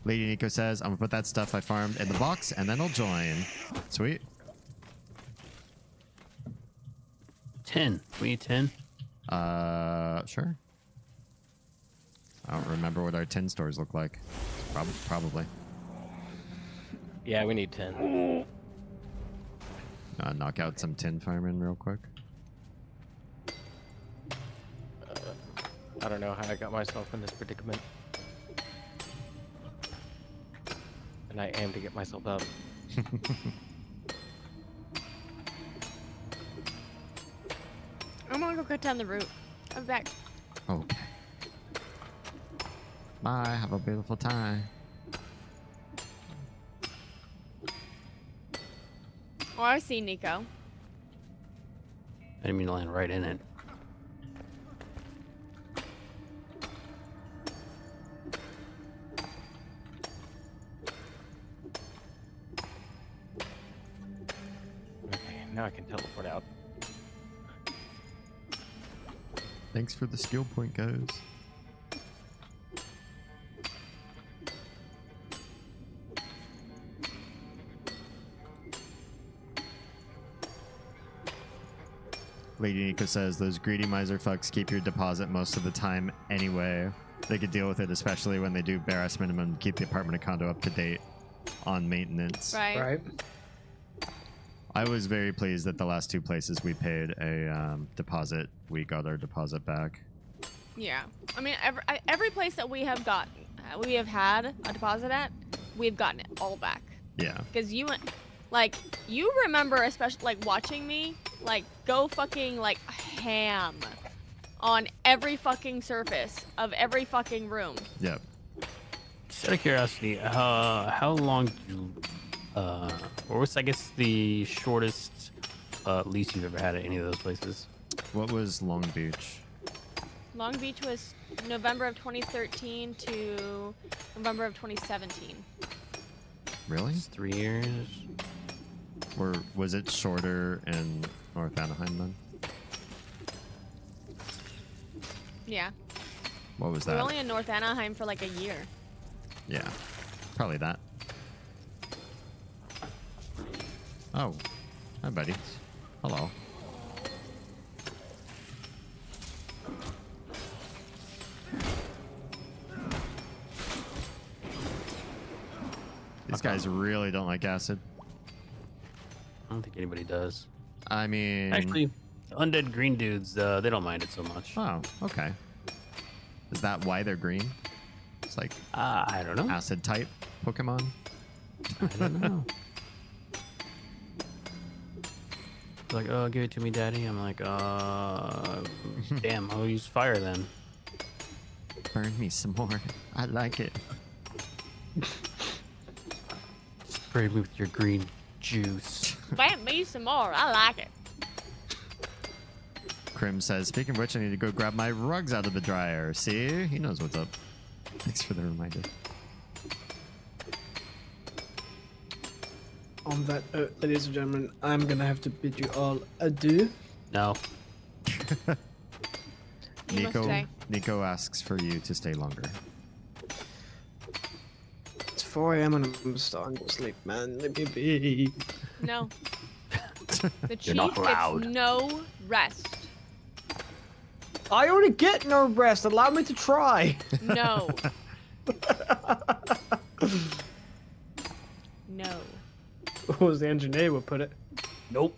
Lady Nico says, I'm gonna put that stuff I farmed in the box and then I'll join. Sweet. 10. We need 10. Sure. I don't remember what our tin stores look like. Probably. Yeah, we need 10. Knock out some tin farming real quick. I don't know how I got myself in this predicament. And I aim to get myself out. I'm gonna go cut down the root. I'm back. Okay. Bye. Have a beautiful time. Oh, I see Nico. I didn't mean to land right in it. Okay, now I can teleport out. Thanks for the skill point, guys. Lady Nico says, those greedy miser fucks keep your deposit most of the time anyway. They could deal with it, especially when they do bare ass minimum to keep the apartment or condo up to date on maintenance. Right. Right. I was very pleased that the last two places we paid a deposit, we got our deposit back. Yeah. I mean, every place that we have had a deposit at, we've gotten it all back. Yeah. Because you went, like, you remember, especially, like, watching me, like, go fucking, like, ham on every fucking surface of every fucking room. Yep. Just out of curiosity, how long did you, or what's, I guess, the shortest lease you've ever had at any of those places? What was Long Beach? Long Beach was November of 2013 to November of 2017. Really? It's 3 years. Or was it shorter in North Anaheim then? Yeah. What was We were that? only in North Anaheim for like a year. Yeah. Probably that. Oh. Hi, buddy. Hello. These guys really don't like acid. I don't think anybody does. I mean... Actually, undead green dudes, they don't mind it so much. Oh, okay. Is that why they're green? It's like I don't know. acid type Pokemon? I don't know. They're like, oh, give it to me, daddy. I'm like, damn, I'll use fire then. Burn me some more. I like it. Spray me with your green juice. Bam me some more. I like it. Krim says, speaking of which, I need to go grab my rugs out of the dryer. See? He knows what's up. Thanks for the reminder. On that note, ladies and gentlemen, I'm gonna have to bid you all adieu. No. You must stay. Nico asks for you to stay longer. It's 4 a.m. and I'm starting to sleep, man. Let me be. No. The chief You're not allowed. gets no rest. I already get no rest. Allow me to try. No. No. Or as the engineer would put it. Nope.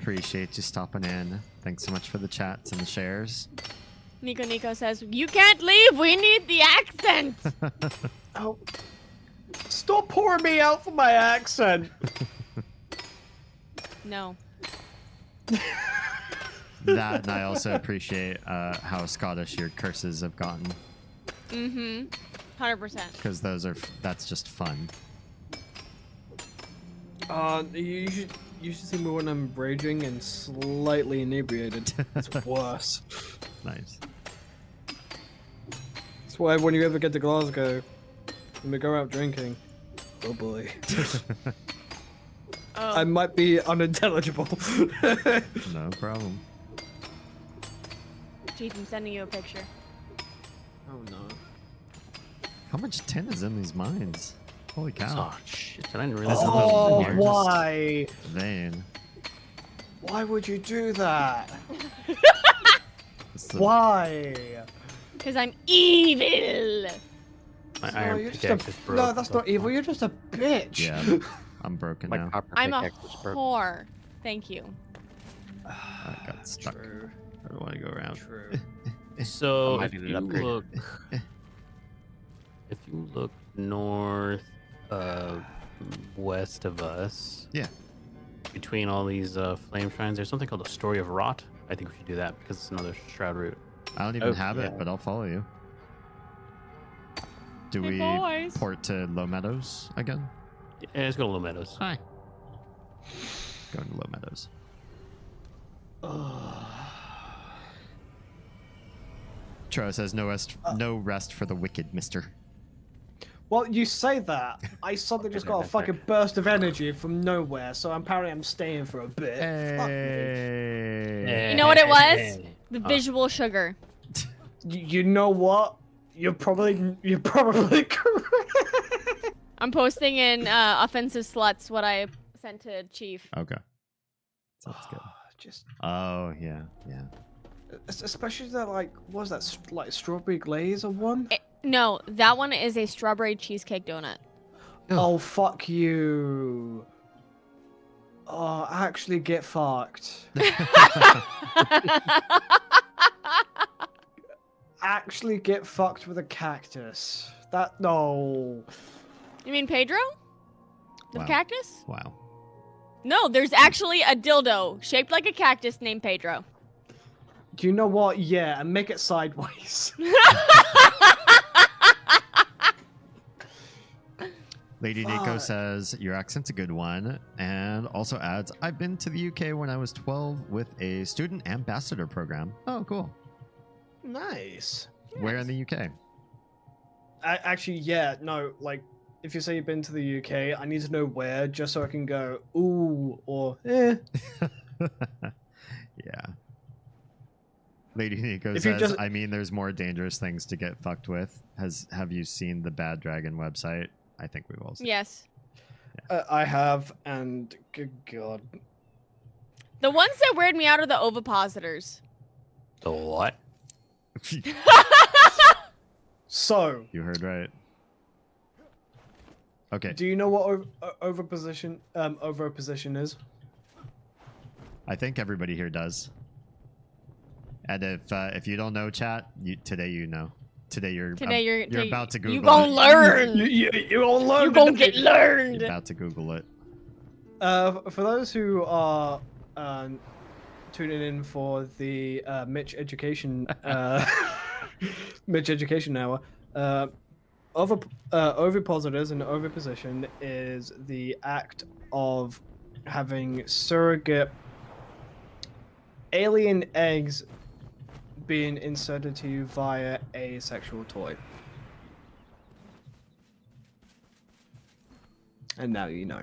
Appreciate you stopping in. Thanks so much for the chats and the shares. Nico says, you can't leave. We need the accent. Oh. Stop pouring me out for my accent. No. That, and I also appreciate how Scottish your curses have gotten. Mm-hmm. 100%. Because that's just fun. You should see me when I'm raging and slightly inebriated. It's worse. Nice. That's why when you ever get to Glasgow, when we go out drinking, oh boy. I might be unintelligible. No problem. Chief, I'm sending you a picture. Oh no. How much tin is in these mines? Holy cow. Oh shit! I didn't realize. Oh, largest- why? Vein. Why would you do that? It's the- Why? Because I'm evil. My No, iron you're just pickaxe a- is broke. No, that's not evil. You're just a bitch. Yeah, I'm broken My now. copper I'm a pickaxe is broke. whore. Thank you. I got stuck. True. I don't want to go around. True. So I if might need you an upgrade. look, if you look north, west of us, Yeah. between all these flame shrines, there's something called the Story of Rot. I think we should do that because it's another shroud route. I don't even Oh, have it, yeah. but I'll follow you. Do Hey, we boys. port to Low Meadows again? Yeah, let's go to Low Meadows. Hi. Going to Low Meadows. Tro says no rest for the wicked, mister. Well, you say that. I suddenly just got a fucking burst of energy from nowhere, so apparently I'm staying for a bit. Fuck me. Hey. You know what it was? The Uh, visual sugar. You know what? You're probably correct. I'm posting in offensive sluts what I sent to Chief. Okay. Sounds good. Just Oh, yeah, yeah. especially that like what was that like strawberry glaze or one? No, that one is a strawberry cheesecake donut. Oh fuck you. Oh, actually get fucked. Actually get fucked with a cactus. That no. You mean Pedro? The Wow. cactus? Wow. No, there's actually a dildo shaped like a cactus named Pedro. Do you know what? Yeah, and make it sideways. Lady Nico Fuck. says, your accent's a good one, and also adds, I've been to the UK when I was 12 with a student ambassador program. Oh, cool. Nice. Where in the UK? Actually, yeah, no, like, if you say you've been to the UK, I need to know where, just so I can go, ooh, or eh. Yeah. Lady Nico If you says, just- I mean, there's more dangerous things to get fucked with. Have you seen the Bad Dragon website? I think we've all seen Yes. I have, and good god. The ones that weird me out are the ovipositors. The what? it. So, You heard right. Okay. do you know what overposition is? I think everybody here does. And if you don't know, chat, today you know. Today you're about to Google You gon' it. learn. You all learn. You gon' get learned. You're about to Google it. For those who are tuning in for the Mitch Education Mitch Education Hour, ovipositors and oviposition is the act of having surrogate alien eggs being inserted to you via a sexual toy. And now you know.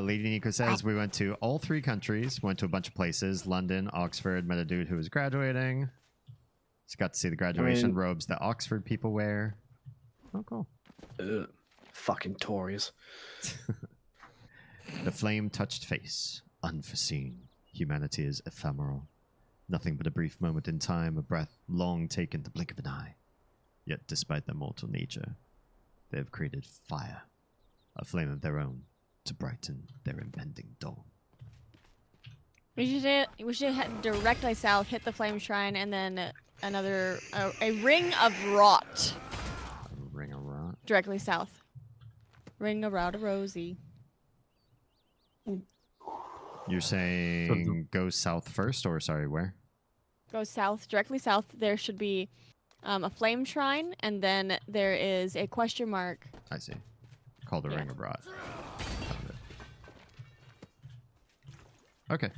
Lady Nico says we went to all 3 countries, went to a bunch of places: London, Oxford, met a dude who was graduating. Just got to see the graduation robes that Oxford people wear. Oh, cool. Ugh, fucking Tories. The flame-touched face, unforeseen. Humanity is ephemeral. Nothing but a brief moment in time, a breath long taken, the blink of an eye. Yet despite their mortal nature, they have created fire, a flame of their own, to brighten their impending dawn. We should head directly south, hit the flame shrine, and then a ring of rot Ring of rot. directly south. Ring of rot, Rosie. You're saying go south first, or sorry, where? Go south, directly south. There should be a flame shrine, and then there is a question mark. I see. Called the Yeah. Ring of Rot. Found it. Okay.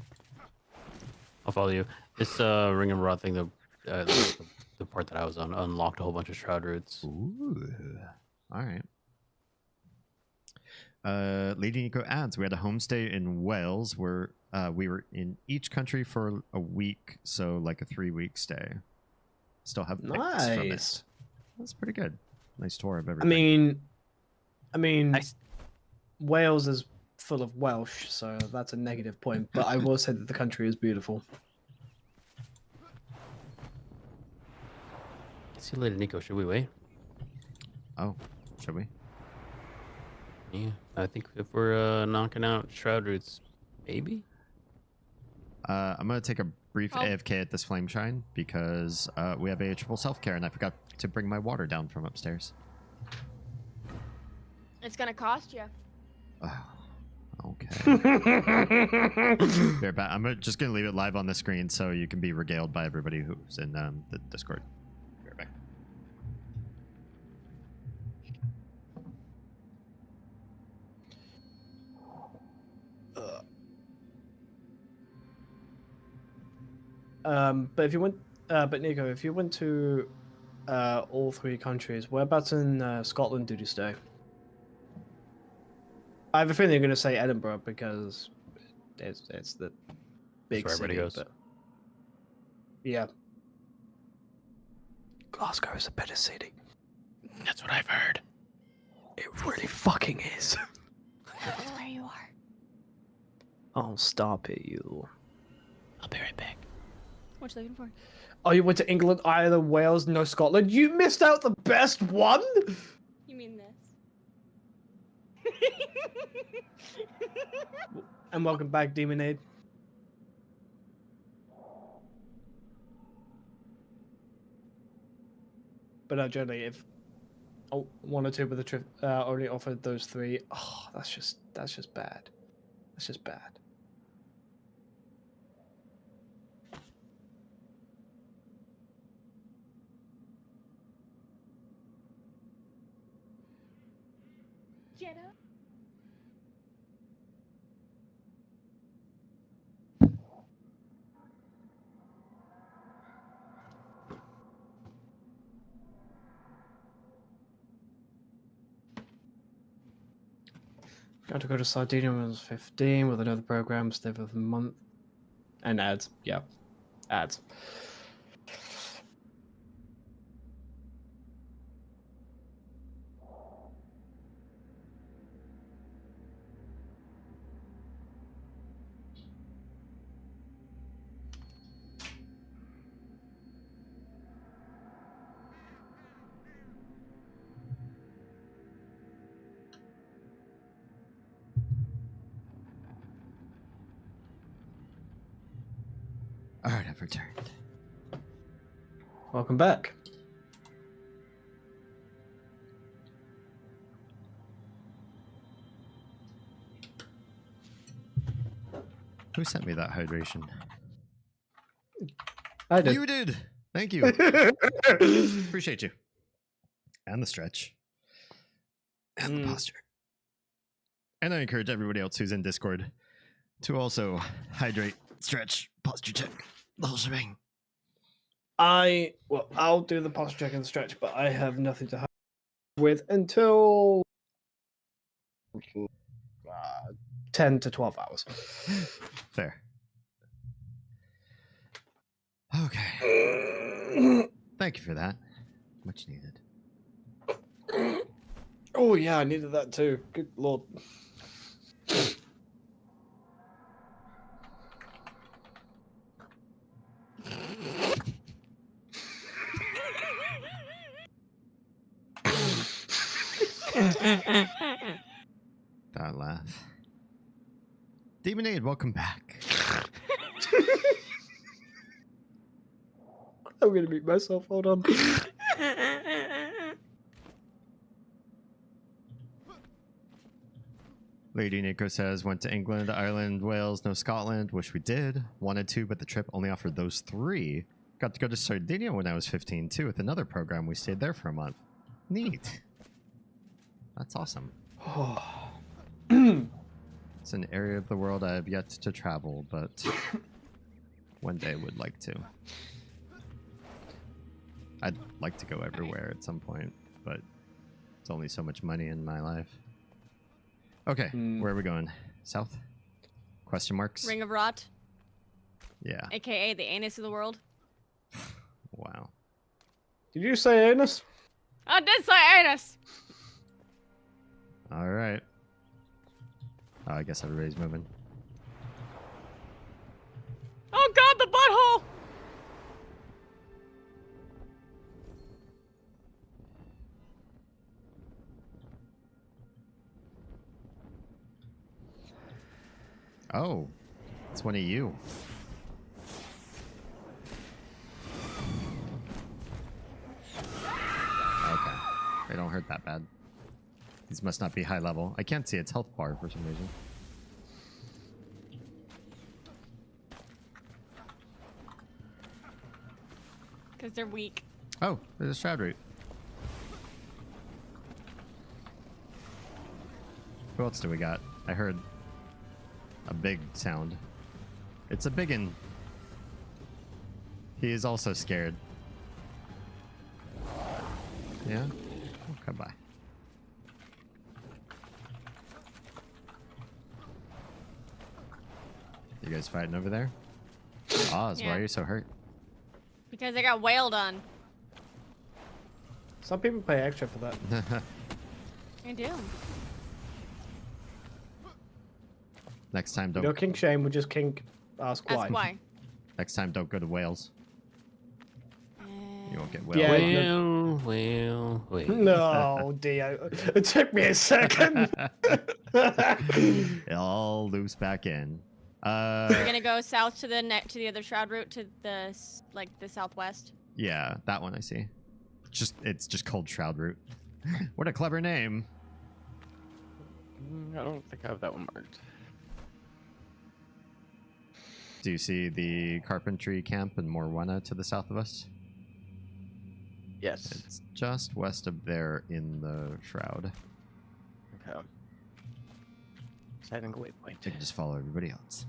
I'll follow you. This Ring of Rot thing, the part that I was on, unlocked a whole bunch of shroud routes. Ooh. All right. Lady Nico adds, we had a homestay in Wales where we were in each country for a week, so like a 3-week stay. Still have pics from it. Nice. That's pretty good. Nice tour of I everything. mean, Wales is full of Welsh, so that's a negative point. But I will say that the country is beautiful. See you later, Nico. Should we wait? Oh, should we? Yeah, I think if we're knocking out Shroud Roots, maybe. I'm gonna take a brief Oh. AFK at this flame shrine because we have a triple self-care and I forgot to bring my water down from upstairs. It's gonna cost you. Oh, okay. Bear back. Just gonna leave it live on the screen so you can be regaled by everybody who's in the Discord. Bear back. But if you went, but Nico, if you went to all 3 countries, whereabouts in Scotland did you stay? I have a feeling you're going to say Edinburgh because it's the big where city. everybody goes. But... Yeah. Glasgow is a better city. That's what I've heard. It really fucking is. That's where you are. Oh, stop it, you. I'll be right back. What you looking for? Oh, you went to England, Ireland, Wales, no Scotland. You missed out the best one. You mean this? And welcome back, Demonade. But generally, if 1 or 2 with the trip only offered those 3, oh, that's just bad. That's just bad. Get up. Got to go to Sardinia when I was 15 with another program, stay for a month. And ads. Yeah. Ads. All right, I've returned. Welcome back. Who sent me that hydration? I did. You did. Thank you. Appreciate you. And the stretch. And the posture. And I encourage everybody else who's in Discord to also hydrate, stretch, posture check, the whole shebang. I'll do the posture check and stretch, but I have nothing to help with until 10 to 12 hours. Fair. Okay. Thank you for that. Much needed. Oh yeah, I needed that too. Good lord. That laugh. Demonade, welcome back. I'm gonna mute myself. Hold on. Lady Nico says, went to England, Ireland, Wales, no Scotland. Wish we did. Wanted to, but the trip only offered those 3. Got to go to Sardinia when I was 15, too, with another program. We stayed there for a month. Neat. That's awesome. It's an area of the world I have yet to travel, but one day would like to. I'd like to go everywhere at some point, but it's only so much money in my life. Okay, where are we going? South? Question marks? Ring of Rot, Yeah. aka the anus of the world. Wow. Did you say anus? I did say anus. All right. Oh, I guess everybody's moving. Oh God, the butthole. Oh, it's one of you. Okay. They don't hurt that bad. These must not be high level. I can't see its health bar for some reason. Because they're weak. Oh, there's a shroud root. Who else do we got? I heard a big sound. It's a biggin. He is also scared. Yeah? Oh, come by. You guys fighting over there? Oz, why Yeah. are you so hurt? Because I got wailed on. Some people pay extra for that. I do. Next time, No don't. kink shame, we just kink ask why. Ask why. Next time, don't go to Wales. You won't get Yeah. whaled. Wait. No, Dio. It took me a second. It all loops back in. We're gonna go south to the other shroud route to the the southwest. Yeah, that one I see. It's just called Shroud Route. What a clever name. I don't think I have that one marked. Do you see the carpentry camp in Morwana to the south of us? Yes. It's just west of there in the shroud. Okay. Setting a waypoint. You can just follow everybody else.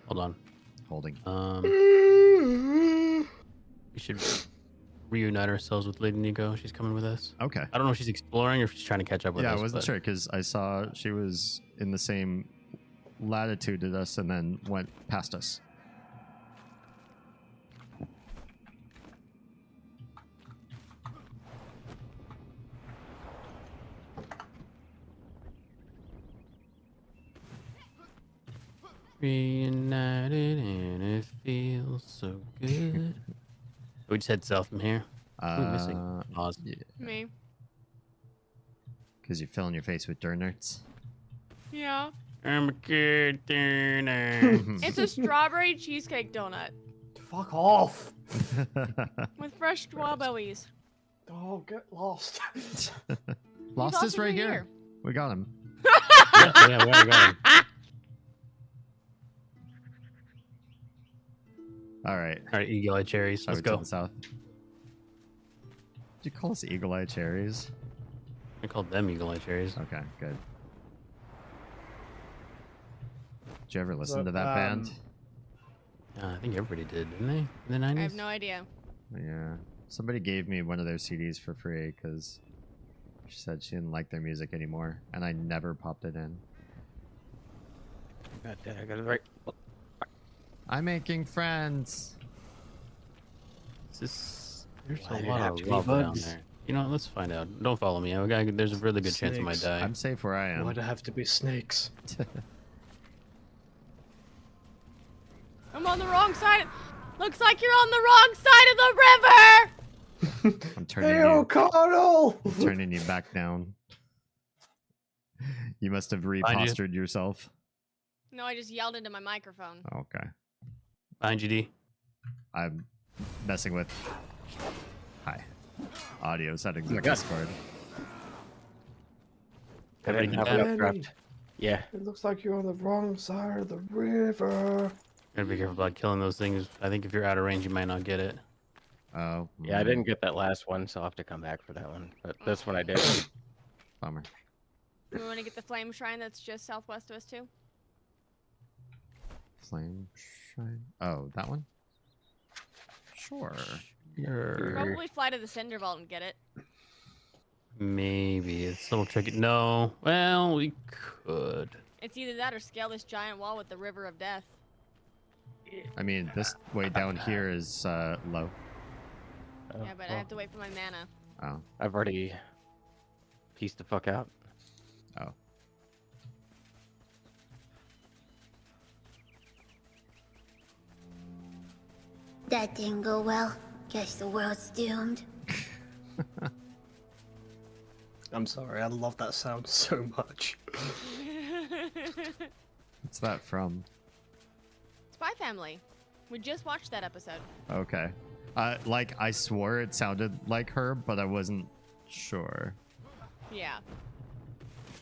Hold on. Holding. We should reunite ourselves with Lady Nico. She's coming with us. Okay. I don't know if she's exploring or if she's trying to catch up with us. Yeah, I wasn't but- sure because I saw she was in the same latitude as us and then went past us. Reunited and it feels so good. We just head south from here. Who are we missing? Oz. Yeah, Me. because you're filling your face with donuts. Yeah. I'm a good turner. It's a strawberry cheesecake donut Fuck off. with fresh strawberries. Oh, get lost. Lost He's is also right here. We got him. Yeah, where are we going? All right. All right, Eagle Eye Cherries. So Let's to go. the south. Did you call us Eagle Eye Cherries? I called them Eagle Eye Cherries. Okay, good. Did you ever listen So, to that band? I think everybody did, didn't they? In the 90s? I have no idea. Yeah. Somebody gave me one of their CDs for free because she said she didn't like their music anymore, and I never popped it in. I got it right. I'm making friends. Is this... There's Why a did it lot have of to be lava down bugs? there. You know what? Let's find out. Don't follow me. There's a really good chance I might Snakes. die. I'm safe where I am. Why'd it have to be snakes? I'm on the wrong side. Looks like you're on the wrong side of the river. I'm turning Hey, you. O'Connell! Turning you back down. You must have repostured yourself. No, I just yelled into my microphone. Okay. Behind you, D. I'm messing with. Hi. Audio settings Oh my in God. Discord. I didn't have Everything enough craft. Yeah. It looks like you're on the wrong side of the river. Gotta be careful about killing those things. I think if you're out of range, you might not get it. Oh. Yeah, I didn't get that last one, so I'll have to come back for that one. But this one I did. Bummer. We want to get the flame shrine that's just southwest of us too. Flame shrine. Oh, that one? Sure. Probably fly to the cinder vault and get it. Maybe it's a little tricky. No. Well, we could. It's either that or scale this giant wall with the river of death. I mean, this way down here is low. Oh, Yeah, but I well, have to wait for my mana. Oh, I've already pieced the fuck out. oh. That didn't go well. Guess the world's doomed. I'm sorry, I love that sound so much. What's that from? Spy Family. We just watched that episode. Okay. Like, I swore it sounded like her, but I wasn't sure. Yeah.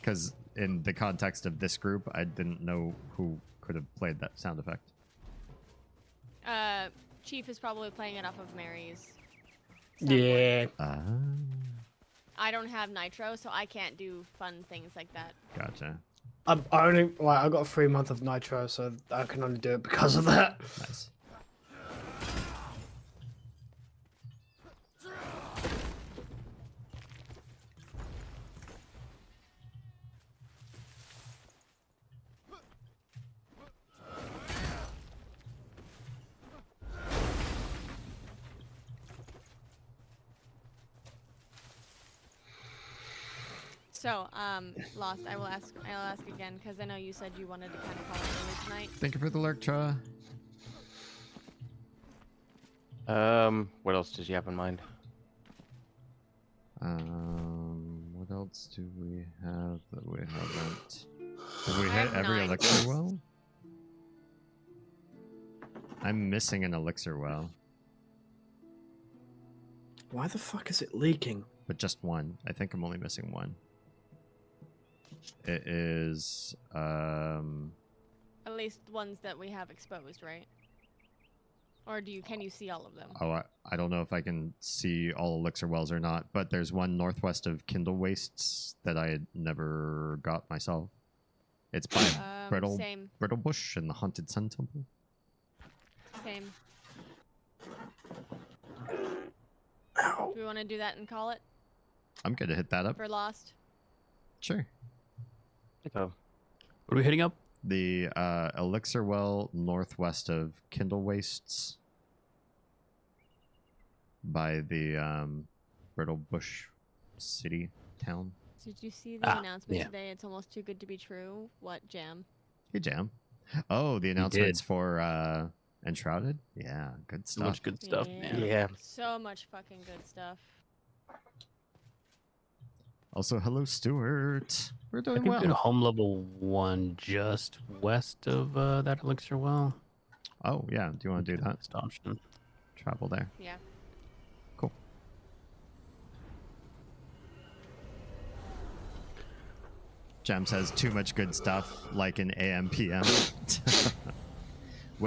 Because in the context of this group, I didn't know who could have played that sound effect. Chief is probably playing it off of Mary's. soundboard. Yeah. I don't have Nitro, so I can't do fun things like that. Gotcha. I got a free month of Nitro, so I can only do it because of that. Nice. So, Lost, I'll ask again, because I know you said you wanted to kind of call it early tonight. Thank you for the lurk, Tra. What else did you have in mind? What else do we have that we haven't? Have we I hit have every 9. elixir well? I'm missing an elixir well, Why the fuck is it leaking? but just one. I think I'm only missing one. It is At least ones that we have exposed, right? Or can you see all of them? oh, I don't know if I can see all elixir wells or not, but there's one northwest of Kindle Wastes that I had never got myself. It's by Same. Brittle Bush and the Haunted Sun Temple. Same. Ow. Do we want to do that and call it I'm good to hit that up. for Lost? Sure. Oh, What are we hitting up? The elixir well northwest of Kindle Wastes by the Brittle Bush city town. Did you see the announcement yeah. today? It's almost too good to be true. What, Jam? Hey, Jam. Oh, the announcements for Enshrouded? Yeah, good So stuff. much good stuff, Yeah. man. yeah. So much fucking good stuff. Also, hello, Stuart. We're I doing think we did well. home level 1 just west of that elixir well. Oh, yeah. Do you want to do that? Best option. Travel there. Yeah. Cool. Jam says too much good stuff, like in AM PM.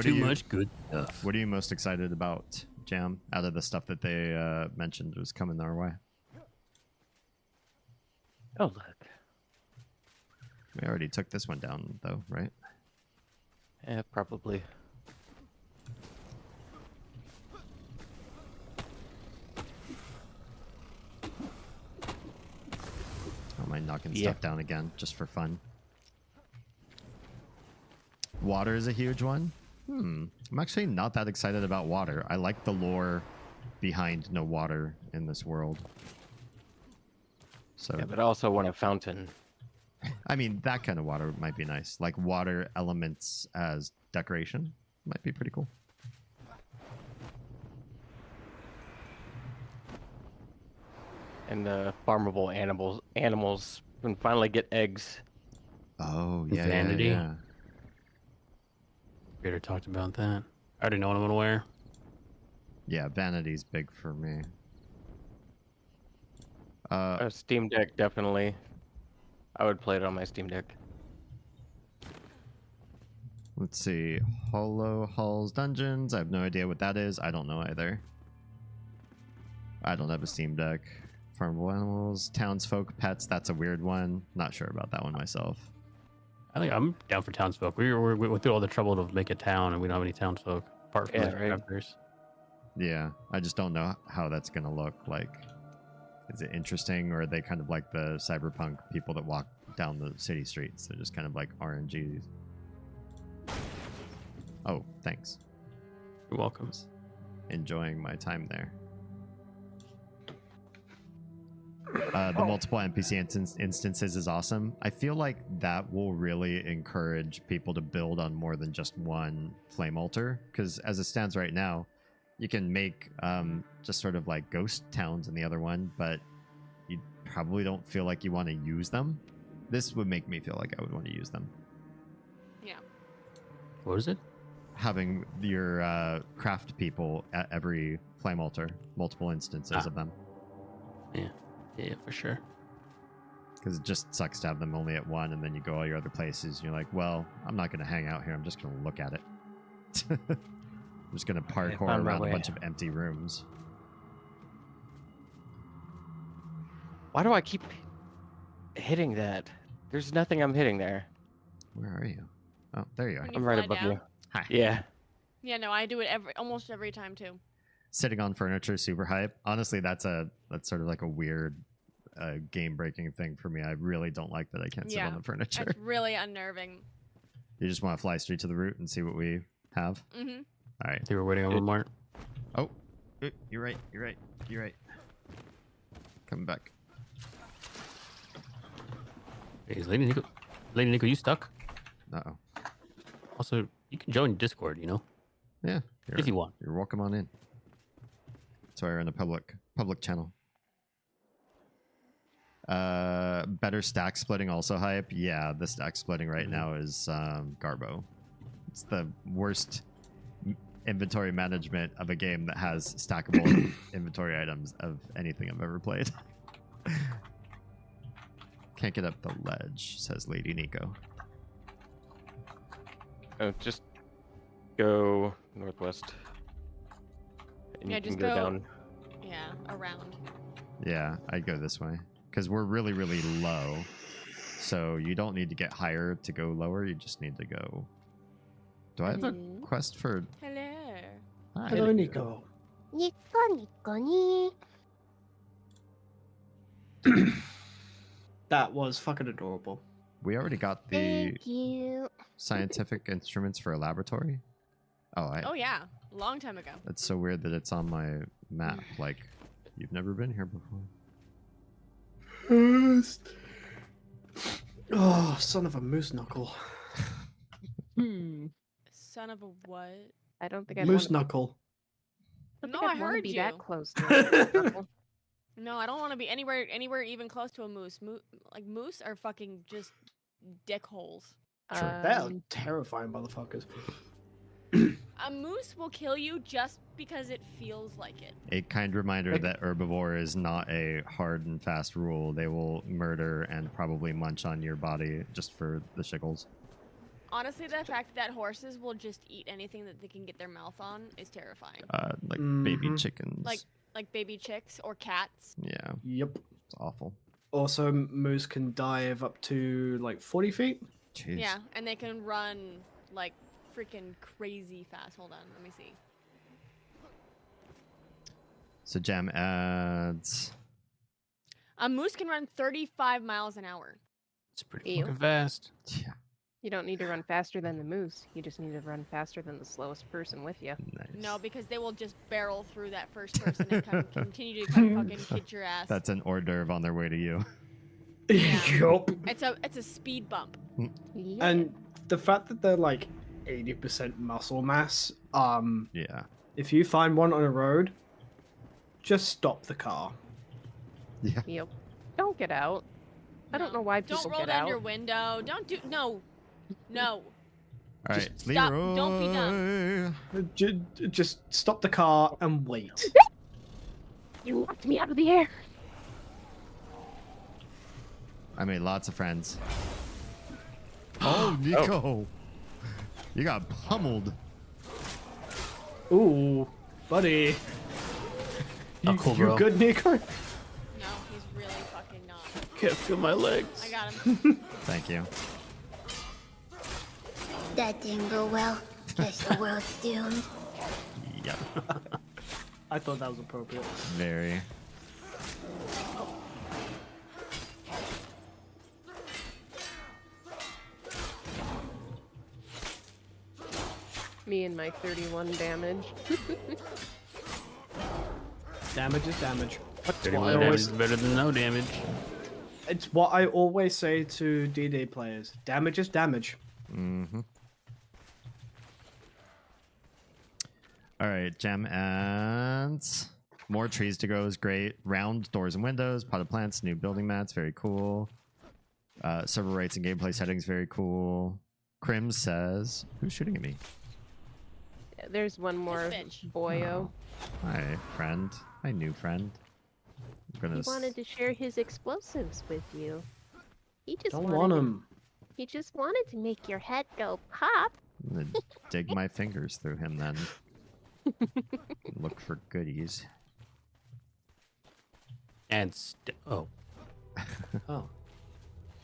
Too much good stuff. What are you most excited about, Jam, out of the stuff that they mentioned was coming our way? Oh, look. We already took this one down, though, right? Yeah, probably. I don't mind knocking Yeah. stuff down again, just for fun. Water is a huge one. I'm actually not that excited about water. I like the lore behind no water in this world. So, Yeah, but I also want a fountain. I mean, that kind of water might be nice. Like water elements as decoration might be pretty cool. And the farmable animals can finally get eggs. Oh, yeah, Vanity. yeah. Creator talked about that. I already know what I'm gonna wear. Yeah, vanity's big for me. A Steam Deck, definitely. I would play it on my Steam Deck. Let's see. Hollow Halls Dungeons. I have no idea what that is. I don't know either. I don't have a Steam Deck. Farmable Animals. Townsfolk Pets. That's a weird one. Not sure about that one myself. I think I'm down for townsfolk. We went through all the trouble to make a town, and we don't have any townsfolk apart from Yeah, the right. travelers. Yeah, I just don't know how that's going to look like. Is it interesting, or are they kind of like the cyberpunk people that walk down the city streets? They're just kind of like RNGs. Oh, thanks. You're welcome. Enjoying my time there. The multiple NPC instances is awesome. I feel like that will really encourage people to build on more than just one flame altar, because as it stands right now, you can make just sort of like ghost towns in the other one, but you probably don't feel like you want to use them. This would make me feel like I would want to use them. Yeah. What is it? Having your craft people at every flame altar, multiple instances of them. Yeah, for sure. Because it just sucks to have them only at one, and then you go all your other places, and you're like, well, I'm not going to hang out here. I'm just going to look at it. I'm just going to parkour found my around a way. bunch of empty rooms. Why do I keep hitting that? There's nothing I'm hitting there. Where are you? Oh, there you are. When you I'm right fly above down? you. Hi. Yeah. Yeah, no, I do it almost every time too. Sitting on furniture, super hype. Honestly, that's sort of like a weird game-breaking thing for me. I really don't like that I can't sit on the furniture. It's really unnerving. You just want to fly straight to the root and see what we have? Mm-hmm. All right. They were waiting on Mart. Oh, you're right. You're right. You're right. Coming back. Hey, is Lady Nico? Lady Nico, you stuck? Uh-oh. Also, you can join Discord, you know, Yeah. if you want. You're welcome on in. So we're in a public channel. Better stack splitting also hype. Yeah, the stack splitting right now is Garbo. It's the worst inventory management of a game that has stackable inventory items of anything I've ever played. Can't get up the ledge, says Lady Nico. Oh, just go northwest. And Yeah, you can just go go- down. Yeah, around. Yeah, I'd go this way. Because we're really, really low. So you don't need to get higher to go lower. You just need to go... Do I have a quest for... Hello. Hi. Hello, Nico. ニコニコに That was fucking adorable. We already got the Thank you. scientific instruments for a laboratory. Oh yeah, long time ago. That's so weird that it's on my map. Like, you've never been here before. Oh, son of a moose knuckle. Son of a what? I don't think I'd Moose wanna, knuckle. I don't No, think I I'd wanna heard be you. that close to it. No, I don't want to be anywhere even close to a moose. Like moose are fucking just dick holes. They're terrifying motherfuckers. A moose will kill you just because it feels like it. A kind reminder Like- that herbivore is not a hard and fast rule. They will murder and probably munch on your body just for the shiggles. Honestly, the fact that horses will just eat anything that they can get their mouth on is terrifying. Like baby Mhm. chickens. Like baby chicks or cats. Yeah, Yep. it's awful. Also, moose can dive up to like 40 feet. Jeez. Yeah, and they can run like freaking crazy fast. Hold on, let me see. So jam ads. A moose can run 35 miles an hour. It's pretty Ew. fucking fast. Yeah, You don't need to run faster than the moose. You just need to run faster than the slowest person with you. nice. No, because they will just barrel through that first person and continue to come fucking kick your ass. That's an hors d'oeuvre on their way to you. Yeah. Yup. It's a speed bump. Yeah. And the fact that they're like 80% muscle mass, Yeah. if you find one on a road, just stop the car. Yeah. Yep. Don't get out. I don't know why people Don't roll get down out. your window. Don't do no. All right, stop. Don't be dumb. Just stop the car and wait. You knocked me out of the air. I made lots of friends. Oh, Nico. You got pummeled. Ooh, buddy. Oh, cool, you bro. good, Nico? No, he's really fucking not. Can't feel my legs. I got him. Thank you. That didn't go well. Guess the world's doomed. Yep. I thought that was appropriate. Very. Me and my 31 damage. Damage is damage. That's what 31 I damage always, is better than no damage. it's what I always say to D&D players. Damage is damage. Mm-hmm. All right, Gem and more trees to grow is great. Round doors and windows, potted plants, new building mats, very cool. Server rights and gameplay settings, very cool. Crim says, who's shooting at me? There's one more bitch. boyo. Hi, friend. My new friend. I'm gonna He wanted to share his explosives with you. He just Don't wanted want to- him. He just wanted to make your head go pop. I'm gonna dig my fingers through him then. Look for goodies. And oh, Oh.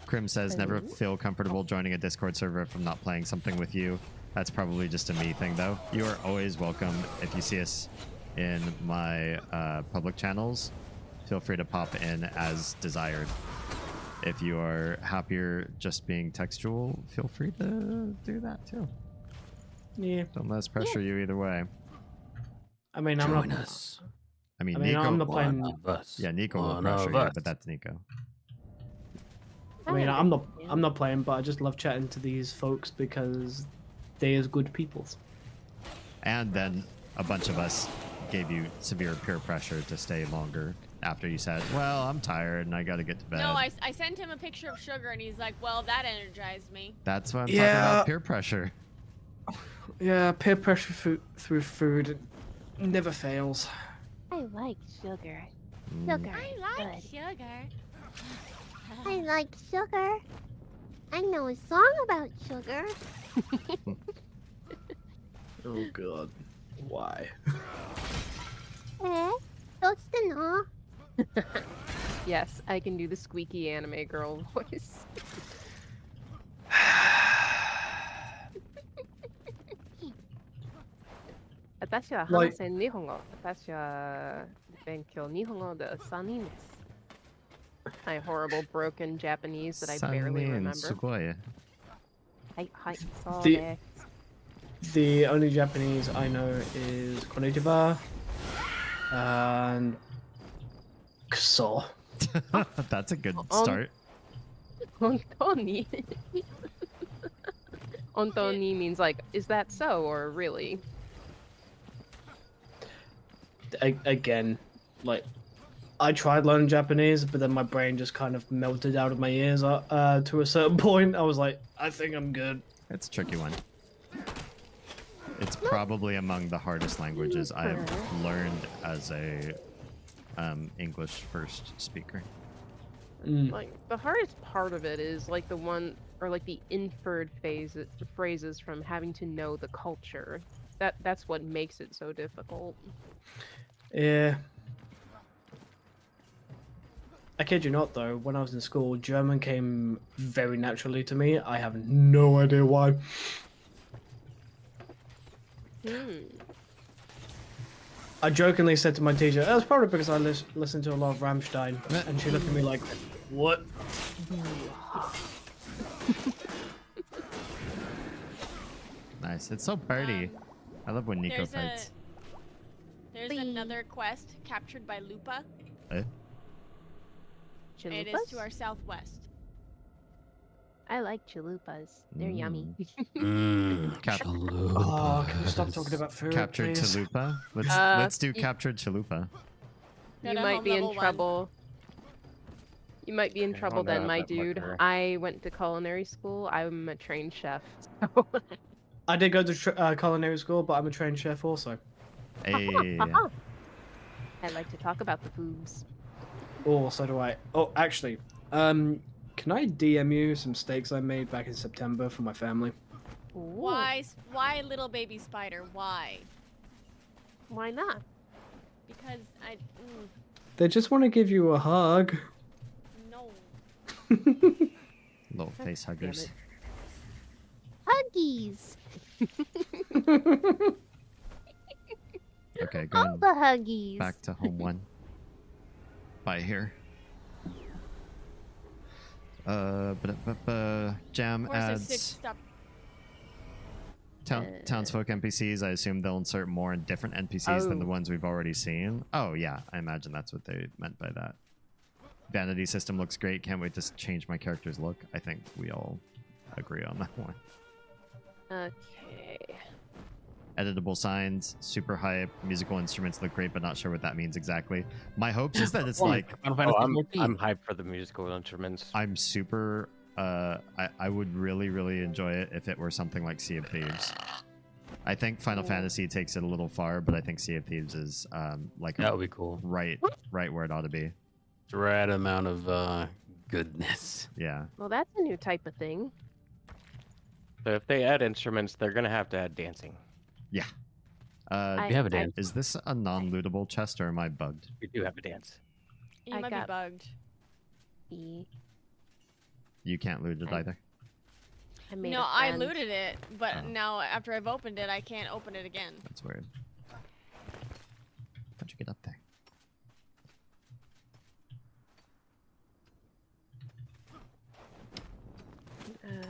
Crim says, never feel comfortable joining a Discord server if I'm not playing something with you. That's probably just a me thing, though. You are always welcome. If you see us in my public channels, feel free to pop in as desired. If you are happier just being textual, feel free to do that, too. Yeah. Don't let us pressure you either way. I mean, join us. I mean, I mean, Nico... I'm not playing. One of us. Yeah, Nico will One pressure of you, us. but that's Nico. I mean, I'm not playing, but I just love chatting to these folks because they is good peoples. And then a bunch of us gave you severe peer pressure to stay longer after you said, well, I'm tired and I gotta get to bed. No, I sent him a picture of sugar and he's like, well, that energized me. That's what I'm talking about, peer pressure. Yeah, peer pressure through food never fails. I like sugar. Mm. Sugar. I like sugar. I like sugar. I know a song about sugar. Oh god. Why? Eh? What's the no? Yes, I can do the squeaky anime girl voice. 私は話せん日本語。私は勉強日本語で3人です。My horrible broken Japanese that I barely 3人 remember. すごい。はいはい、そう The- です。 The only Japanese I know is konnichiwa and kuso. That's a good On- start. 本当に本当に means like, is that so or really? Again, like I tried learning Japanese, but then my brain just kind of melted out of my ears to a certain point. I was like, I think I'm good. It's a tricky one. It's probably among the hardest languages I've learned as a English first speaker. Like the hardest part of it is like the one or like the inferred phrases from having to know the culture. That's what makes it so difficult. Yeah. I kid you not, though, when I was in school, German came very naturally to me. I have no idea why. I jokingly said to my teacher, "That's probably because I listen to a lot of Rammstein," and she looked at me like, "What?" Nice. It's so party. I love when Nico fights. There's another quest captured by Lupa. Eh? It is to our southwest. I like chalupas. They're yummy. Oh, can you stop talking about food, Captured please? Chalupa? Let's do you- captured Chalupa. You Got a might home be in level one. trouble. You might be in trouble don't know then, my about dude. liquor. I went to culinary school. I'm a trained chef. So I did go to culinary school, but I'm a trained chef also. Hey. I like to talk about the foods. Oh, so do I. Oh, actually, can I DM you some steaks I made back in September for my family? Why little baby spider? Why? Why not? Because They just want to give you a hug. no. Little face huggers. Huggies. Okay, All going the huggies. back to home one. Bye here. Jam Of course, I adds. stop. Townsfolk NPCs, I assume they'll insert more different NPCs than the ones we've already seen. Oh, yeah, I imagine that's what they meant by that. Vanity system looks great. Can't wait to change my character's look. I think we all agree on that one. Okay. Editable signs, super hype. Musical instruments look great, but not sure what that means exactly. My hopes is that it's like... I'm hyped for the musical instruments. I'm super... I would really, really enjoy it if it were something like Sea of Thieves. I think Final Fantasy takes it a little far, but I think Sea of Thieves is like That would be cool. right where it ought to be. It's the right amount of goodness. Yeah. Well, that's a new type of thing. So if they add instruments, they're gonna have to add dancing. Yeah. We have a dance. Is this a non-lootable chest or am I bugged? We do have a dance. You might be bugged. You can't loot it either. No, I looted it, but now after I've opened it, I can't open it again. That's weird. How'd you get up there?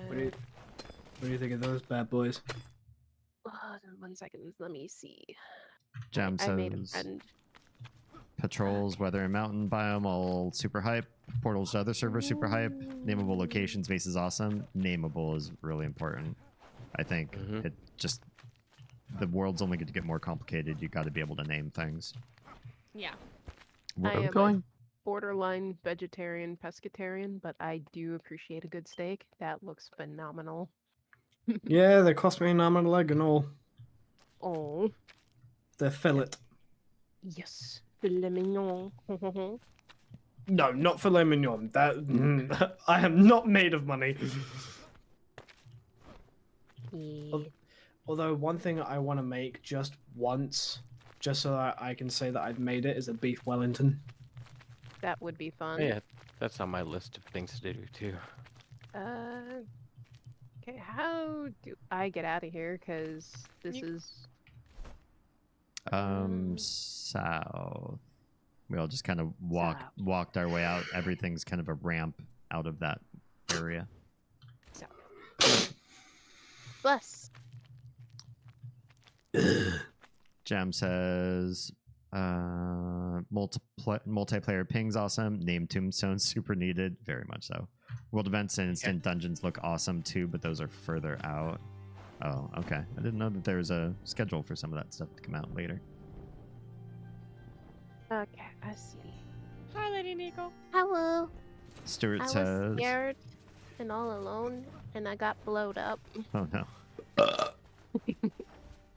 What do you think of those bad boys? 1 second. Let me see. Jam I made a says friend. patrols, weather and mountain biome, all super hype. Portals to other servers, super hype. Nameable locations, base is awesome. Nameable is really important. I think it just... The world's only going to get more complicated. You got to be able to name things. Yeah. Where I are we am going? Borderline vegetarian pescatarian, but I do appreciate a good steak. That looks phenomenal. Yeah, they cost me an arm and a leg and all. Oh. They're fillet. Yes. Filet mignon. No, not filet mignon. That I am not made of money. Although one thing I want to make just once, just so that I can say that I've made it, is a beef Wellington. That would be fun. Yeah, that's on my list of things to do too. Okay, how do I get out of here? Because this is... South. We all just kind of walked our way out. Everything's kind of a ramp out of that area. Bless. Jam says multiplayer ping's awesome. Name tombstones super needed. Very much so. World events and instant dungeons look awesome too, but those are further out. Oh, okay. I didn't know that there was a schedule for some of that stuff to come out later. Okay, I see. Hi, Lady Nico. Hello. Stuart I says... was scared and all alone, and I got blowed up. Oh no.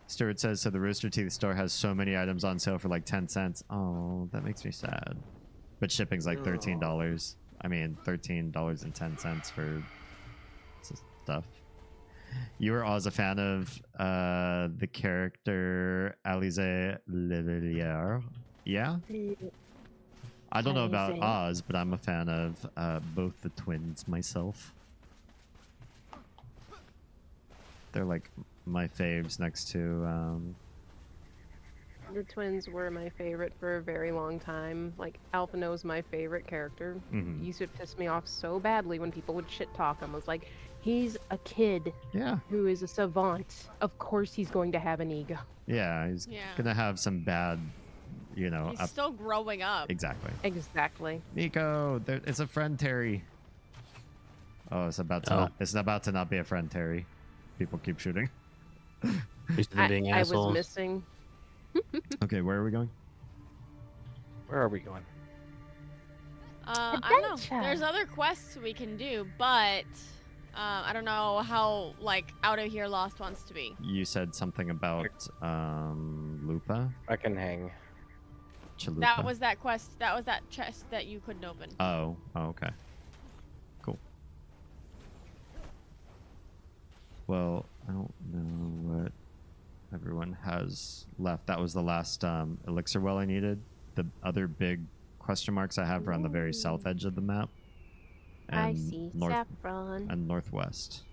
Stuart says, so the Rooster Teeth store has so many items on sale for like 10 cents. Oh, that makes me sad. But shipping's like $13. I mean, $13.10 for stuff. You were Oz a fan of the character Alize Levelier? Yeah? I don't know about Oz, but I'm a fan of both the twins myself. They're like my faves next to... The twins were my favorite for a very long time. Like, Alphino's my favorite character. Mhm. Used to piss me off so badly when people would shit talk him. I was like, he's a kid who is a savant. Of course he's going to have an ego. Yeah, he's gonna have some bad, you know... He's still growing up. Exactly. Exactly. Nico, it's a friend, Terry. Oh, it's about to not be a friend, Terry. People keep shooting. I was missing. Okay, where are we going? Where are we going? I don't know. There's other quests we can do, but I don't know how like out of here Lost wants to be. You said something about Lupa? I can hang. Chalupa? That was that quest. That was that chest that you couldn't open. Oh, okay. Cool. Well, I don't know what everyone has left. That was the last elixir well I needed. The other big question marks I have are on the very south edge of the map. And I see saffron. And northwest.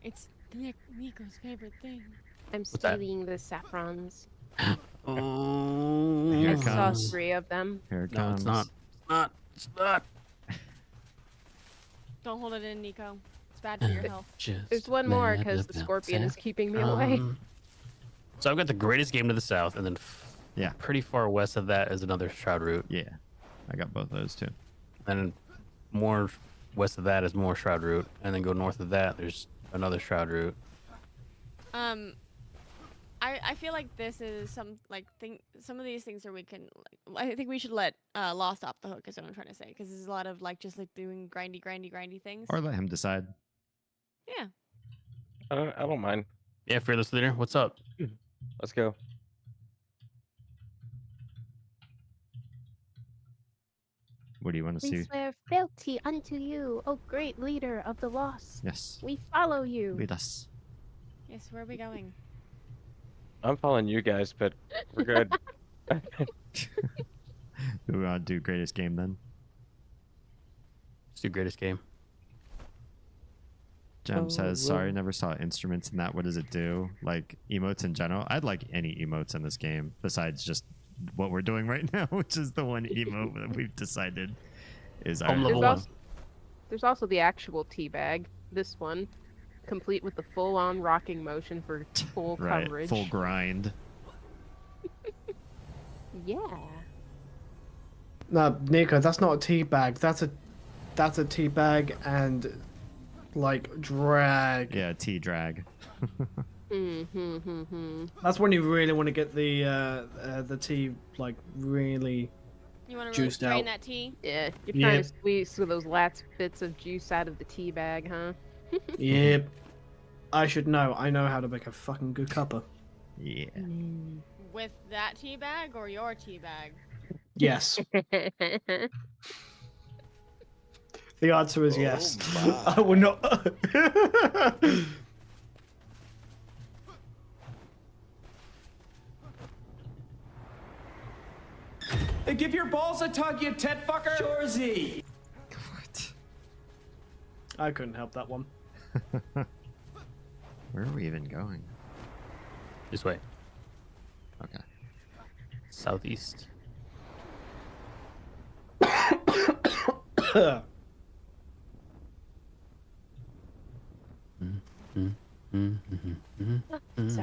It's Nico's favorite thing. I'm stealing the saffrons. Oh, Here I it saw comes. 3 of them. Here it No, comes. it's not. It's not. Don't hold it in, Nico. It's bad for your health. There's one more because the scorpion is keeping me away. So I've got the greatest game to the south, and then Yeah. pretty far west of that is another Shroud Route. Yeah, I got both those too. And more west of that is more Shroud Route, and then go north of that, there's another Shroud Route. I feel like this is some of these things are we can I think we should let Lost off the hook is what I'm trying to say because there's a lot of like just like doing grindy things. Or let him decide. Yeah. I don't mind. Yeah, Fearless Leader, what's up? Let's go. What do you want to We see? swear fealty unto you, O great leader of the lost. Yes. We follow you. Lead us. Yes, where are we going? I'm following you guys, but we're good. Do we want to do greatest game then? Let's do greatest game. Jem says, sorry, never saw instruments in that. What does it do? Like emotes in general? I'd like any emotes in this game besides just what we're doing right now, which is the one emote that we've decided is our Level There's one. there's also the actual teabag. This one, complete with the full-on rocking motion for full right, coverage. full grind. Yeah. No, Nico, that's not a tea bag. That's a tea bag and like drag. Yeah, T-drag. That's when you really want to get the tea like really. You want to Juiced drain out. that tea? Yeah, you're Yep. trying to squeeze some of those last bits of juice out of the tea bag, huh? Yep. I should know. I know how to make a fucking good cuppa. Yeah. With that tea bag or your tea bag? Yes. The answer is yes. I will not. Hey, give your balls a tug, you tit fucker! Shorzy! What? I couldn't help that one. Where are we even going? This way. Okay. Southeast.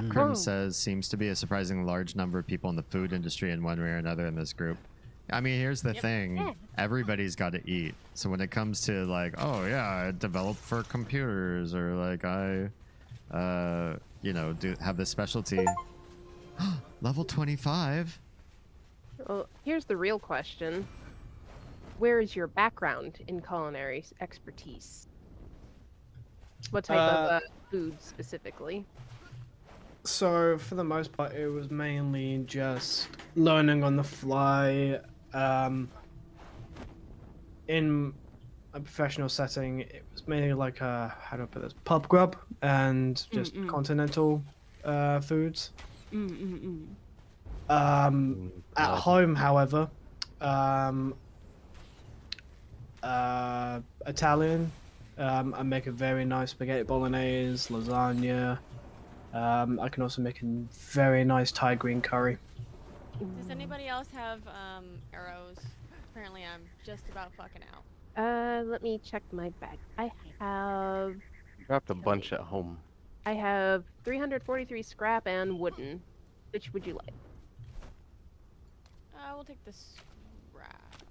Grim says, seems to be a surprisingly large number of people in the food industry in one way or another in this group. I mean, here's the thing. Everybody's got to eat. So when it comes to like, oh yeah, I developed for computers or like I, you know, have this specialty. Level 25. Well, here's the real question. Where is your background in culinary expertise? What type of food specifically? So for the most part, it was mainly just learning on the fly. In a professional setting, it was mainly like how do I put this? Pub grub and just continental foods. At home, however, Italian. I make a very nice spaghetti bolognese, lasagna. I can also make a very nice Thai green curry. Does anybody else have arrows? Apparently, I'm just about fucking out. Let me check my bag. I have Dropped a bunch at home. 343 scrap and wooden. Which would you like? We'll take the scrap.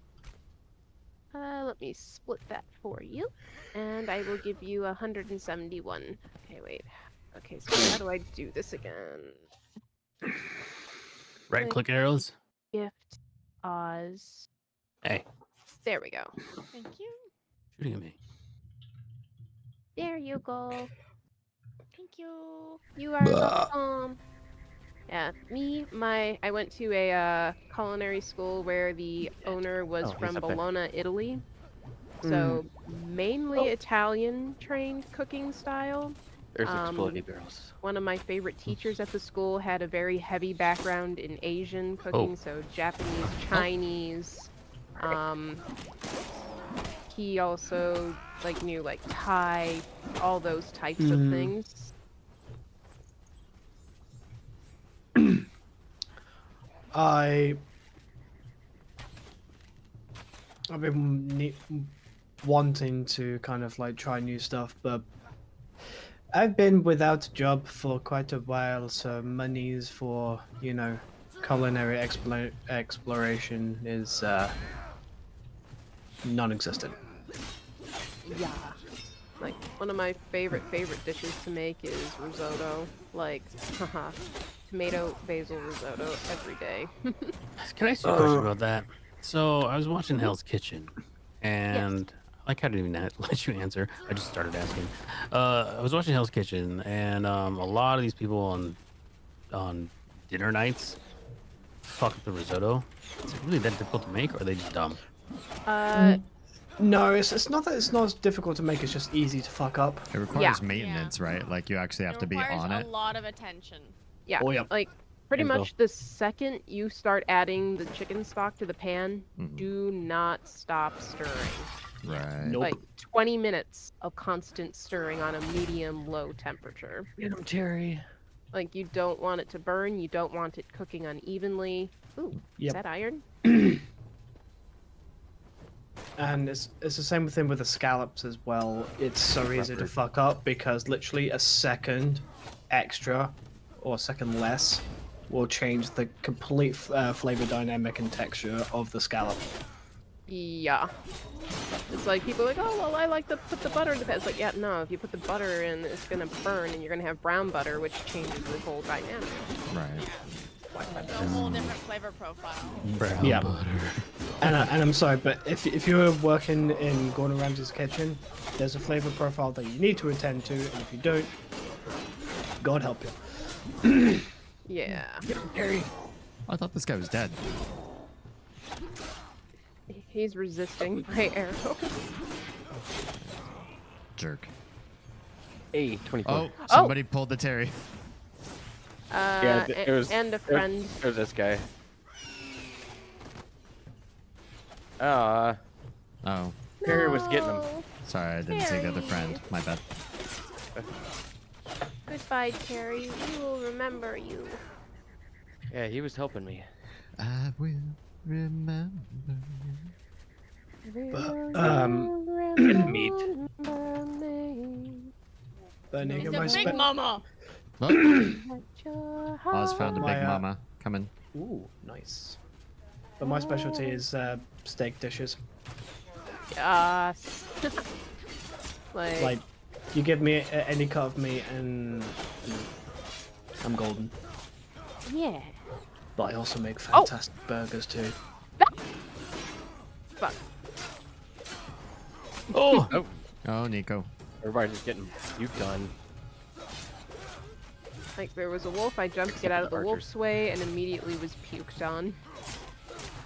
Let me split that for you, and I will give you 171. Okay, wait. Okay, so how do I do this again? Right click arrows. Gift Oz. Hey, There we go. Thank you. shooting at me. There you go. Thank you. You are welcome. Yeah, I went to a culinary school where the owner was he's from up there. Bologna, Italy. So mainly Italian trained cooking style. There's exploding barrels. One of my favorite teachers at the school had a very heavy background in Asian cooking, so Japanese, Chinese. He also knew Thai, all those types of things. I've been wanting to kind of like try new stuff, but I've been without a job for quite a while, so monies for, you know, culinary exploration is non-existent. Yeah. Like, one of my favorite dishes to make is risotto. Like, haha, tomato basil risotto every day. Can I ask you a question about that? So I was watching Hell's Kitchen, and like I didn't even let you answer. I just started asking. I was watching Hell's Kitchen, and a lot of these people on dinner nights fuck up the risotto. Is it really that difficult to make, or are they just dumb? No, it's not that it's not as difficult to make. It's just easy to fuck up. It requires maintenance, right? Like you actually have to be on it. A lot of attention. Yeah. Oh, yeah. Like, pretty much the second you start adding the chicken stock to the pan, do not stop stirring. Right. Nope. Like 20 minutes of constant stirring on a medium-low temperature. Get him, Terry. Like, you don't want it to burn. You don't want it cooking unevenly. Ooh, is that iron? And it's the same thing with the scallops as well. It's so easy to fuck up because literally a second extra or a second less will change the complete flavor dynamic and texture of the scallop. Yeah. It's like people are like, oh, well, I like to put the butter in the pan. It's like, yeah, no, if you put the butter in, it's going to burn and you're going to have brown butter, which changes the whole dynamic. Right. It's a whole different flavor profile. Brown butter. And I'm sorry, but if you're working in Gordon Ramsay's kitchen, there's a flavor profile that you need to attend to, and if you don't, God help you. Yeah. Harry. I thought this guy was dead. He's resisting my arrow. Jerk. Hey, 24. Oh, somebody pulled the Terry. Yeah, it was, and a friend. It was this guy. Oh. Terry was getting him. Sorry, I didn't see the other friend. My bad. Goodbye, Terry. We will remember you. Yeah, he was helping me. I will remember. Meat. He's a big mama. Oz found a big mama. Coming. Ooh, nice. But my specialty is steak dishes. Yes. Like, you give me any cut of meat and I'm golden. Yeah. But I also make fantastic burgers too. Fuck. Oh! Oh, Nico. Everybody's just getting puked on. Like, there was a wolf, I jumped to get out of the wolf's way and immediately was puked on.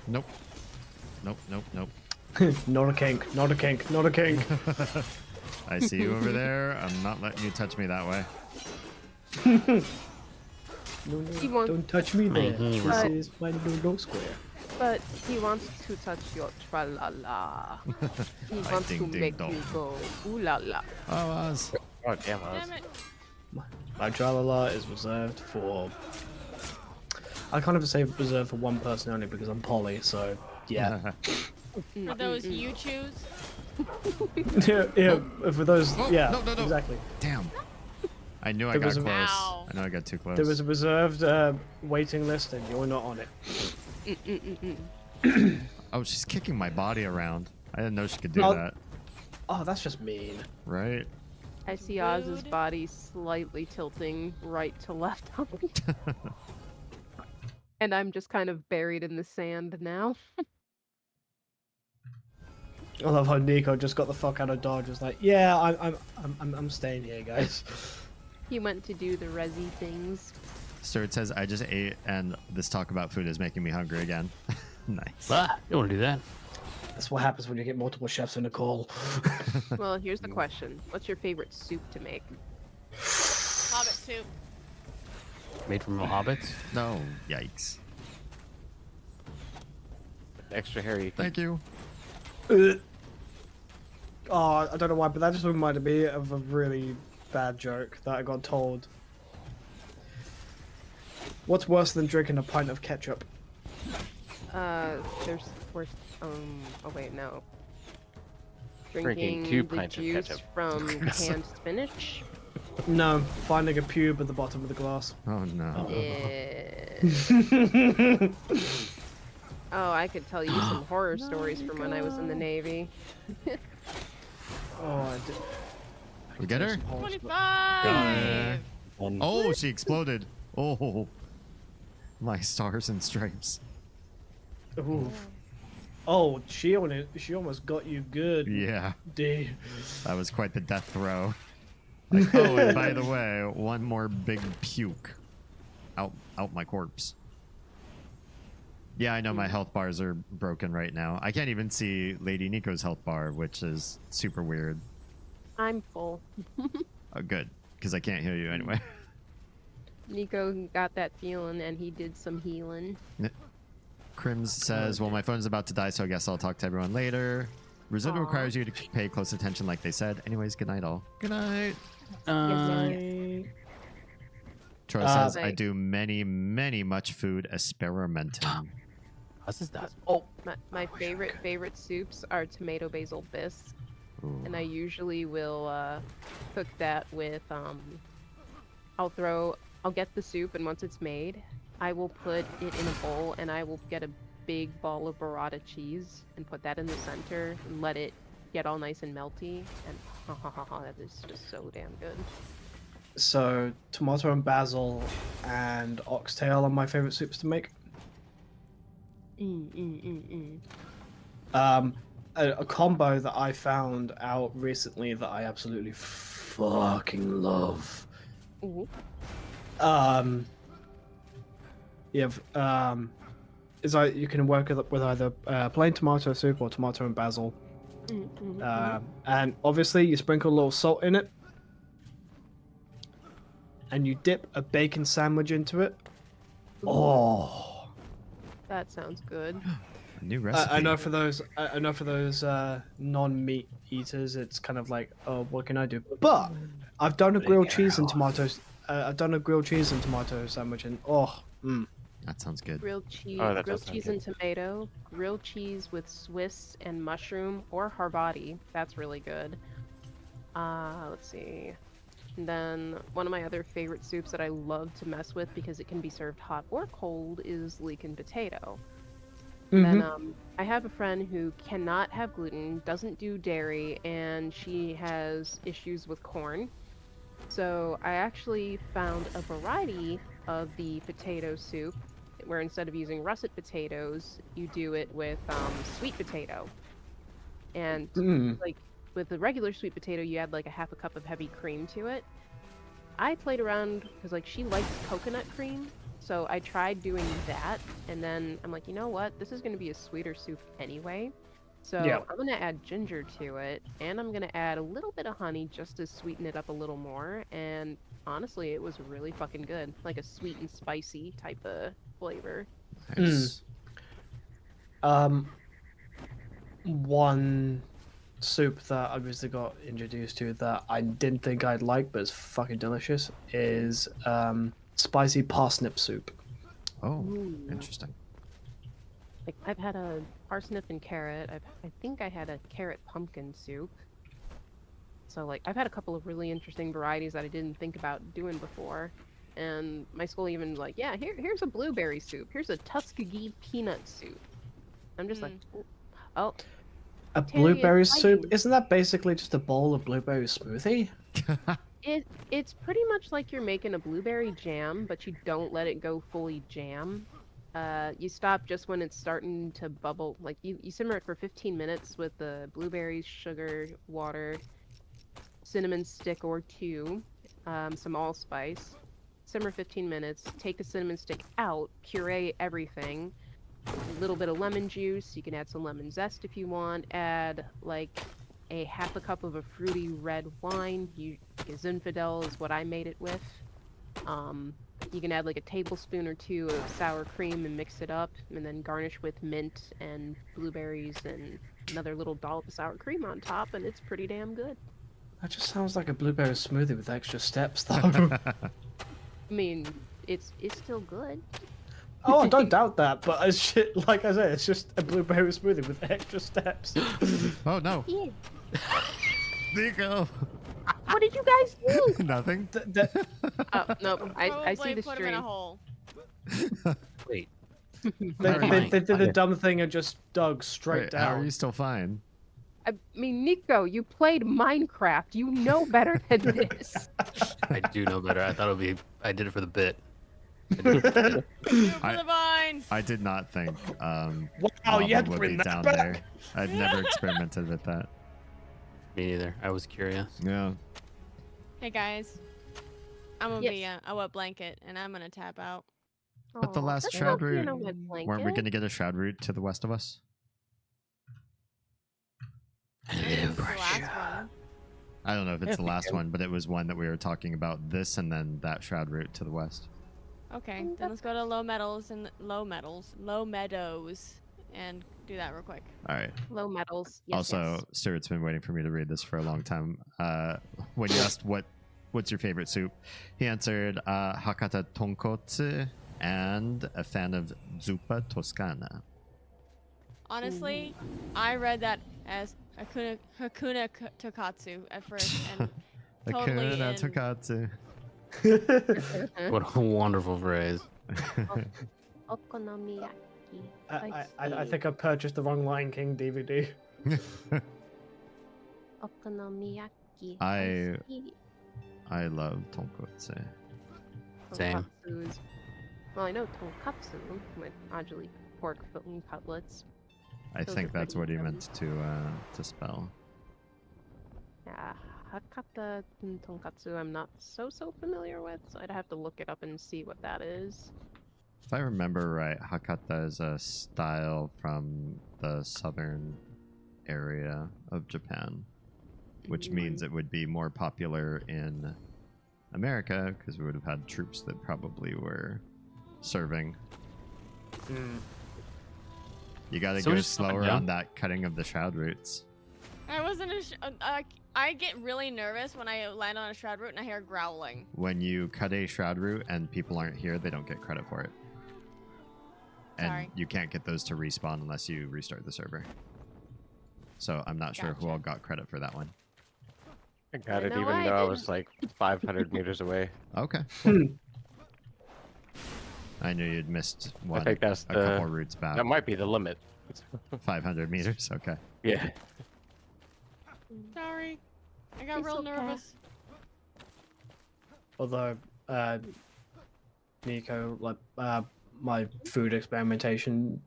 Nope. Nope, nope, nope. Not a kink, not a kink, not a kink. I see you over there. I'm not letting you touch me that way. No, don't touch me there. This is my no square. But he wants to touch your tra-la-la. He wants to make you go ooh-la-la. Oh, Oz. Oh, damn, Oz. Damn it. My tra-la-la is reserved for... I can't even say reserved for one person only because I'm poly, so yeah. For those you choose. yeah, for those, yeah, no. exactly. Damn. I knew I got close. I know I got too close. There was a reserved waiting list and you're not on it. Oh, she's kicking my body around. I didn't know she could do that. Oh, that's just mean. Right? I see Oz's body slightly tilting right to left on me. And I'm just kind of buried in the sand now. I love how Nico just got the fuck out of Dodge. Was like, yeah, I'm staying here, guys. He went to do the resi things. Stuart says, I just ate and this talk about food is making me hungry again. Nice. You don't want to do that. That's what happens when you get multiple chefs in a call. Well, here's the question. What's your favorite soup to make? Hobbit soup. Made from hobbits? No. Yikes. Extra hairy. Thank you. Oh, I don't know why, but that just reminded me of a really bad joke that I got told. What's worse than drinking a pint of ketchup? There's worse. Oh wait, no. Drinking Drinking 2 the pints of juice ketchup. from canned spinach. No, finding a pube at the bottom of the glass. Oh no. Yeah. Oh, I could tell you some horror stories from when I was in the Navy. Oh, I did. We get her? 25. Oh, she exploded. Oh, my stars and stripes. Oof. Oh, she almost got you good. Yeah, D. that was quite the death throw. Like, oh, and by the way, one more big puke out my corpse. Yeah, I know my health bars are broken right now. I can't even see Lady Nico's health bar, which is super weird. I'm full. Oh, good, because I can't heal you anyway. Nico got that feeling and he did some healing. Crims says, well, my phone's about to die, so I guess I'll talk to everyone later. Residual requires you to pay close attention like they said. Anyways, good night all. Good night. Troy says, I do many much food experimenting. Was ist das? Oh, My favorite soups are tomato basil bisque. Ooh. And I usually will cook that with I'll get the soup, and once it's made, I will put it in a bowl, and I will get a big ball of burrata cheese and put that in the center and let it get all nice and melty, and that is just so damn good. So, tomato and basil and oxtail are my favorite soups to make. A combo that I found out recently that I absolutely fucking love. Ooh. Is you can work with either plain tomato soup or tomato and basil. And obviously you sprinkle a little salt in it, and you dip a bacon sandwich into it. Oh, That sounds good. A new recipe. I know for those non-meat eaters, it's kind of like, oh, what can I do? But I've done a grilled cheese and tomatoes. I've done a grilled cheese and tomato sandwich, and that sounds good. Grilled cheese, Oh, that grilled does sound cheese and tomato, grilled cheese with Swiss and mushroom or harbati. That's really good. Let's see. And then one of my other favorite soups that I love to mess with because it can be served hot or cold is leek and potato. Then I have a friend who cannot have gluten, doesn't do dairy, and she has issues with corn. So I actually found a variety of the potato soup where instead of using russet potatoes, you do it with sweet potato. And like with the regular sweet potato, you add like a half a cup of heavy cream to it. I played around because like she likes coconut cream. So I tried doing that, and then I'm like, you know what? This is going to be a sweeter soup anyway. So I'm going to add ginger to it, and I'm going to add a little bit of honey just to sweeten it up a little more. And honestly, it was really fucking good. Like a sweet and spicy type of flavor. Nice. One soup that I obviously got introduced to that I didn't think I'd like, but it's fucking delicious, is spicy parsnip soup. Oh, interesting. Like I've had a parsnip and carrot. I think I had a carrot pumpkin soup. So like I've had a couple of really interesting varieties that I didn't think about doing before. And my school even like, yeah, here's a blueberry soup. Here's a Tuskegee peanut soup. I'm just like, oh. A blueberry soup? Isn't that basically just a bowl of blueberry smoothie? It's pretty much like you're making a blueberry jam, but you don't let it go fully jam. You stop just when it's starting to bubble. Like you simmer it for 15 minutes with the blueberries, sugar, water, cinnamon stick or 2, some allspice. Simmer 15 minutes, take the cinnamon stick out, puree everything. A little bit of lemon juice. You can add some lemon zest if you want. Add like a half a cup of a fruity red wine. Zinfandel is what I made it with. You can add like a tablespoon or 2 of sour cream and mix it up, and then garnish with mint and blueberries and another little dollop of sour cream on top, and it's pretty damn good. That just sounds like a blueberry smoothie with extra steps, though. I mean, it's still good. Oh, I don't doubt that, but like I said, it's just a blueberry smoothie with extra steps. Oh no. Yeah. Nico. What did you guys do? Nothing. Oh, no, I see Probably the put him in a stream. hole. Wait. They did the dumb thing and just dug straight Wait, down. how are you still fine? I mean, Nico, you played Minecraft. You know better than this. I do know better. I thought it would be. I did it for the bit. Do it for the vine. I did not think Wow, lava you had to would bring be that down back. there. I've never experimented with that. Me neither. I was curious. Yeah. Hey guys, I'm gonna Yes. be a wet blanket, and I'm gonna tap out. But the Aw, last that's shroud not being route, a wet weren't we blanket. going to get a shroud route to the west of us? It's the last one. I don't know if it's Yeah, the we last can. one, but it was one that we were talking about. This and then that shroud route to the west. Okay, then let's go to low meadows, and do that real quick. All right. Low metals. Yes, Also, yes. Stuart's been waiting for me to read this for a long time. When you asked what's your favorite soup, he answered Hakata tonkotsu and a fan of zuppa toscana. Honestly, I read that as Hakuna Tokatsu at first, and totally Hakuna in- tokatsu. What a wonderful phrase. Okonomiyaki. I think I purchased the wrong Lion King DVD. Okonomiyaki. I- see. I love tonkotsu. Same. Tonkatsu is- Well, I know tonkatsu with actually pork filling cutlets. I Those think are that's pretty what he yummy. meant to spell. Yeah, Hakata tonkatsu I'm not so familiar with, so I'd have to look it up and see what that is. If I remember right, Hakata is a style from the southern area of Japan, which means it would be more popular in America because we would have had troops that probably were serving. You gotta So go just up and slower down? on that cutting of the shroud routes. I wasn't. I get really nervous when I land on a shroud route and I hear growling. When you cut a shroud route and people aren't here, they don't get credit for it. And Sorry. you can't get those to respawn unless you restart the server. So I'm not sure who Gotcha. all got credit for that one. I got it know even I though I was didn't. like 500 meters away. Okay. I knew you'd missed one. I think that's a couple the. routes back. That might be the limit. 500 meters. Okay. Yeah. Sorry, I got It's real okay. nervous. Although, Nico, like, my food experimentation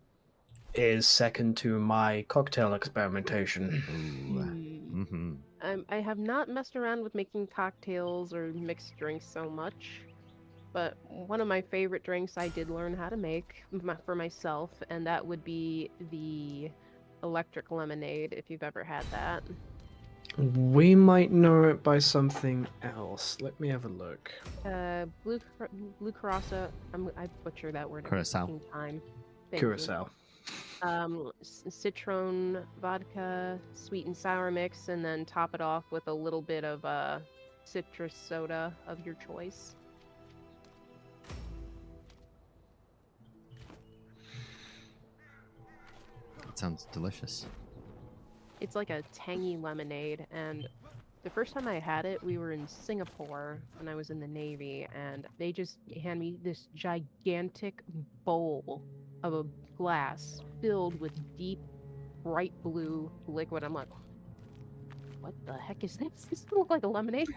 is second to my cocktail experimentation. Ooh. Mm-hmm. I have not messed around with making cocktails or mixed drinks so much, but one of my favorite drinks I did learn how to make for myself, and that would be the electric lemonade, if you've ever had that. We might know it by something else. Let me have a look. Blue curacao. I butcher that word every Curacao. fucking time. Thank you. Curacao. Citron vodka, sweet and sour mix, and then top it off with a little bit of citrus soda of your choice. It sounds delicious. It's like a tangy lemonade, and the first time I had it, we were in Singapore when I was in the Navy, and they just hand me this gigantic bowl of a glass filled with deep, bright blue liquid. I'm like, what the heck is this? This doesn't look like a lemonade.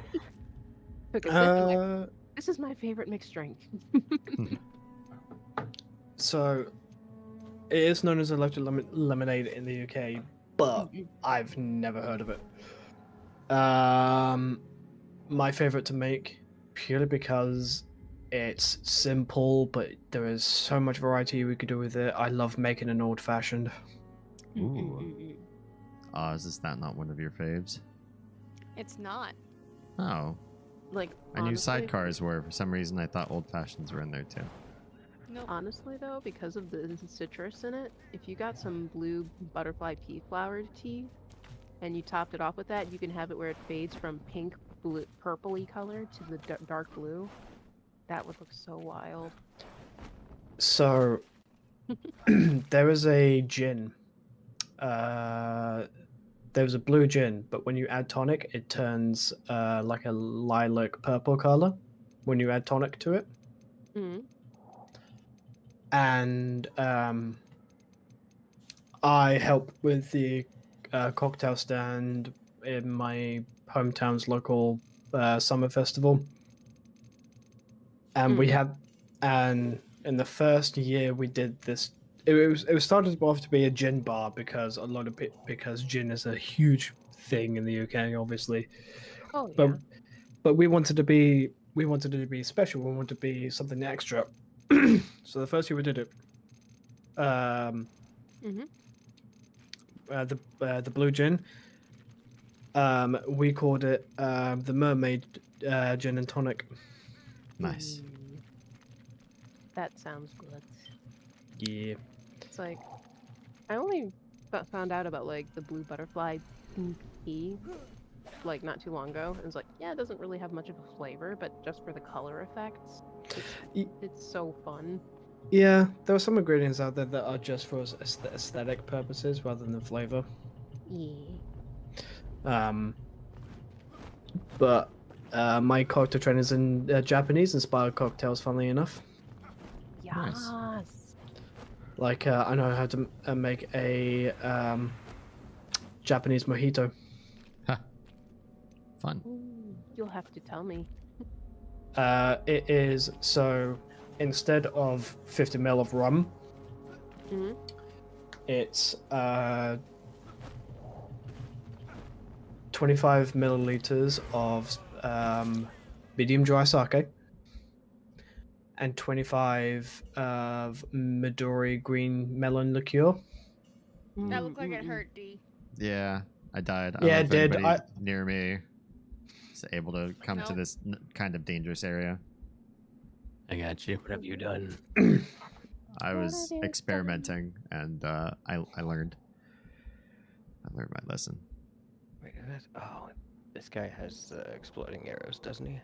Took a sip, I'm like, this is my favorite mixed drink. So, it is known as electric lemonade in the UK, but I've never heard of it. My favorite to make, purely because it's simple, but there is so much variety we could do with it. I love making an old fashioned. Ooh. Oz, is that not one of your faves? It's not. Oh. Like, I knew honestly- sidecars were. For some reason, I thought old fashions were in there too. Nope. Honestly, though, because of the citrus in it, if you got some blue butterfly pea flower tea and you topped it off with that, you can have it where it fades from pink, blue, purpley color to the dark blue. That would look so wild. So, there is a gin there's a blue gin, but when you add tonic, it turns like a lilac purple color when you add tonic to it. Mhm. And I help with the cocktail stand in my hometown's local summer festival. And we had, and in the first year we did this, it was started off to be a gin bar because because gin is a huge thing in the UK, obviously. Oh But yeah. but we wanted it to be special. We wanted to be something extra. So the first year we did it, Mhm. the blue gin. We called it the mermaid gin and tonic. Nice. That sounds good. Yeah. It's like I only found out about like the blue butterfly pink tea like not too long ago. It was like, yeah, it doesn't really have much of a flavor, but just for the color effects, it's so fun. Yeah, there are some ingredients out there that are just for aesthetic purposes rather than flavor. Yeah. But my cocktail training is in Japanese-inspired cocktails, funnily enough. Yes. Like, I know how to make a Japanese mojito. Huh. Fun. Ooh, you'll have to tell me. It is, so instead of 50 ml of rum, it's 25 milliliters of medium dry sake and 25 of Midori green melon liqueur. That looked like it hurt, D. Yeah, I died. I Yeah, don't know it if did. anybody near me is able to come to No. this kind of dangerous area. I got you. What have you done? I was experimenting, and I learned. I learned my lesson. Wait, oh, this guy has exploding arrows, doesn't he?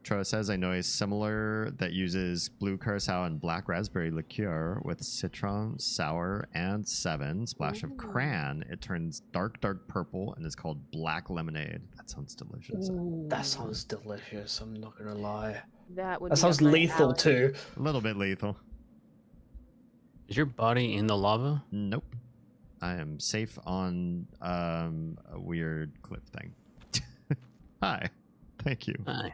Troa says, I know a similar that uses blue curacao and black raspberry liqueur with citron, sour, and 7 splash of cran. It turns dark purple and is called black lemonade. That sounds delicious. That sounds delicious, I'm not gonna lie. That would. That be sounds up my lethal alley. too. A little bit lethal. Is your body in the lava? Nope. I am safe on a weird cliff thing. Hi. Thank you. Hi.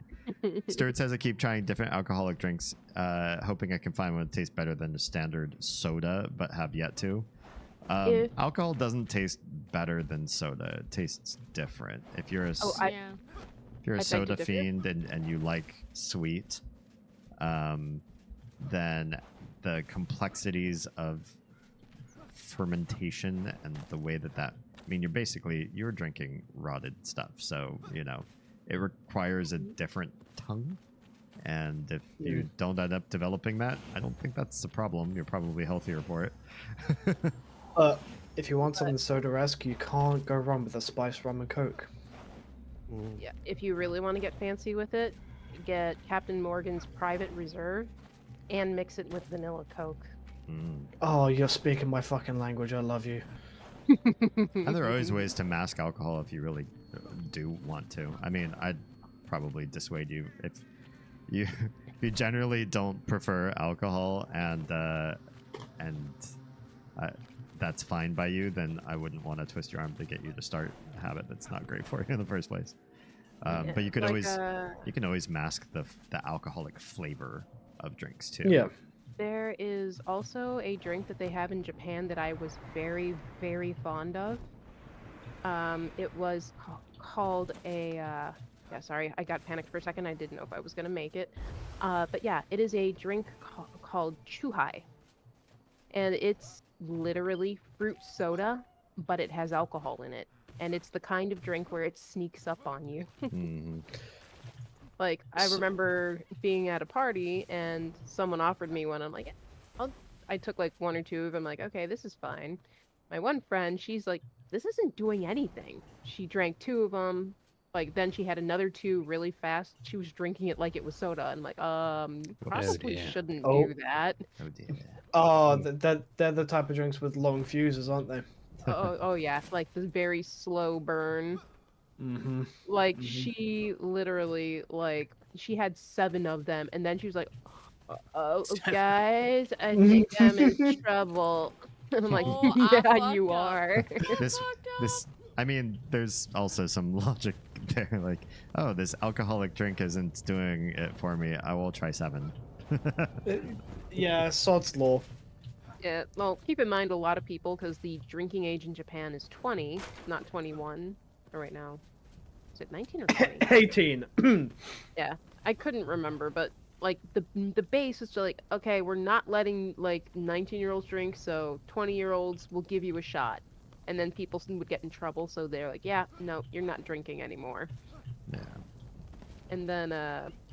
Stuart says I keep trying different alcoholic drinks, hoping I can find one that tastes better than a standard soda, but have yet to. Alcohol doesn't taste better than soda. It tastes different. If you're a Yeah. if you're a I beg to soda differ. fiend and you like sweet, then the complexities of fermentation and the way that I mean, you're drinking rotted stuff, so it requires a different tongue, and if you don't end up developing that, I don't think that's the problem. You're probably healthier for it. If you want something soda-esque, you can't go wrong with a spiced rum and coke. Yeah, if you really want to get fancy with it, get Captain Morgan's Private Reserve and mix it with vanilla Coke. Oh, you're speaking my fucking language. I love you. And there are always ways to mask alcohol if you really do want to. I mean, I'd probably dissuade you if you generally don't prefer alcohol and that's fine by you, then I wouldn't want to twist your arm to get you to start a habit that's not great for you in the first place. But you could always mask the alcoholic flavor of drinks too. Yeah. There is also a drink that they have in Japan that I was very, very fond of. It was called a... yeah, sorry, I got panicked for a second. I didn't know if I was going to make it. But yeah, it is a drink called chuhai. And it's literally fruit soda, but it has alcohol in it. And it's the kind of drink where it sneaks up on you. Like, I remember being at a party and someone offered me one. I'm like, I took like 1 or 2 of them. Like, okay, this is fine. My one friend, she's like, this isn't doing anything. She drank 2 of them. Like, then she had another 2 really fast. She was drinking it like it was soda. I'm like, probably shouldn't do that. Oh dear. Oh, they're the type of drinks with long fuses, aren't they? Oh yeah, like the very slow burn. Mm-hmm. Like Mhm. she literally like she had 7 of them, and then she was like, "Oh, guys, I think I'm in trouble." I'm like, Oh, I "Yeah, fucked you up. are." This, I mean, there's also some logic there. Like, oh, this alcoholic drink isn't doing it for me. I will try 7. Yeah, sod's law. Yeah, well, keep in mind a lot of people, because the drinking age in Japan is 20, not 21. Right now, is it 19 or 20? 18. Yeah, I couldn't remember, but like the base is like, okay, we're not letting like 19-year-olds drink, so 20-year-olds will give you a shot, and then people would get in trouble, so they're like, yeah, no, you're not drinking anymore. Yeah. And then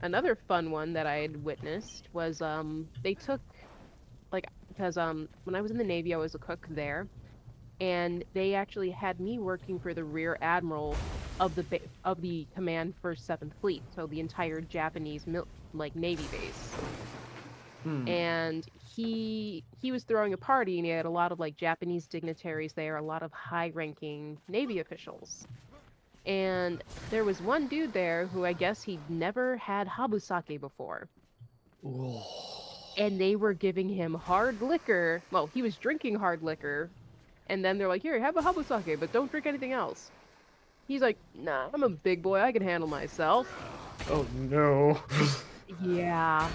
another fun one that I had witnessed was they took like because when I was in the Navy, I was a cook there, and they actually had me working for the Rear Admiral of the Command for 7th Fleet, so the entire Japanese Navy base. And he was throwing a party, and he had a lot of like Japanese dignitaries there, a lot of high-ranking Navy officials. And there was one dude there who I guess he'd never had habusake before. And they were giving him hard liquor. Well, he was drinking hard liquor. And then they're like, here, have a habusake, but don't drink anything else. He's like, nah, I'm a big boy. I can handle myself. Oh, no. Yeah.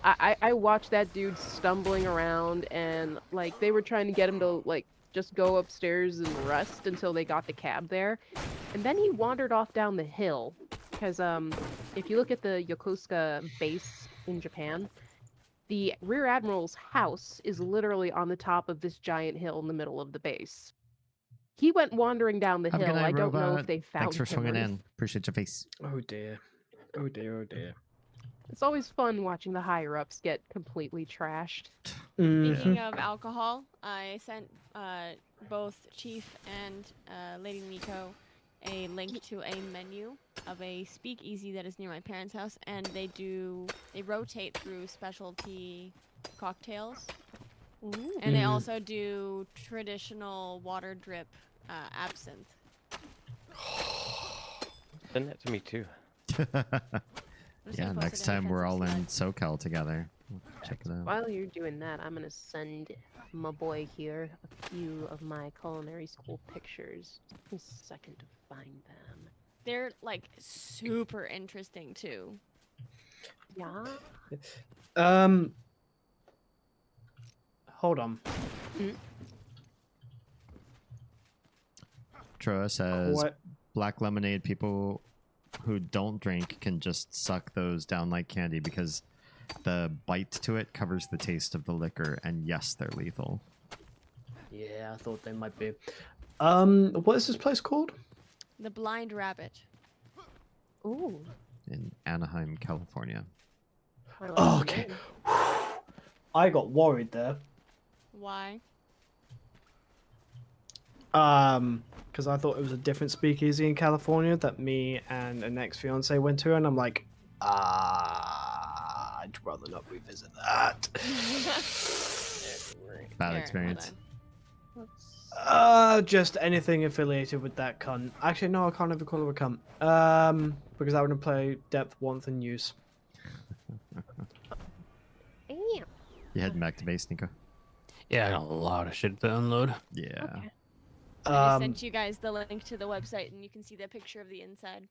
I watched that dude stumbling around, and, like, they were trying to get him to, like, just go upstairs and rest until they got the cab there. And then he wandered off down the hill. Because, if you look at the Yokosuka base in Japan, the Rear Admiral's house is literally on the top of this giant hill in the middle of the base. He went wandering down the hill. I don't know if they found Thanks for him. swinging in. Appreciate your face. Oh, dear. Oh, dear. Oh, dear. It's always fun watching the higher ups get completely trashed. Speaking of alcohol, I sent both Chief and Lady Miko a link to a menu of a speakeasy that is near my parents' house, and they rotate through specialty cocktails. Ooh. And they also do traditional water drip absinthe. Send that to me too. Yeah, next time we're all in SoCal together. We'll check it out. While you're doing that, I'm gonna send my boy here a few of my culinary school pictures. Just a second to find them. They're like super interesting too. Yeah. Hold on. Troa says What? black lemonade people who don't drink can just suck those down like candy because the bite to it covers the taste of the liquor, and yes, they're lethal. Yeah, I thought they might be. What is this place called? The Blind Rabbit. Ooh. In Anaheim, California. Oh, okay. I got worried there. Why? Because I thought it was a different speakeasy in California that me and an ex-fiance went to, and I'm like, I'd rather not revisit that. Bad Here, experience. Just anything affiliated with that cunt. Actually, no, I can't ever call her a cunt. Because I wouldn't play depth, warmth, and use. Damn. You heading back to base, Nico? Yeah, I got a lot of shit to unload. Yeah. Okay. I sent you guys the link to the website, and you can see the picture of the inside.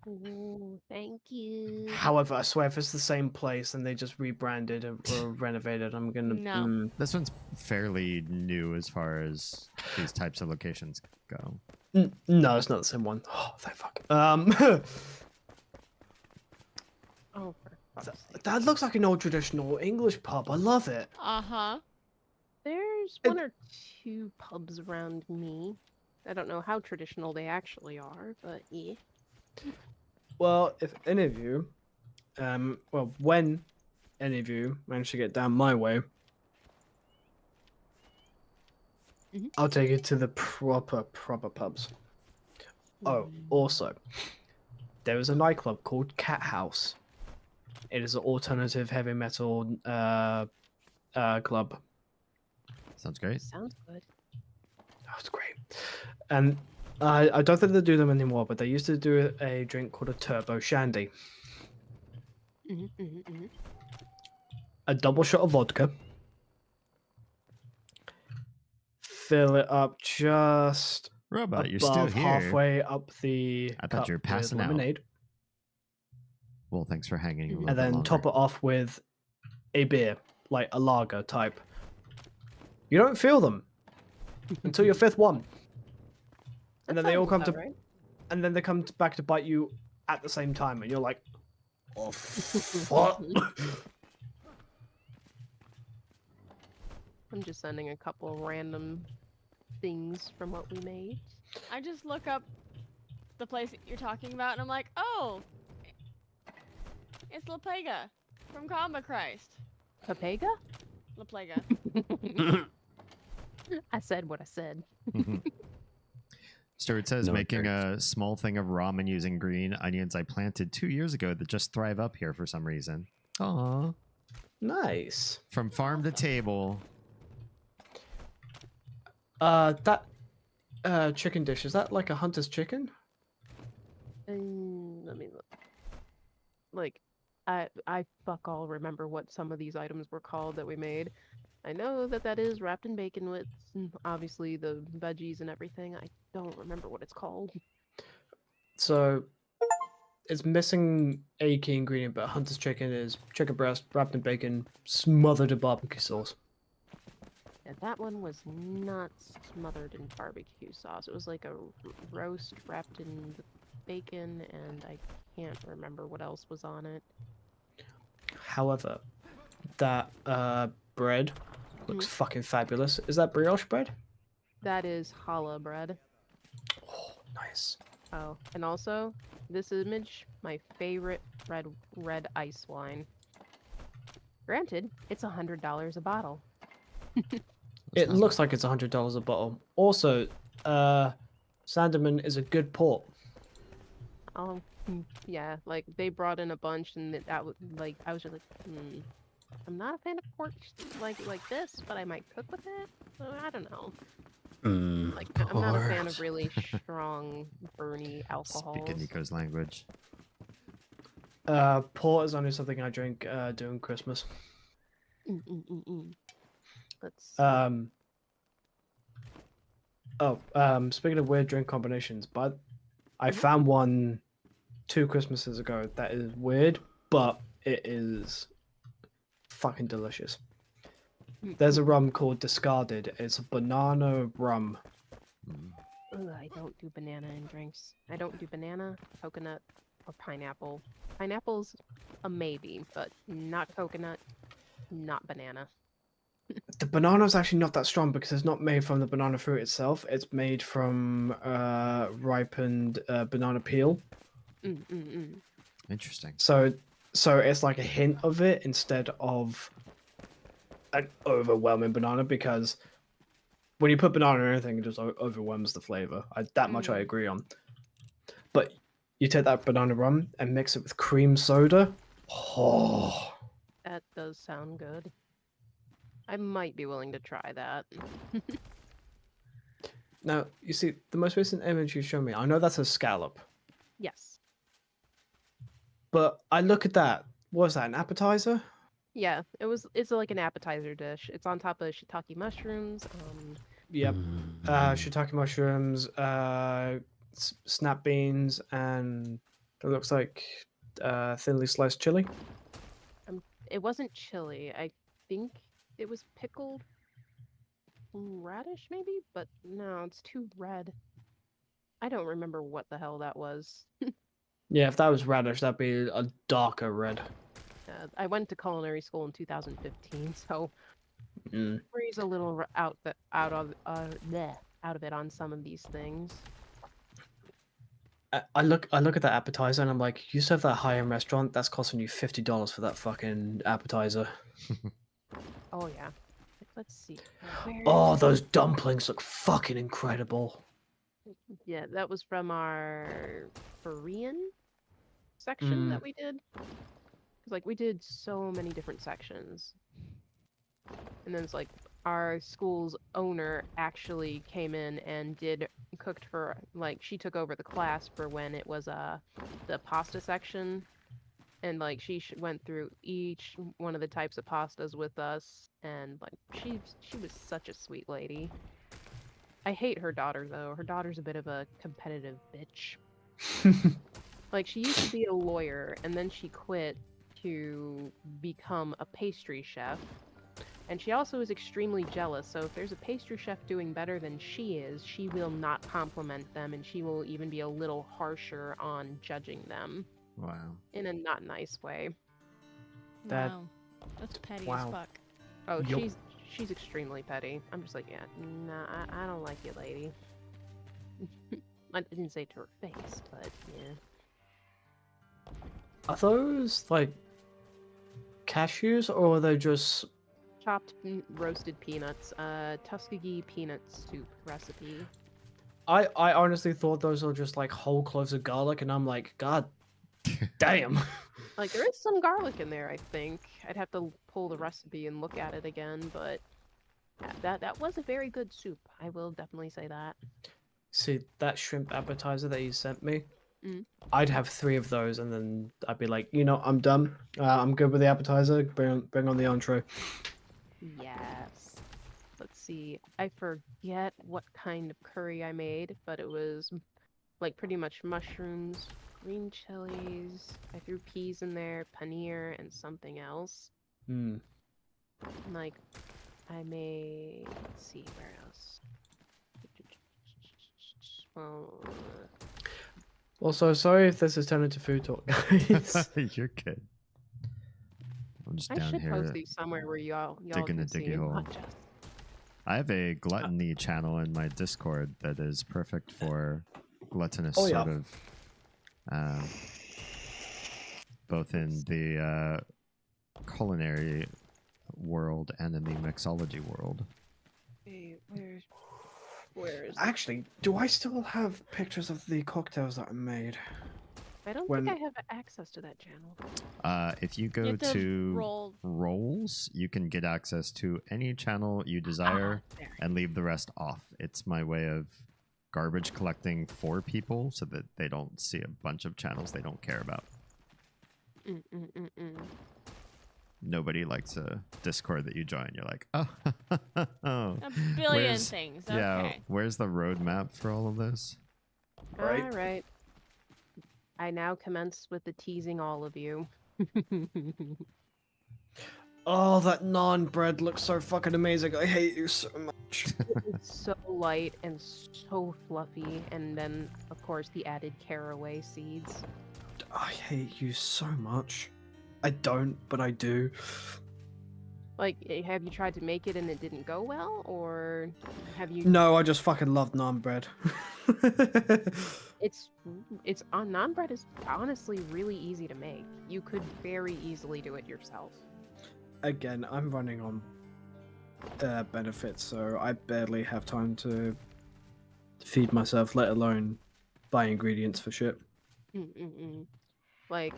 Ooh, thank you. However, I swear if it's the same place and they just rebranded or renovated, I'm gonna. No. This one's fairly new as far as these types of locations go. No, it's not the same one. Oh, thank fuck. Oh, for fuck's sake. That looks like an old traditional English pub. I love it. Uh-huh. There's one or two pubs around me. I don't know how traditional they actually are, but yeah. Well, if any of you, when any of you manage to get down my way, I'll take you to the proper pubs. Oh, also, there is a nightclub called Cat House. It is an alternative heavy metal club. Sounds great. Sounds good. That's great. And I don't think they do them anymore, but they used to do a drink called a turbo shandy. A double shot of vodka. Fill it up just Robot, you're still above here. halfway up the I thought cup you were passing with out. lemonade, Well, thanks for hanging a little and bit then longer. top it off with a beer, like a lager type. You don't feel them until your fifth one, and then they all come to, and then they come back to bite you at the same time, and you're like, "Oh fuck!" I'm just sending a couple random things from what we made. I just look up the place that you're talking about, and I'm like, oh, it's La Pega from Comba Christ. Papega? La Plega. I said what I said. Stuart says, No, making thanks. a small thing of ramen using green onions I planted 2 years ago that just thrive up here for some reason. Aww. Nice. From farm to table. That chicken dish, is that like a hunter's chicken? Let me look. Like, I fuck all remember what some of these items were called that we made. I know that that is wrapped in bacon with obviously the veggies and everything. I don't remember what it's called. So it's missing a key ingredient, but hunter's chicken is chicken breast wrapped in bacon, smothered in barbecue sauce. Yeah, that one was not smothered in barbecue sauce. It was like a roast wrapped in the bacon, and I can't remember what else was on it. However, that bread looks fucking fabulous. Is that brioche bread? That is challah bread. Oh, nice. Oh, and also this image, my favorite red ice wine. Granted, it's $100 a bottle. It looks like it's $100 a bottle. Also, Sandeman is a good port. Oh, yeah, like they brought in a bunch, and that was like I was just like, I'm not a fan of pork like this, but I might cook with it. So I don't know. Like I'm not a fan of really strong, burny alcohols. Speaking Nico's language. Port is only something I drink during Christmas. Let's. Speaking of weird drink combinations, but I found one 2 Christmases ago that is weird, but it is fucking delicious. There's a rum called Discarded. It's a banana rum. Ugh, I don't do banana in drinks. I don't do banana, coconut, or pineapple. Pineapple's a maybe, but not coconut, not banana. The banana is actually not that strong because it's not made from the banana fruit itself. It's made from ripened banana peel. Interesting. So it's like a hint of it instead of an overwhelming banana, because when you put banana in anything, it just overwhelms the flavor. That much I agree on. But you take that banana rum and mix it with cream soda. Oh, That does sound good. I might be willing to try that. now you see the most recent image you showed me. I know that's a scallop, Yes. but I look at that. What is that? An appetizer? Yeah, it's like an appetizer dish. It's on top of shiitake mushrooms. Yep. Shiitake mushrooms, snap beans, and it looks like thinly sliced chili. It wasn't chili. I think it was pickled radish, maybe? But no, it's too red. I don't remember what the hell that was. Yeah, if that was radish, that'd be a darker red. I went to culinary school in 2015, so freeze a little out of it on some of these things. I look at that appetizer and I'm like, you serve that high-end restaurant, that's costing you $50 for that fucking appetizer. Oh yeah. Let's see. Oh, those dumplings look fucking incredible. Yeah, that was from our Korean section that we did. Cause like we did so many different sections, and then it's like our school's owner actually came in and cooked for, like, she took over the class for when it was the pasta section, and like she went through each one of the types of pastas with us, and like she was such a sweet lady. I hate her daughter though. Her daughter's a bit of a competitive bitch. Like, she used to be a lawyer, and then she quit to become a pastry chef. And she also is extremely jealous, so if there's a pastry chef doing better than she is, she will not compliment them, and she will even be a little harsher on judging them. Wow. In a not nice way. That- Wow. That's petty as Wow. fuck. Oh, Yup. she's extremely petty. I'm just like, yeah, nah, I don't like you, lady. I didn't say it to her face, but yeah. Are those like cashews or are they just? Chopped roasted peanuts, Tuskegee peanut soup recipe. I honestly thought those were just like whole cloves of garlic, and I'm like, God damn. Like, there is some garlic in there, I think. I'd have to pull the recipe and look at it again, but yeah, that was a very good soup. I will definitely say that. See that shrimp appetizer that you sent me? Mm. I'd have 3 of those, and then I'd be like, you know, I'm done. I'm good with the appetizer. Bring on the entree. Yes. Let's see. I forget what kind of curry I made, but it was like pretty much mushrooms, green chilies. I threw peas in there, paneer, and something else. Hmm. Like, I made. Let's see, where else? Well, Also, sorry if this has turned into food talk, guys. You're good. I'm just I down should here post these somewhere where y'all digging can a see diggy and hole. not just. I have a gluttony channel in my Discord that is perfect for gluttonous Oh, yeah. sort of, both in the culinary world and in the mixology world. Hey, where is? Actually, do I still have pictures of the cocktails that I made? I don't when- think I have access to that channel. If you You go have to to roll. roles, you can get access to any channel you desire There. and leave the rest off. It's my way of garbage collecting for people so that they don't see a bunch of channels they don't care about. Nobody likes a Discord that you join. You're like, oh, A billion where's- things. yeah, Okay. where's the roadmap for all of this? Right. All right. I now commence with the teasing all of you. Oh, that naan bread looks so fucking amazing. I hate you so much. It's so light and so fluffy, and then of course the added caraway seeds. I hate you so much. I don't, but I do. Like, have you tried to make it and it didn't go well, or have you? No, I just fucking love naan bread. It's on naan bread is honestly really easy to make. You could very easily do it yourself. Again, I'm running on benefits, so I barely have time to feed myself, let alone buy ingredients for shit. Like,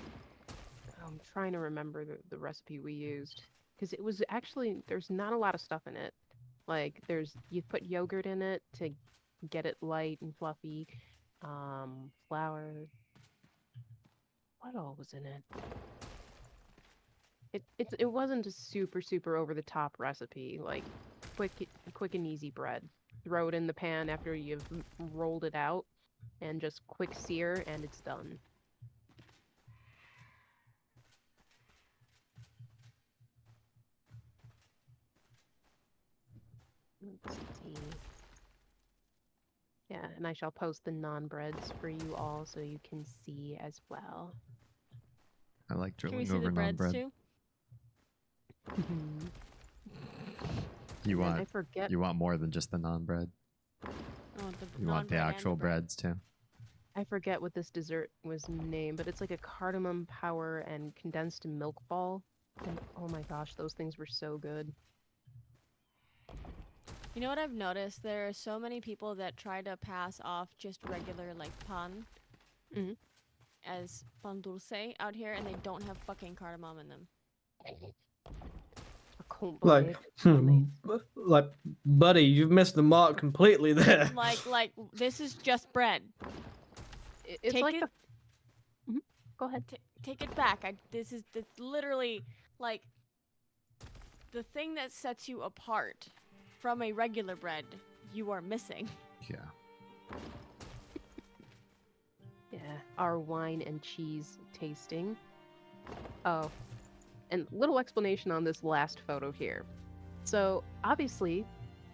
I'm trying to remember the recipe we used, because it was actually, there's not a lot of stuff in it. Like, you put yogurt in it to get it light and fluffy. Flour. What all was in it? It wasn't a super over the top recipe. Like, quick and easy bread. Throw it in the pan after you've rolled it out, and just quick sear, and it's done. Let's see. Yeah, and I shall post the non-breads for you all so you can see as well. I like Can drilling we see over the breads non-bread. too? You And then I want forget. you want more than just the non-bread. I want the You want the non-bread and actual bread. breads too. I forget what this dessert was named, but it's like a cardamom power and condensed milk ball. And oh my gosh, those things were so good. You know what I've noticed? There are so many people that try to pass off just regular like pan Mhm. as pan dulce out here, and they don't have fucking cardamom in them. Oh Like, boy. like, buddy, you've missed the mark completely there. Like this is just bread. It's Take like it- the. Mhm. Go ahead. Take it back. This is literally like the thing that sets you apart from a regular bread. You are missing. Yeah. Yeah, our wine and cheese tasting. Oh, and little explanation on this last photo here. So, obviously,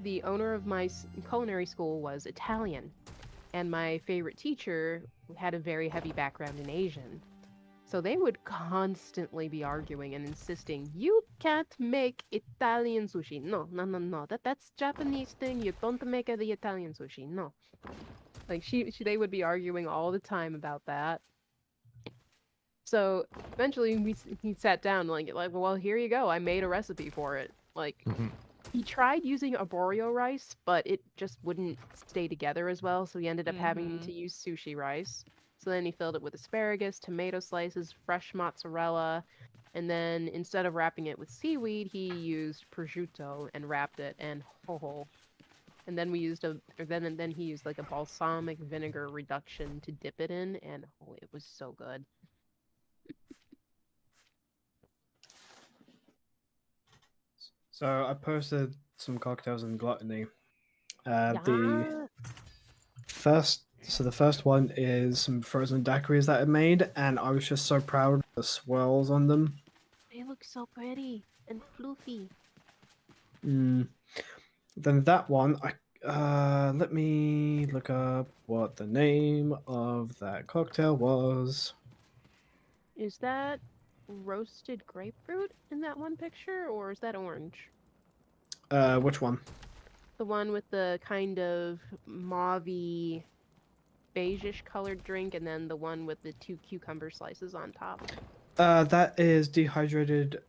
the owner of my culinary school was Italian, and my favorite teacher had a very heavy background in Asian. So they would constantly be arguing and insisting, you can't make Italian sushi. No, no, no, no. That's Japanese thing. You don't make it the Italian sushi. No. Like they would be arguing all the time about that. So eventually he sat down like well, here you go. I made a recipe for it. Like he tried using arborio rice, but it just wouldn't stay together as well. So he ended up having to use sushi rice. So then he filled it with asparagus, tomato slices, fresh mozzarella, and then instead of wrapping it with seaweed, he used prosciutto and wrapped it and ho. And then we used then he used like a balsamic vinegar reduction to dip it in, and oh, it was so good. So I posted some cocktails in Gluttony. Yeah. The first one is some frozen daiquiris that I made, and I was just so proud of the swirls on them. They look so pretty and floofy. Then that one, let me look up what the name of that cocktail was. Is that roasted grapefruit in that one picture, or is that orange? Which one? The one with the kind of mauvey, beigeish colored drink, and then the one with the 2 cucumber slices on top. That is dehydrated.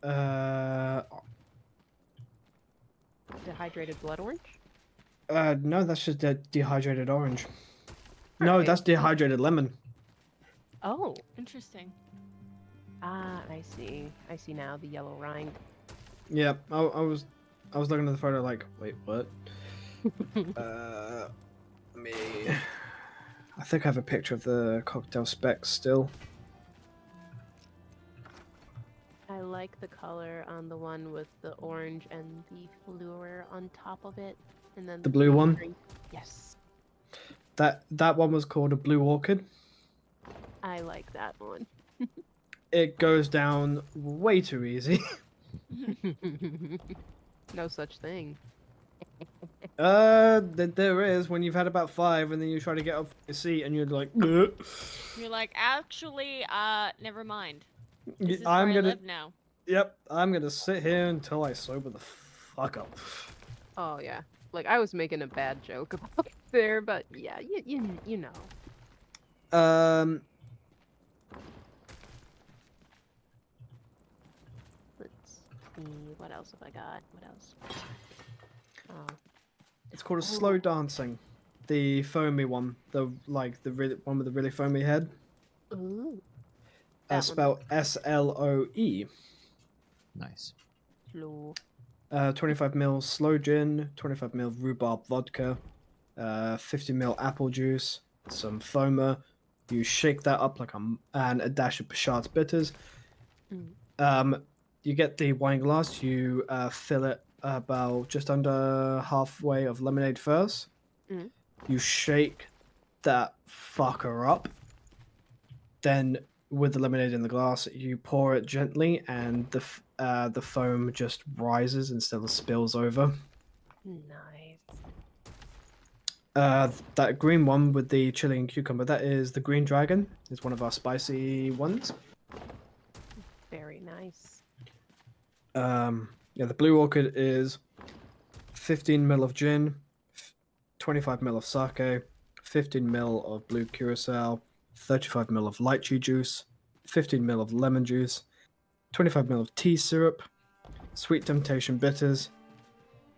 Dehydrated blood orange? No, that's just a dehydrated orange. No, Alright. that's dehydrated lemon. Oh, Interesting. ah, I see. I see now the yellow rind. Yeah, I was looking at the photo like, wait, what? Me. I think I have a picture of the cocktail specs still. I like the color on the one with the orange and the fluor on top of it, and then The blue one? drink. Yes, That one was called a Blue Orchid. I like that one. It goes down way too easy. No such thing. There is when you've had about 5 and then you try to get off your seat and you're like, "Ugh." You're like, actually, never mind. This is I'm where I gonna, live now. yep, I'm gonna sit here until I sober the fuck up. Oh yeah, like I was making a bad joke about it there, but yeah, you know. Let's see, what else have I got? What else? Oh, It's called a slow dancing. The foamy one, the one with the really foamy head. ooh. That one. Spelled SLOE. Nice. Slow. 25 ml slow gin, 25 ml rhubarb vodka, 50 ml apple juice, some foamer. You shake that up and a dash of Picard's bitters. You get the wine glass. You fill it about just under halfway of lemonade first. You shake that fucker up. Then, with the lemonade in the glass, you pour it gently, and the foam just rises instead of spills over. Nice. That green one with the chili and cucumber, that is the Green Dragon. It's one of our spicy ones. Very nice. Yeah, the Blue Orchid is 15 ml of gin, 25 ml of sake, 15 ml of blue curacao, 35 ml of lychee juice, 15 ml of lemon juice, 25 ml of tea syrup, Sweet Temptation bitters,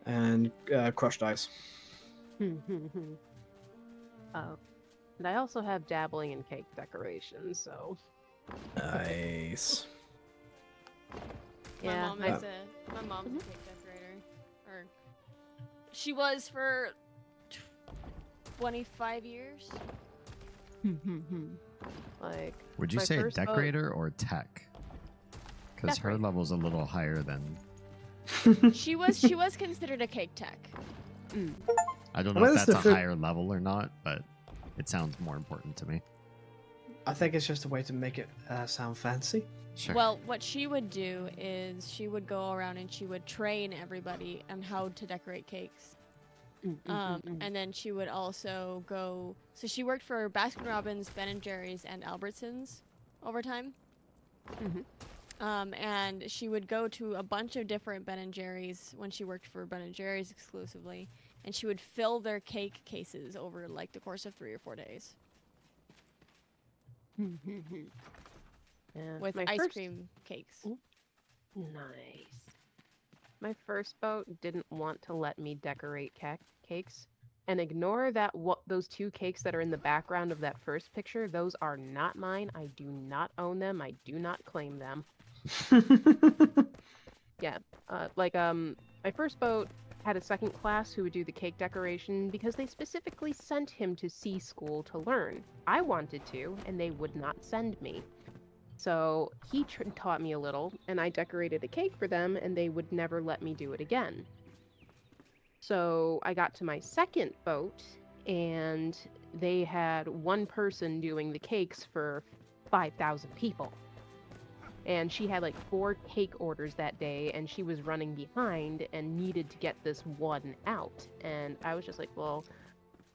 and crushed ice. Oh, and I also have dabbling in cake decorations, so Nice. My yeah. mom has a My mom's a cake decorator. Or she was for 25 years. Like, Would you my say first boat- decorator or tech? Because her Decorator. level's a little higher than. She was considered a cake tech. I don't I know mean, if that's that's a the higher level or not, but it sounds more important to me. I think it's just a way to make it sound fancy. Sure. Well, what she would do is she would go around and she would train everybody on how to decorate cakes. And then she would also go. So she worked for Baskin Robbins, Ben & Jerry's, and Albertsons over time. And she would go to a bunch of different Ben & Jerry's when she worked for Ben & Jerry's exclusively, and she would fill their cake cases over like the course of 3 or 4 days Yeah, with my ice first- cream cakes. Nice. My first boat didn't want to let me decorate cakes. And ignore that those 2 cakes that are in the background of that first picture. Those are not mine. I do not own them. I do not claim them. Yeah. My first boat had a second class who would do the cake decoration because they specifically sent him to C school to learn. I wanted to, and they would not send me. So he taught me a little, and I decorated a cake for them, and they would never let me do it again. So I got to my second boat, and they had one person doing the cakes for 5,000 people. And she had like 4 cake orders that day, and she was running behind and needed to get this one out. And I was just like, well,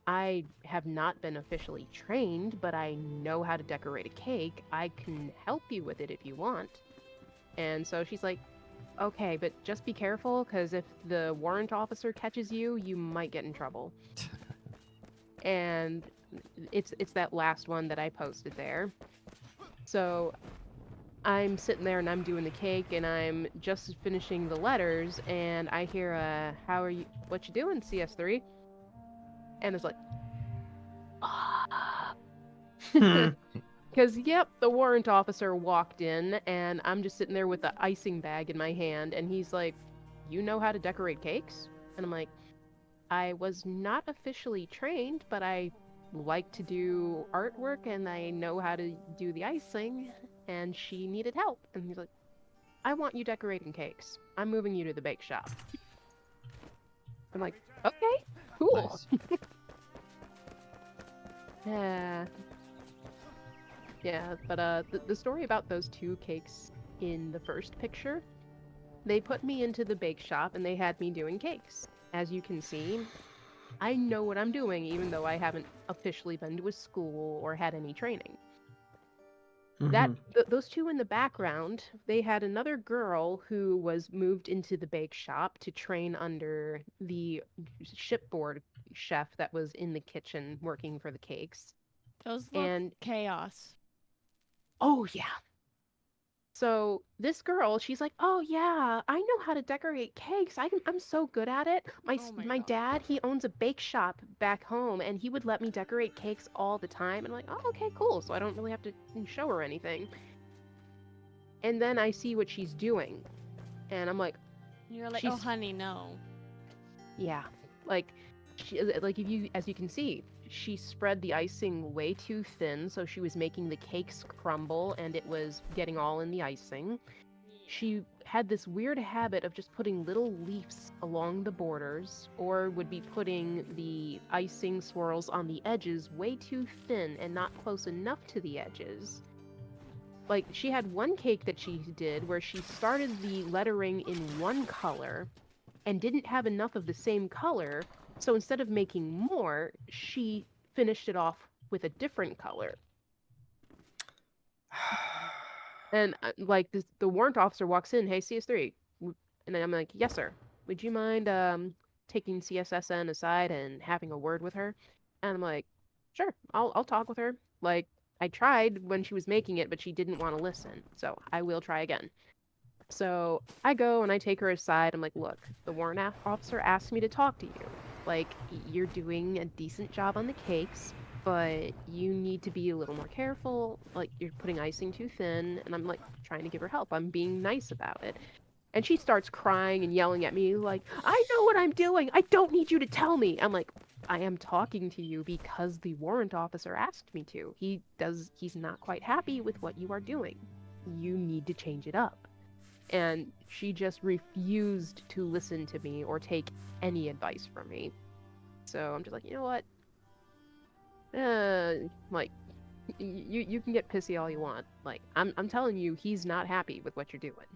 I have not been officially trained, but I know how to decorate a cake. I can help you with it if you want. And so she's like, okay, but just be careful, because if the warrant officer catches you, you might get in trouble. And it's that last one that I posted there. So I'm sitting there and I'm doing the cake and I'm just finishing the letters and I hear how are you, what you doing, CS3? And it's like, because, yep, the warrant officer walked in, and I'm just sitting there with the icing bag in my hand, and he's like, you know how to decorate cakes? And I'm like, I was not officially trained, but I like to do artwork, and I know how to do the icing, and she needed help. And he's like, I want you decorating cakes. I'm moving you to the bake shop. I'm like, okay, cool. Nice. Yeah, but the story about those 2 cakes in the first picture, they put me into the bake shop and they had me doing cakes. As you can see, I know what I'm doing even though I haven't officially been to a school or had any training. Those 2 in the background, they had another girl who was moved into the bake shop to train under the shipboard chef that was in the kitchen working for the cakes. Those look And chaos. oh yeah. So this girl, she's like, oh yeah, I know how to decorate cakes. I'm so good at it. Oh my My God. dad, he owns a bake shop back home, and he would let me decorate cakes all the time. And I'm like, oh, okay, cool. So I don't really have to show her anything. And then I see what she's doing, and I'm like, You're like, oh she's- honey, no. yeah, like, as you can see, she spread the icing way too thin, so she was making the cakes crumble, and it was getting all in the icing. She had this weird habit of just putting little leaves along the borders, or would be putting the icing swirls on the edges way too thin and not close enough to the edges. Like, she had one cake that she did where she started the lettering in one color and didn't have enough of the same color, so instead of making more, she finished it off with a different color. And the warrant officer walks in, hey, CS3. And I'm like, yes, sir. Would you mind taking CSSN aside and having a word with her? And I'm like, sure, I'll talk with her. Like, I tried when she was making it, but she didn't want to listen. So I will try again. So I go and I take her aside. I'm like, look, the warrant officer asked me to talk to you. Like, you're doing a decent job on the cakes, but you need to be a little more careful. Like, you're putting icing too thin. And I'm like trying to give her help. I'm being nice about it. And she starts crying and yelling at me like, I know what I'm doing. I don't need you to tell me. I'm like, I am talking to you because the warrant officer asked me to. He's not quite happy with what you are doing. You need to change it up. And she just refused to listen to me or take any advice from me. So I'm just like, you know what? Like, you can get pissy all you want. Like, I'm telling you, he's not happy with what you're doing.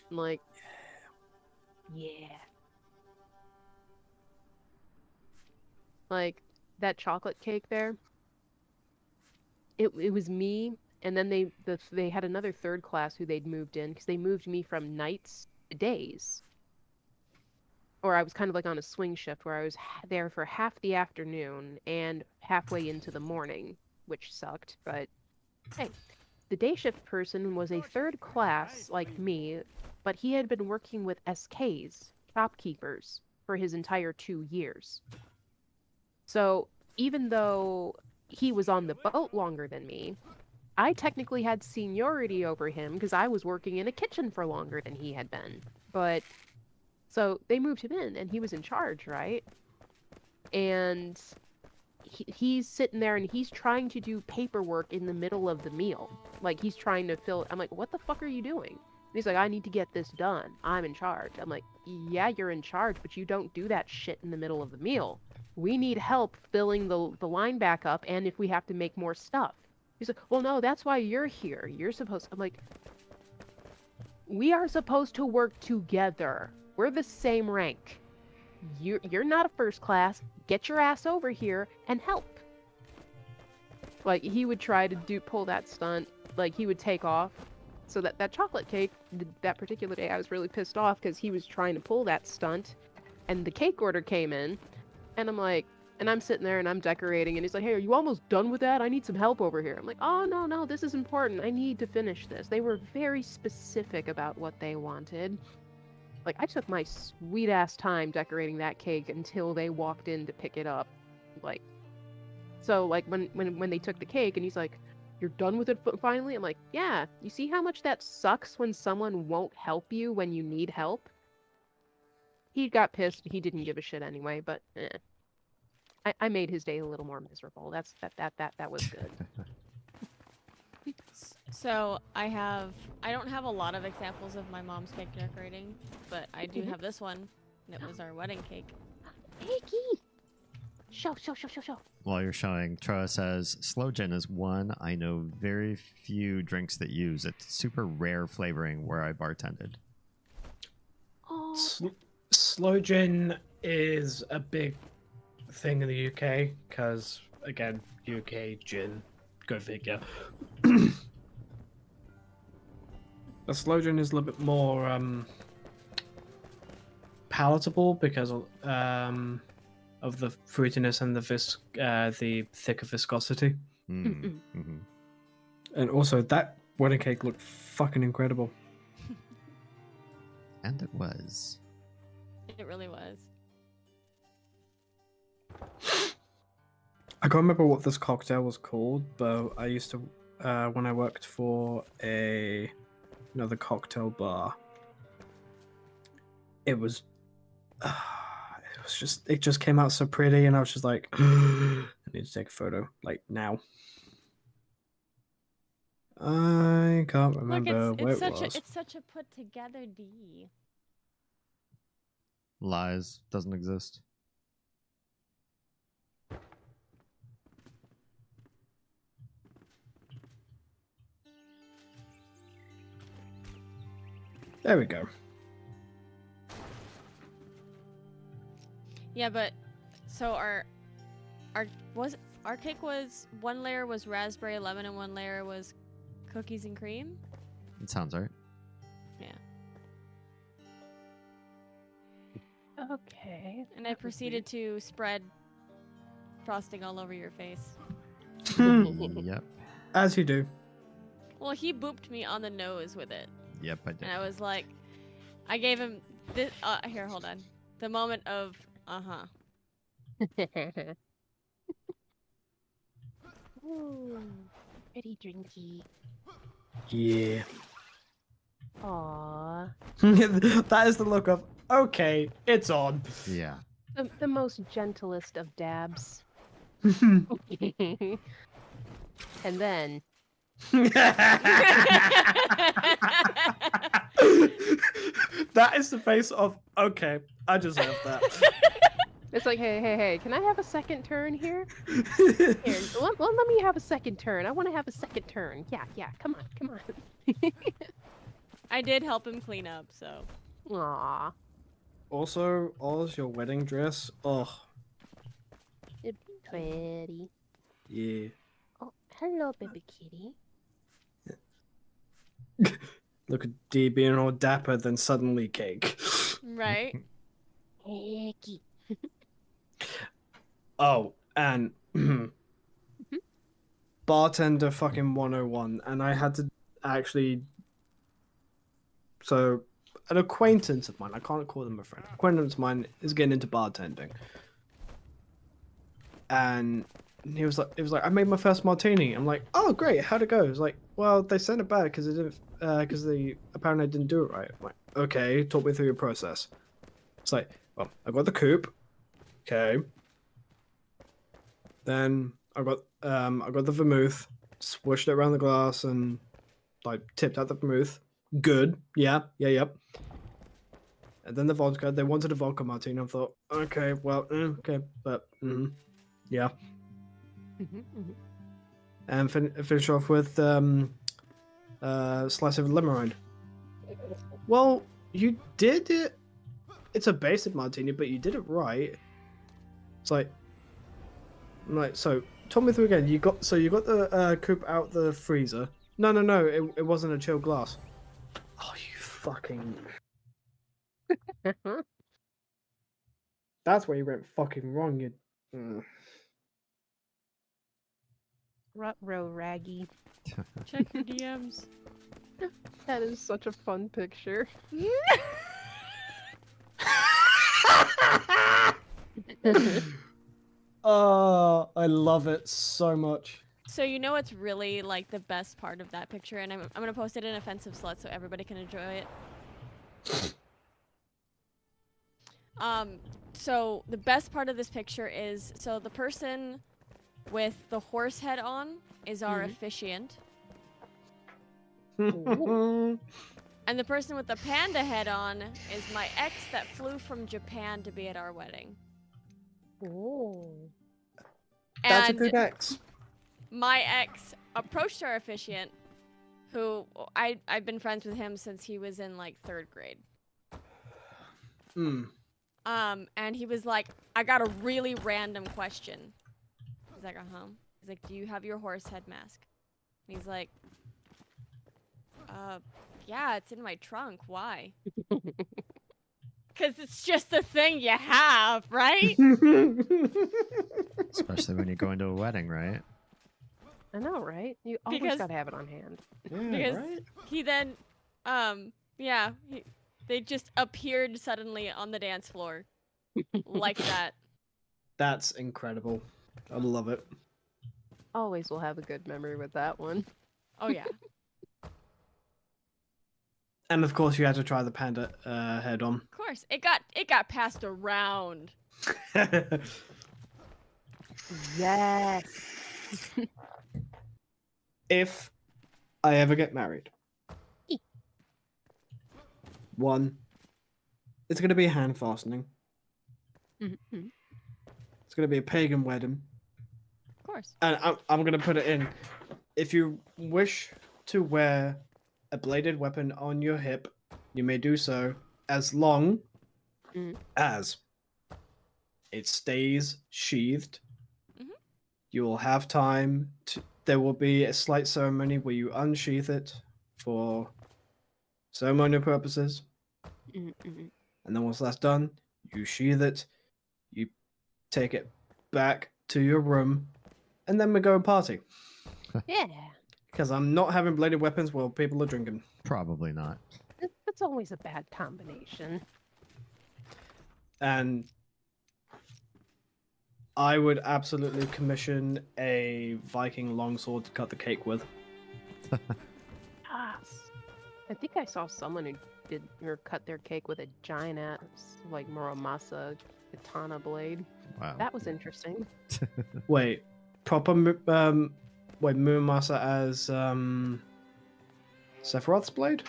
I'm like, yeah. Like, that chocolate cake there, it was me, and then they had another third class who they'd moved in, because they moved me from nights to days. Or I was kind of like on a swing shift where I was there for half the afternoon and halfway into the morning, which sucked, but hey. The day shift person was a third class like me, but he had been working with SKs, shopkeepers, for his entire 2 years. So even though he was on the boat longer than me, I technically had seniority over him because I was working in a kitchen for longer than he had been. But so they moved him in and he was in charge, right? And he's sitting there and he's trying to do paperwork in the middle of the meal. Like, he's trying to fill... I'm like, what the fuck are you doing? And he's like, I need to get this done. I'm in charge. I'm like, yeah, you're in charge, but you don't do that shit in the middle of the meal. We need help filling the line back up, and if we have to make more stuff. He's like, well, no, that's why you're here. You're supposed... I'm like, we are supposed to work together. We're the same rank. You're not a first class. Get your ass over here and help. Like, he would try to pull that stunt. Like, he would take off. So that chocolate cake, that particular day, I was really pissed off because he was trying to pull that stunt. And the cake order came in. And I'm like, and I'm sitting there and I'm decorating. And he's like, hey, are you almost done with that? I need some help over here. I'm like, oh, no, this is important. I need to finish this. They were very specific about what they wanted. Like, I took my sweet-ass time decorating that cake until they walked in to pick it up. Like, so, like, when they took the cake, and he's like, you're done with it finally? I'm like, yeah. You see how much that sucks when someone won't help you when you need help? He got pissed. He didn't give a shit anyway, but I made his day a little more miserable. That was good. So I don't have a lot of examples of my mom's cake decorating, but I do have this one. That was our wedding cake. Cakey! Show. While you're showing, Troa says, Slow Gin is one I know very few drinks that use. It's super rare flavoring where I bartended. Oh. Slow gin is a big thing in the UK because, again, UK gin, go figure. The slow gin is a little bit more palatable because of the fruitiness and the thicker viscosity. Mm-hmm. And also, that wedding cake looked fucking incredible. And it was. It really was. I can't remember what this cocktail was called, but I used to, when I worked for another cocktail bar, it just came out so pretty, and I was just like, I need to take a photo, like, now. I can't remember where it was. It's such a put together D. Lies doesn't exist. There we go. Yeah, but so our cake was one layer was raspberry lemon and one layer was cookies and cream. It sounds right. Yeah. Okay. And I proceeded to spread frosting all over your face. Yep. As you do. Well, he booped me on the nose with it. Yep, I did. And I was like, I gave him this. Here, hold on. The moment of, Ooh, pretty drinky. Yeah. Aww. That is the look of, okay, it's on. Yeah. The most gentlest of dabs. And then That is the face of, okay, I deserve that. it's like, hey, can I have a second turn here? Here, let me have a second turn. I want to have a second turn. Yeah, come on. I did help him clean up, so. Aww. Also, Oz, your wedding dress, oh, It'd be pretty. yeah. Oh, hello, baby kitty. Look at D being all dapper, then suddenly cake. Right? Cakey. Oh, and bartender fucking 101, and I had to actually. So, an acquaintance of mine, I can't call them a friend, acquaintance of mine is getting into bartending. And he was like, I made my first martini. I'm like, oh, great, how'd it go? He was like, well, they sent it back because it didn't, because they apparently didn't do it right. I'm like, okay, talk me through your process. It's like, well, I got the coupe. Okay. Then I got the vermouth, swished it around the glass, and like tipped out the vermouth. Good. Yeah. Yep. And then the vodka. They wanted a vodka martini. I thought, okay, well, okay, but yeah. And finish off with slice of lemon rind. Well, you did it. It's a basic martini, but you did it right. It's like, so talk me through again. You got the coupe out the freezer. No, it wasn't a chilled glass. Oh, you fucking. That's where you went fucking wrong. You. Rut-row raggy. Check your DMs. That is such a fun picture. Oh, I love it so much. So you know what's really like the best part of that picture, and I'm gonna post it in Offensive Slut so everybody can enjoy it. So the best part of this picture is, so the person with the horse head on is our officiant, and the person with the panda head on is my ex that flew from Japan to be at our wedding. Oh. That's a And good ex. my ex approached our officiant, who I've been friends with him since he was in like 3rd grade. And he was like, I got a really random question. He's like, He's like, do you have your horse head mask? And he's like, yeah, it's in my trunk. Why? Because it's just a thing you have, right? Especially when you're going to a wedding, right? I know, right? You always Because- gotta have it on hand. Because he then, they just appeared suddenly on the dance floor. Like that. That's incredible. I love it. Always will have a good memory with that one. Oh, yeah. And of course, you had to try the panda head on. Of course. It got passed around. Yes. If I ever get married, one, it's going to be a hand fastening. Mm-hmm. It's going to be a pagan wedding. Of course. And I'm going to put it in. If you wish to wear a bladed weapon on your hip, you may do so as long as it stays sheathed. You will have time to. There will be a slight ceremony where you unsheath it for ceremonial purposes. And then once that's done, you sheath it, you take it back to your room, and then we go party. Yeah. Because I'm not having bladed weapons while people are drinking. Probably not. That's always a bad combination. And I would absolutely commission a Viking longsword to cut the cake with. Yes. I think I saw someone who did or cut their cake with a giant ass like Muramasa katana blade. Wow. That was interesting. Wait, proper Muramasa as Sephiroth's blade?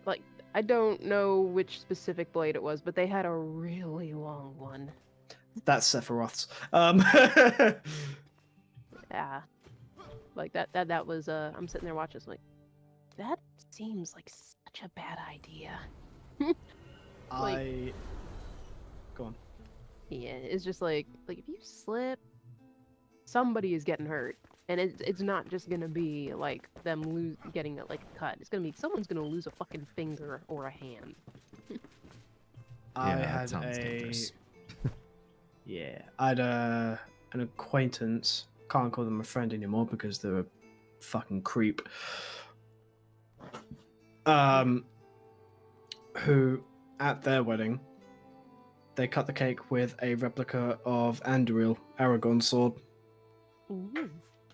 Like I don't know which specific blade it was, but they had a really long one. That's Sephiroth's. Yeah. Like that was I'm sitting there watching, like, that seems like such a bad idea. Like, Go on. yeah, it's just like if you slip, somebody is getting hurt. And it's not just gonna be like them getting like a cut. It's gonna be someone's gonna lose a fucking finger or a hand. I that had sounds dangerous. Yeah, I had an acquaintance. Can't call them a friend anymore because they're a fucking creep. Who at their wedding they cut the cake with a replica of Anduril, Aragorn's sword. Ooh.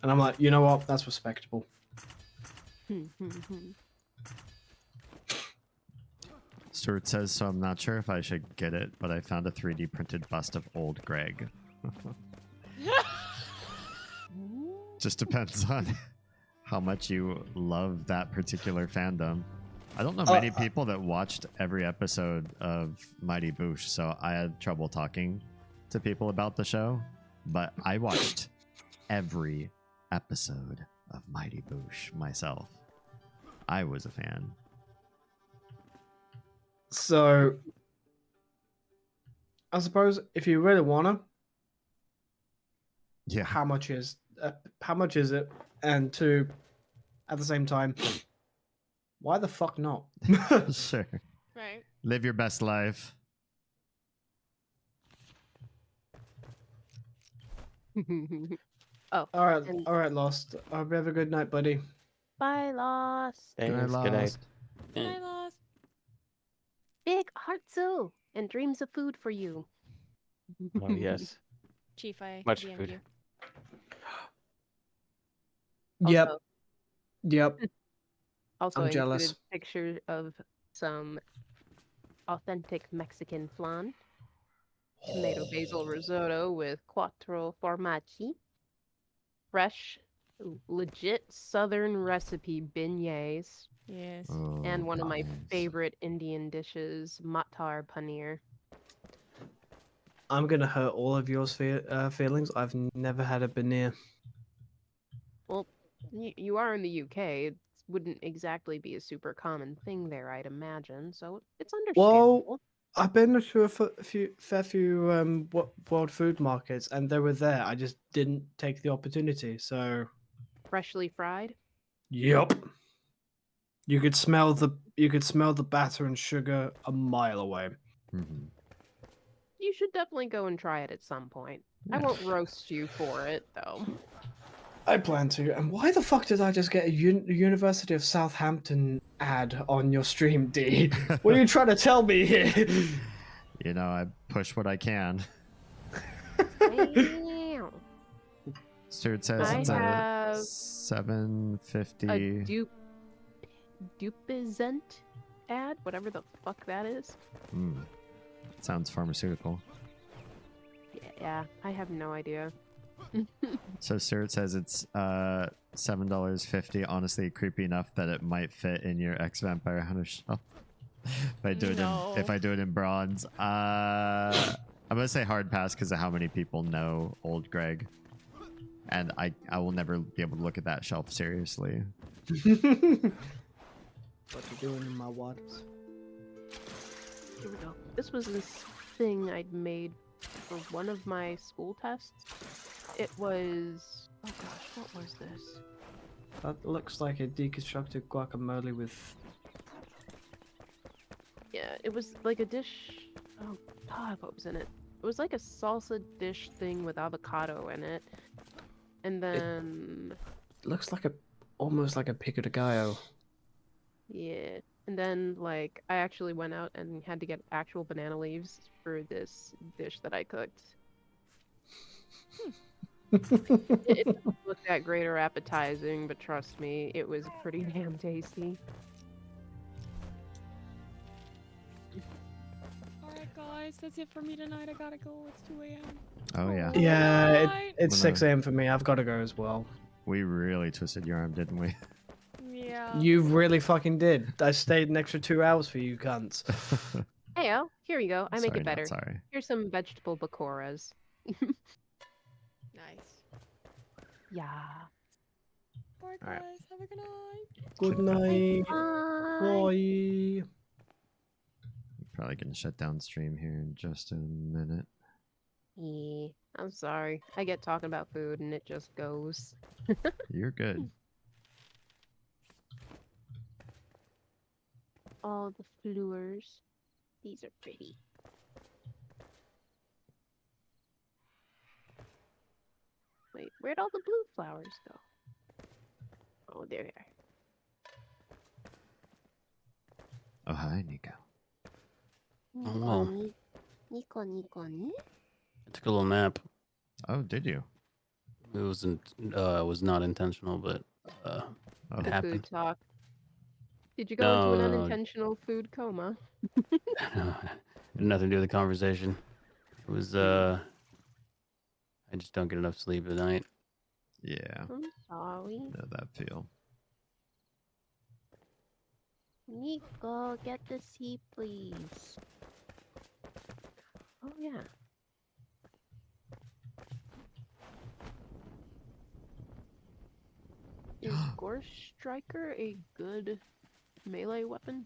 And I'm like, you know what? That's respectable. Stuart says, so I'm not sure if I should get it, but I found a 3D printed bust of old Greg. Just depends on how much you love that particular fandom. I don't know many people that watched every episode of Mighty Boosh, so I had trouble talking to people about the show, but I watched every episode of Mighty Boosh myself. I was a fan. So, I suppose if you really wanna, Yeah. how much is it? And two, at the same time, why the fuck not? Sure. Right. Live your best life. Oh, all and- right, Lost. Hope you have a good night, buddy. bye, Lost. Thanks. Good night. Lost. I lost. Big heartsu and dreams of food for you. Oh yes. Chief, I Much DM'd food. you. Yep. Also- Yep. Also, I'm I included jealous. pictures of some authentic Mexican flan, tomato basil risotto with quattro formaggi, fresh, legit Southern recipe beignets, Yes. Oh, and one of my nice. favorite Indian dishes, matar paneer. I'm gonna hurt all of yours feelings. I've never had a veneer. Well, you are in the UK. It wouldn't exactly be a super common thing there, I'd imagine. So it's understandable. I've been to a fair few world food markets, and they were there. I just didn't take the opportunity. So, Freshly fried. yep. You could smell the batter and sugar a mile away. Mhm. You should definitely go and try it at some point. I won't roast you for it, though. I plan to. And why the fuck did I just get a University of Southampton ad on your stream, D? What are you trying to tell me here? You know, I push what I can. Wow. Stuart says I it's have a 750. A Dupizent ad, whatever the fuck that is. Sounds pharmaceutical. Yeah, I have no idea. So Stuart says it's $7.50. Honestly, creepy enough that it might fit in your ex-Vampire Hunter shelf. if I do it in bronze. I'm gonna say hard pass because of how many people know old Greg, and I will never be able to look at that shelf seriously. What you doing in my waters? Here we go. This was this thing I'd made for one of my school tests. It was... Oh gosh, what was this? That looks like a deconstructed guacamole with... Yeah, it was like a dish... Oh god, what was in it? It was like a salsa dish thing with avocado in it. And then... It looks like almost like a pico de gallo. Yeah. And then, like, I actually went out and had to get actual banana leaves for this dish that I cooked. It didn't look that great or appetizing, but trust me, it was pretty damn tasty. guys, that's it for me tonight. I gotta go. It's 2 a.m. Oh yeah. Yeah, Night. it's Well, 6 no. a.m. for me. I've got to go as well. We really twisted your arm, didn't we? Yeah. You really fucking did. I stayed an extra 2 hours for you cunts. Heyo, here we go. I make Sorry, it not better. sorry. Here's some vegetable bacoras. Nice. Yeah. Bye, guys. Alright. Have a good night. Good night. Bye. Bye. Probably gonna shut down stream here in just a minute. Yeah, I'm sorry. I get talking about food and it just goes. You're good. All the flowers. These are pretty. Wait, where'd all the blue flowers go? Oh, there they are. Oh hi, Nico. Oh, well. Nico, Nico, ni? I took a little nap. Oh, did you? It was not intentional, but Oh, it Food happened. talk. Did you go into an No. unintentional food coma? Had nothing to do with the conversation. It was I just don't get enough sleep at night. yeah. I'm sorry. Know that feel. Nico, get the seat, please. Oh yeah. Is Gorse Striker a good melee weapon?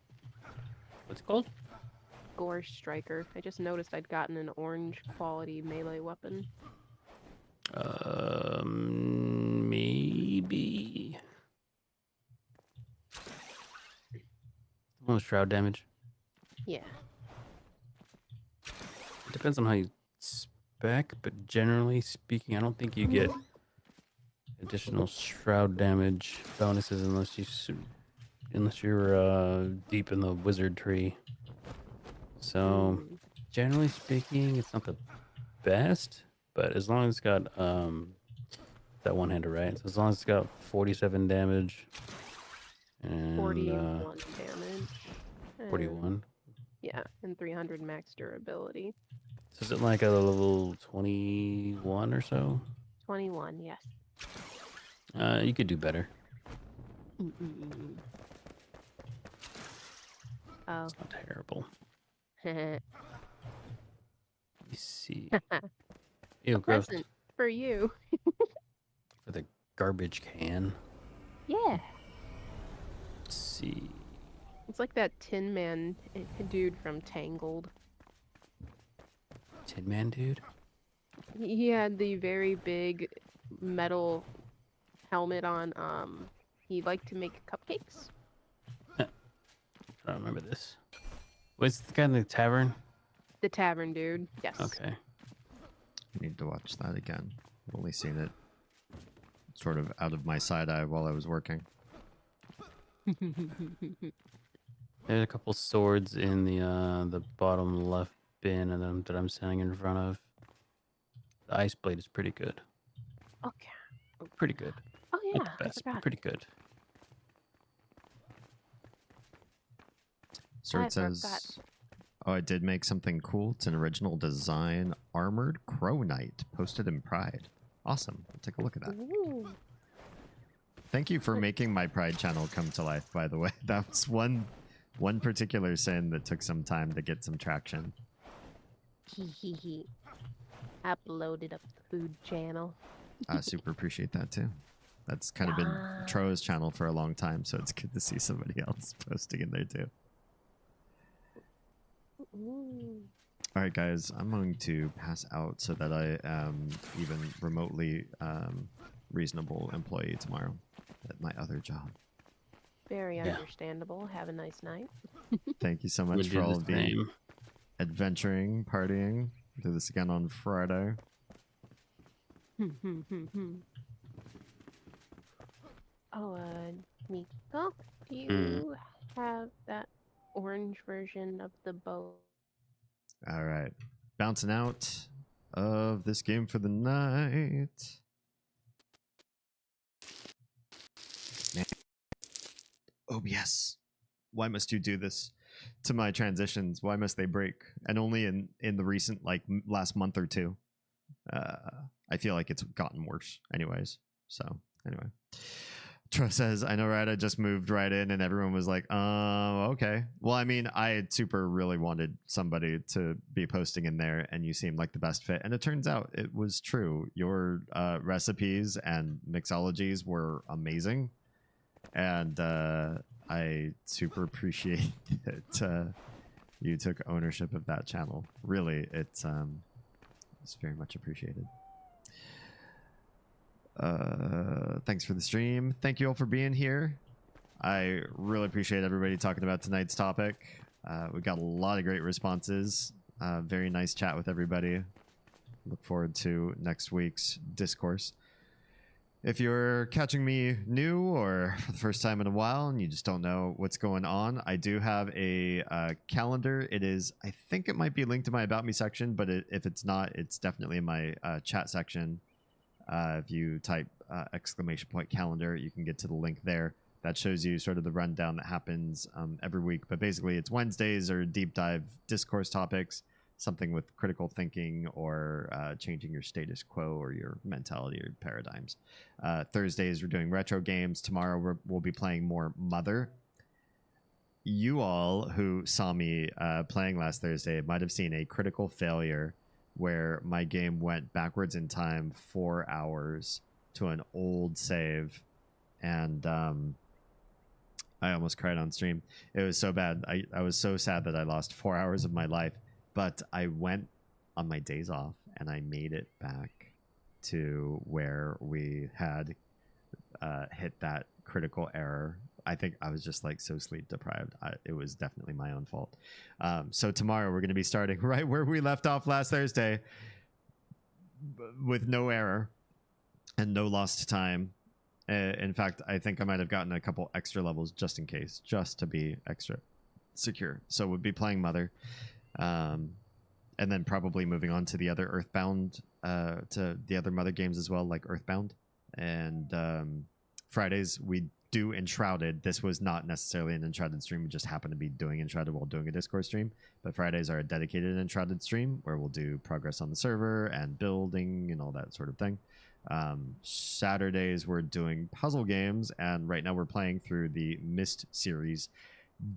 What's it called? Gorse Striker. I just noticed I'd gotten an orange quality melee weapon. Maybe. Almost shroud damage. Yeah. It depends on how you spec, but generally speaking, I don't think you get additional shroud damage bonuses unless you're deep in the wizard tree. So Mm. generally speaking, it's not the best, but as long as it's got that one-hander, right? So as long as it's got 47 damage and 41 damage. 41. and- Yeah, and 300 max durability. So is it like a level 21 or so? 21, yes. You could do better. Mm-mm-mm. Oh. It's not terrible. Let me see. Ew, A gross. present for you. For the garbage can. Yeah. Let's see. It's like that Tin Man dude from Tangled. Tin Man dude? He had the very big metal helmet on. He liked to make cupcakes. I don't remember this. Was the guy in the tavern? The tavern dude. Yes. Okay. Need to watch that again. I've only seen it sort of out of my side eye while I was working. There's a couple swords in the bottom left bin of them that I'm standing in front of. The ice blade is pretty good. Okay. Pretty good. Oh yeah. Not the best, I but forgot. pretty good. So I it says, oh, I did make something cool. It's an original design armored crow knight posted in Pride. Awesome. I'll take a look at that. Ooh. Thank you for making my Pride channel come to life, by the way. That was one particular sin that took some time to get some traction. Hee. Uploaded up the food channel. I super appreciate that too. That's kind of been Troa's channel for a long time, so it's good to see somebody else posting in there too. Ooh. All right, guys, I'm going to pass out so that I am even remotely reasonable employee tomorrow at my other job. Very Yeah. understandable. Have a nice night. Thank you so We much did for all the of the same. adventuring, partying. Do this again on Friday. Oh, Nico, do you have that orange version of the bow? All right. Bouncing out of this game for the night. Man. OBS. Why must you do this? to my transitions. Why must they break? And only in the recent, like, last month or two. I feel like it's gotten worse anyways. So anyway, Tro says, I know, right? I just moved right in and everyone was like, okay. Well, I mean, I had super really wanted somebody to be posting in there and you seemed like the best fit. And it turns out it was true. Your recipes and mixologies were amazing. And I super appreciate that you took ownership of that channel. Really, it's very much appreciated. Thanks for the stream. Thank you all for being here. I really appreciate everybody talking about tonight's topic. We got a lot of great responses. Very nice chat with everybody. Look forward to next week's discourse. If you're catching me new or for the first time in a while and you just don't know what's going on, I do have a calendar. It is, I think it might be linked to my About Me section, but if it's not, it's definitely in my chat section. If you type !calendar, you can get to the link there. That shows you sort of the rundown that happens every week. But basically, it's Wednesdays or deep dive discourse topics, something with critical thinking or changing your status quo or your mentality or paradigms. Thursdays, we're doing retro games. Tomorrow, we'll be playing more Mother. You all who saw me playing last Thursday might have seen a critical failure where my game went backwards in time 4 hours to an old save. And I almost cried on stream. It was so bad. I was so sad that I lost 4 hours of my life. But I went on my days off and I made it back to where we had hit that critical error. I think I was just like so sleep deprived. It was definitely my own fault. So tomorrow we're going to be starting right where we left off last Thursday with no error and no lost time. In fact, I think I might have gotten a couple extra levels just in case, just to be extra secure. So we'll be playing Mother. And then probably moving on to the other Earthbound, to the other Mother games as well, like Earthbound. And Fridays we do Enshrouded. This was not necessarily an Enshrouded stream. We just happened to be doing Enshrouded while doing a Discord stream. But Fridays are a dedicated Enshrouded stream where we'll do progress on the server and building and all that sort of thing. Saturdays we're doing puzzle games, and right now we're playing through the Myst series.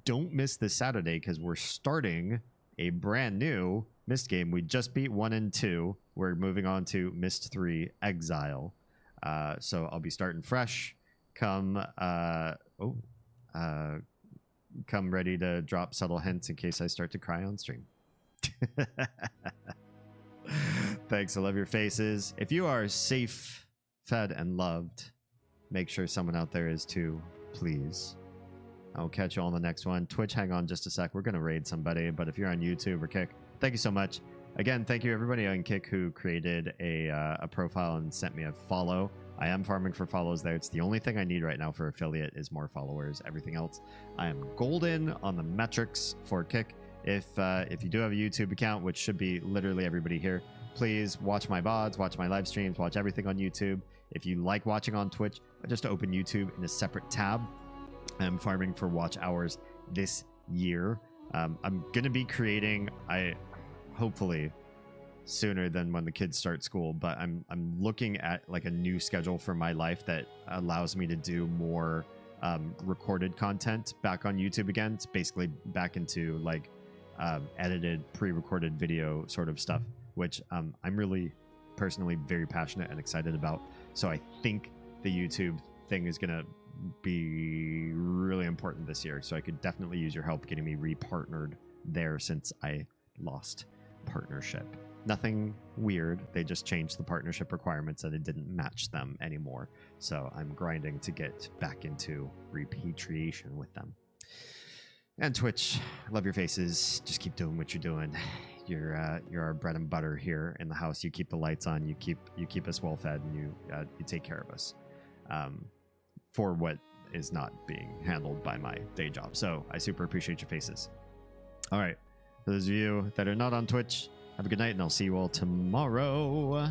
Don't miss this Saturday because we're starting a brand new Myst game. We just beat 1 and 2. We're moving on to Myst 3 Exile. So I'll be starting fresh. Come ready to drop subtle hints in case I start to cry on stream. Thanks. I love your faces. If you are safe, fed, and loved, make sure someone out there is too, please. I'll catch you all on the next one. Twitch, hang on just a sec. We're going to raid somebody, but if you're on YouTube or Kick, thank you so much. Again, thank you everybody on Kick who created a profile and sent me a follow. I am farming for follows there. It's the only thing I need right now for affiliate is more followers. Everything else, I am golden on the metrics for Kick. If you do have a YouTube account, which should be literally everybody here, please watch my VODs, watch my live streams, watch everything on YouTube. If you like watching on Twitch, I just open YouTube in a separate tab. I'm farming for watch hours this year. I'm going to be creating, hopefully sooner than when the kids start school, but I'm looking at like a new schedule for my life that allows me to do more recorded content back on YouTube again. It's basically back into like edited, pre-recorded video sort of stuff, which I'm really personally very passionate and excited about. So I think the YouTube thing is going to be really important this year. So I could definitely use your help getting me re-partnered there since I lost partnership. Nothing weird. They just changed the partnership requirements and it didn't match them anymore. So I'm grinding to get back into repatriation with them. And Twitch, love your faces. Just keep doing what you're doing. You're our bread and butter here in the house. You keep the lights on. You keep us well fed, and you take care of us for what is not being handled by my day job. So I super appreciate your faces. All right, for those of you that are not on Twitch, have a good night, and I'll see you all tomorrow.